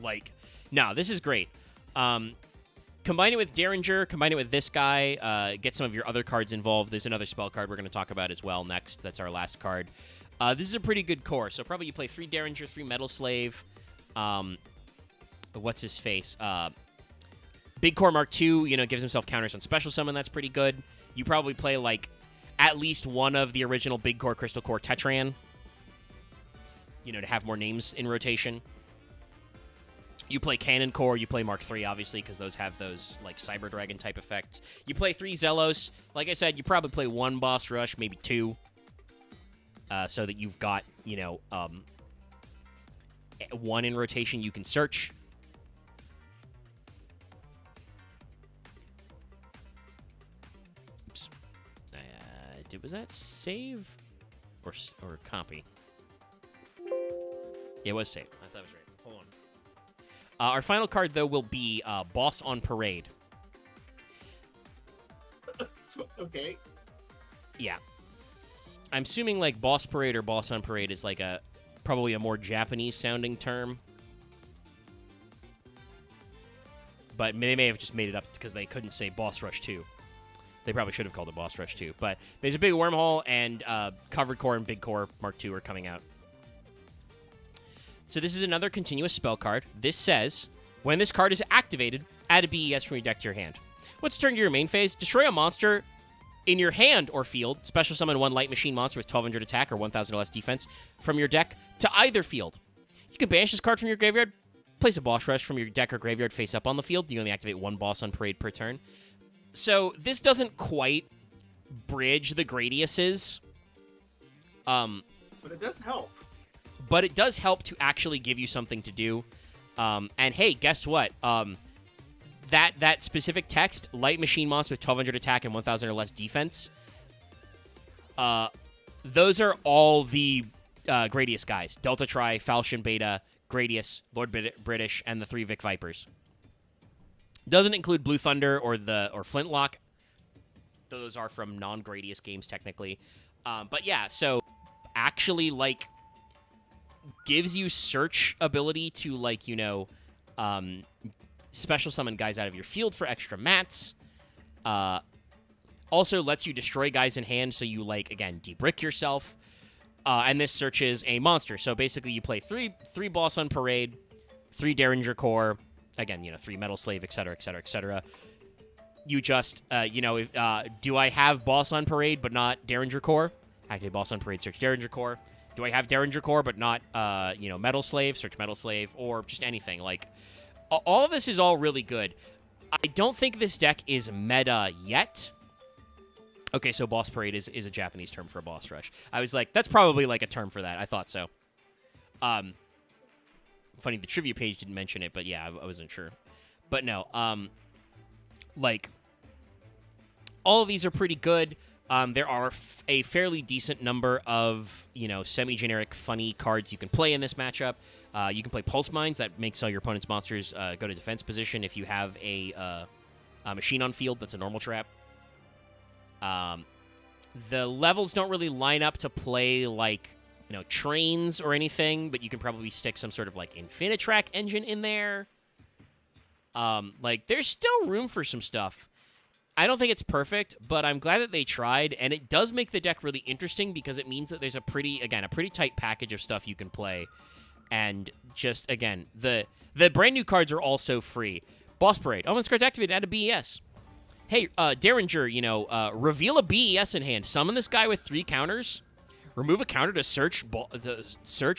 Like, no, this is great. Combine it with Derringer, combine it with this guy, get some of your other cards involved. There's another spell card we're going to talk about as well next. That's our last card. This is a pretty good core. So probably you play 3 Derringer, 3 Metal Slave. What's his face? Big Core Mark II, gives himself counters on Special Summon. That's pretty good. You probably play, like, at least one of the original Big Core Crystal Core Tetran. To have more names in rotation. You play Cannon Core, you play Mark III, obviously, because those have those, like, Cyber Dragon type effects. You play 3 Zelos. Like I said, you probably play 1 Boss Rush, maybe 2. So that you've got, 1 in rotation you can search. Oops. Was that save? Or copy? Yeah, it was save. I thought it was right. Hold on. Our final card, though, will be Boss on Parade. Okay. Yeah. I'm assuming, like, Boss Parade or Boss on Parade is, like, probably a more Japanese-sounding term. But they may have just made it up because they couldn't say Boss Rush 2. They probably should have called it Boss Rush 2. But there's a big wormhole, and Covered Core and Big Core Mark II are coming out. So this is another continuous spell card. This says, when this card is activated, add a BES from your deck to your hand. Once turned to your main phase, destroy a monster in your hand or field. Special summon 1 Light Machine monster with 1200 attack or 1000 or less defense from your deck to either field. You can banish this card from your graveyard. Place a Boss Rush from your deck or graveyard face up on the field. You only activate 1 Boss on Parade per turn. So this doesn't quite bridge the Gradiuses. But it does help. But it does help to actually give you something to do. And hey, guess what? That specific text, Light Machine monster with 1200 attack and 1000 or less defense, those are all the Gradius guys. Delta Tri, Falchion Beta, Gradius, Lord British, and the 3 Vic Vipers. Doesn't include Blue Thunder or Flintlock. Those are from non-Gradius games, technically. But yeah, so actually, like, gives you search ability to, like, special summon guys out of your field for extra mats. Also lets you destroy guys in hand, so you, like, again, debrick yourself. And this searches a monster. So basically you play three Boss on Parade, 3 Derringer Core, again, 3 Metal Slave, etc., etc., etc. You just, do I have Boss on Parade but not Derringer Core? Activate boss on parade, search Derringer Core. Do I have Derringer Core but not, Metal Slave? Search Metal Slave, or just anything. Like, all of this is all really good. I don't think this deck is meta yet. Okay, so Boss Parade is a Japanese term for a boss rush. I was like, that's probably like a term for that. I thought so. Funny, the trivia page didn't mention it, but yeah, I wasn't sure. But no, like, all of these are pretty good. There are a fairly decent number of, semi-generic funny cards you can play in this matchup. You can play Pulse Mines. That makes all your opponent's monsters go to defense position if you have a machine on field that's a normal trap. The levels don't really line up to play, like, trains or anything, but you can probably stick some sort of, like, Infinitrack engine in there. Like, there's still room for some stuff. I don't think it's perfect, but I'm glad that they tried, and it does make the deck really interesting because it means that there's a pretty tight package of stuff you can play. And just, again, the brand new cards are also free. Boss Parade. Oh, when this card's activated, add a BES. Hey, Derringer, reveal a BES in hand. Summon this guy with 3 counters. Remove a counter to search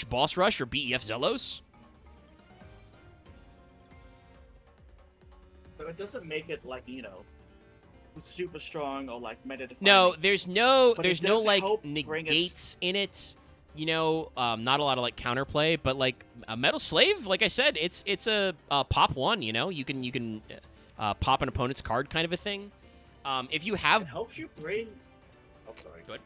Boss Rush or BEF Zelos. So it doesn't make it like, super strong or like meta defining. No, there's no like help negates in it. Not a lot of like counterplay, but like a Metal Slave, like I said, it's a pop one. You can pop an opponent's card, kind of a thing. If you have, it helps you bring. Oh, sorry. Good.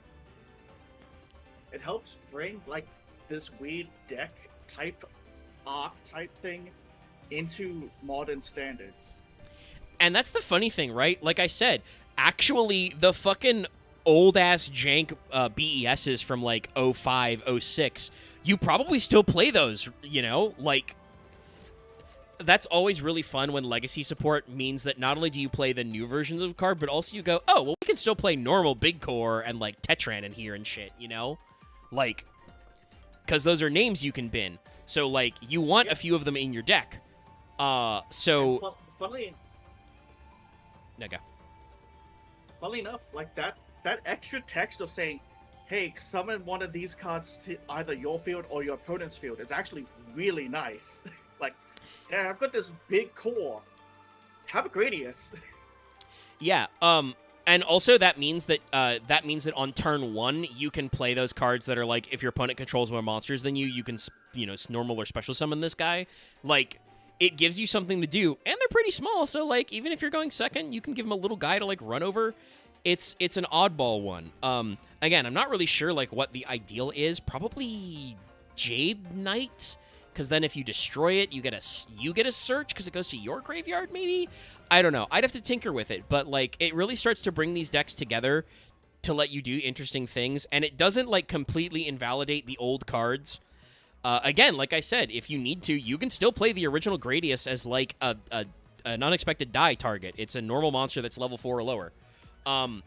It helps bring like this weird deck type, arc type thing into modern standards. And that's the funny thing, right? Like I said, actually, the fucking old-ass jank BESs from, like, 05, 06, you probably still play those, Like, that's always really fun when legacy support means that not only do you play the new versions of the card, but also you go, oh, well, we can still play normal Big Core and, like, Tetran in here and shit, Like, because those are names you can bin. So, like, you want a few of them in your deck. Funnily Okay. Funnily enough, like that extra text of saying, hey, summon one of these cards to either your field or your opponent's field is actually really nice. Like, yeah, I've got this big core. Have a Gradius. Yeah, and also that means that on turn 1 you can play those cards that are like, if your opponent controls more monsters than you can normal or special summon this guy. Like, it gives you something to do, and they're pretty small, so, like, even if you're going second, you can give them a little guy to, like, run over. It's an oddball one. Again, I'm not really sure, like, what the ideal is. Probably Jade Knight, because then if you destroy it, you get a search, because it goes to your graveyard, maybe? I don't know. I'd have to tinker with it, but, like, it really starts to bring these decks together to let you do interesting things, and it doesn't, like, completely invalidate the old cards. Again, like I said, if you need to, you can still play the original Gradius as, like, an unexpected die target. It's a normal monster that's level 4 or lower. And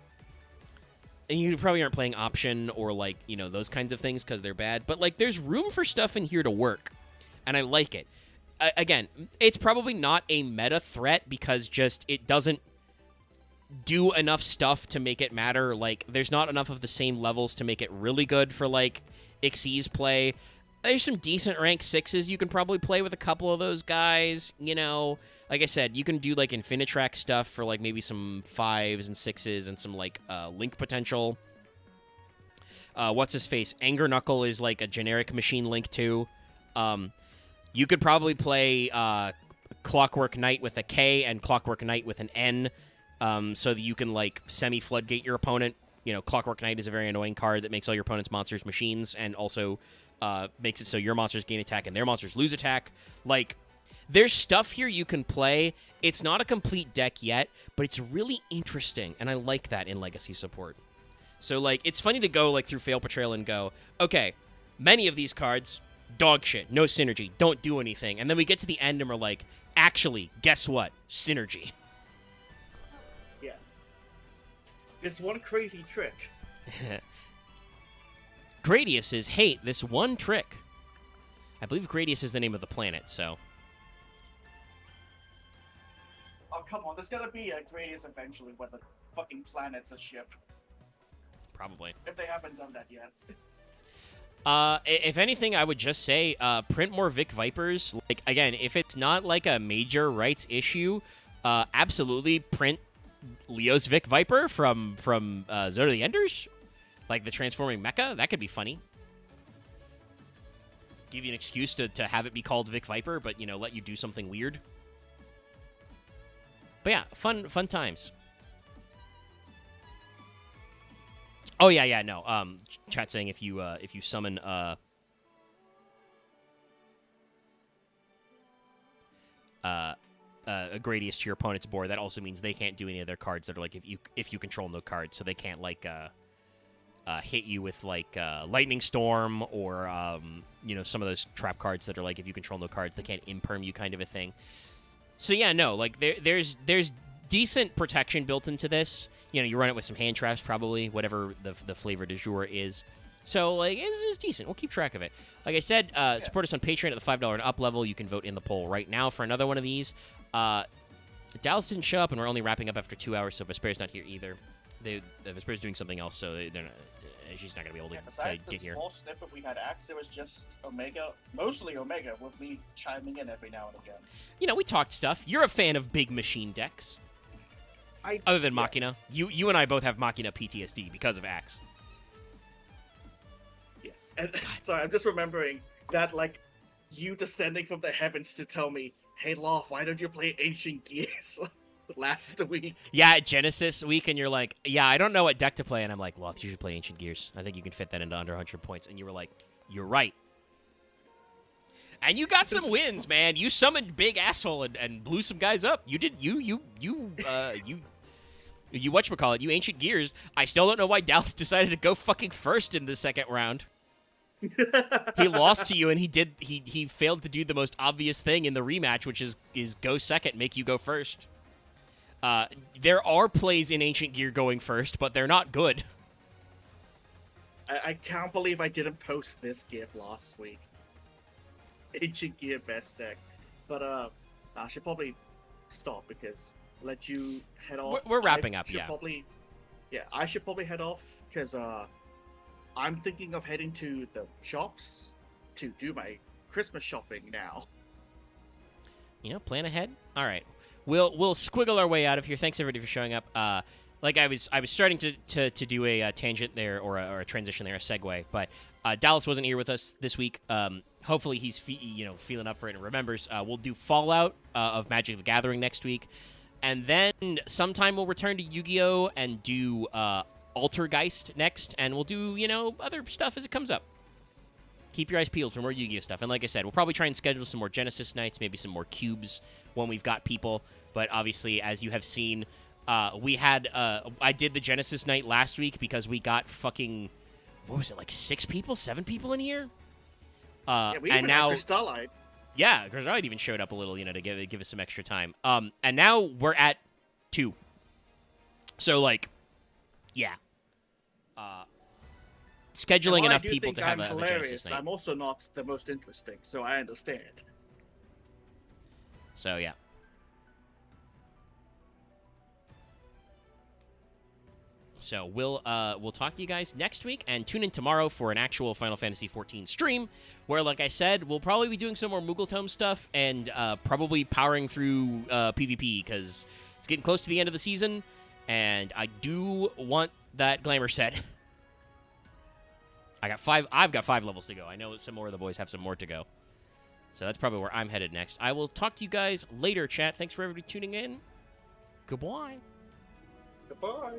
you probably aren't playing Option or, like, those kinds of things because they're bad. But, like, there's room for stuff in here to work, and I like it. Again, it's probably not a meta threat because just it doesn't do enough stuff to make it matter. Like, there's not enough of the same levels to make it really good for, like, Xyz play. There's some decent rank 6s you can probably play with a couple of those guys, Like I said, you can do, like, Infinitrack stuff for, like, maybe some 5s and 6s and some, like, Link potential. What's-his-face? Anger Knuckle is, like, a generic machine Link, too. You could probably play Clockwork Knight with a K and Clockwork Knight with an N, so that you can, like, semi-floodgate your opponent. Clockwork Knight is a very annoying card that makes all your opponent's monsters machines and also makes it so your monsters gain attack and their monsters lose attack. Like, there's stuff here you can play. It's not a complete deck yet, but it's really interesting, and I like that in Legacy support. So, like, it's funny to go, like, through Fail Portrayal and go, okay, many of these cards, dog shit, no synergy, don't do anything. And then we get to the end and we're like, actually, guess what? Synergy. Yeah. This one crazy trick. Gradius is, hey, this one trick. I believe Gradius is the name of the planet, so. Oh, come on. There's gotta be a Gradius eventually where the fucking planet's a ship. probably. if they haven't done that yet. If anything, I would just say print more Vic Vipers. Like, again, if it's not like a major rights issue, absolutely print Leo's Vic Viper from Zone of the Enders, like the transforming mecha. That could be funny. Give you an excuse to have it be called Vic Viper, but, you know, let you do something weird. But yeah, fun times. Oh yeah, no. Chat saying if you summon a Gradius to your opponent's board, that also means they can't do any of their cards that are like if you control no cards, so they can't like hit you with like Lightning Storm or you know, some of those trap cards that are like if you control no cards, they can't imperm you kind of a thing. So yeah, no, like there's decent protection built into this. You know, you run it with some hand traps, probably, whatever the flavor du jour is. So, like, it's decent. We'll keep track of it. Like I said, support us on Patreon at the $5 and up level. You can vote in the poll right now for another one of these. Dallas didn't show up, and we're only wrapping up after 2 hours, so Vesper's not here either. Vesper's doing something else, so she's not going to be able to Besides get here. the small snippet we had Axe, it was just Omega, mostly Omega, with me chiming in every now and again. You know, we talked stuff. You're a fan of big machine decks. Other than Machina. Yes. You and I both have Machina PTSD because of Axe. Yes. And sorry, I'm just remembering that, like, you descending from the heavens to tell me, hey, Loth, why don't you play Ancient Gears last week? Yeah, Genesis week, and you're like, yeah, I don't know what deck to play. And I'm like, Loth, you should play Ancient Gears. I think you can fit that into under 100 points. And you were like, you're right. And you got some wins, man. You summoned Big Asshole and blew some guys up. You did, you whatchamacallit, you Ancient Gears. I still don't know why Dallas decided to go fucking first in the second round. He lost to you, and he failed to do the most obvious thing in the rematch, which is go second, make you go first. There are plays in Ancient Gear going first, but they're not good. I can't believe I didn't post this GIF last week. Ancient Gear best deck. But I should probably stop because let you head off. We're wrapping up, yeah. I should probably head off because I'm thinking of heading to the shops to do my Christmas shopping now. You know, plan ahead. All right, we'll squiggle our way out of here. Thanks everybody for showing up. Like I was starting to do a tangent there or a transition there, a segue, but Dallas wasn't here with us this week. Hopefully he's feeling up for it and remembers. We'll do Fallout of Magic the Gathering next week. And then sometime we'll return to Yu-Gi-Oh! And do Altergeist next. And we'll do, other stuff as it comes up. Keep your eyes peeled for more Yu-Gi-Oh! Stuff. And like I said, we'll probably try and schedule some more Genesis nights, maybe some more cubes when we've got people. But obviously, as you have seen, I did the Genesis night last week because we got fucking, what was it, like 6 people, 7 people in here? We even had Crystallite. Yeah, Crystallite even showed up a little, to give us some extra time. And now we're at 2. So, like, yeah. Scheduling enough people to have a Genesis night. I'm also not the most interesting, so I understand. So, yeah. So we'll talk to you guys next week, and tune in tomorrow for an actual Final Fantasy XIV stream, where, like I said, we'll probably be doing some more Moogle Tome stuff and probably powering through PvP because it's getting close to the end of the season, and I do want that Glamour set. I've got 5 levels to go. I know some more of the boys have some more to go, so that's probably where I'm headed next. I will talk to you guys later, chat. Thanks for everybody tuning in. Goodbye. Goodbye.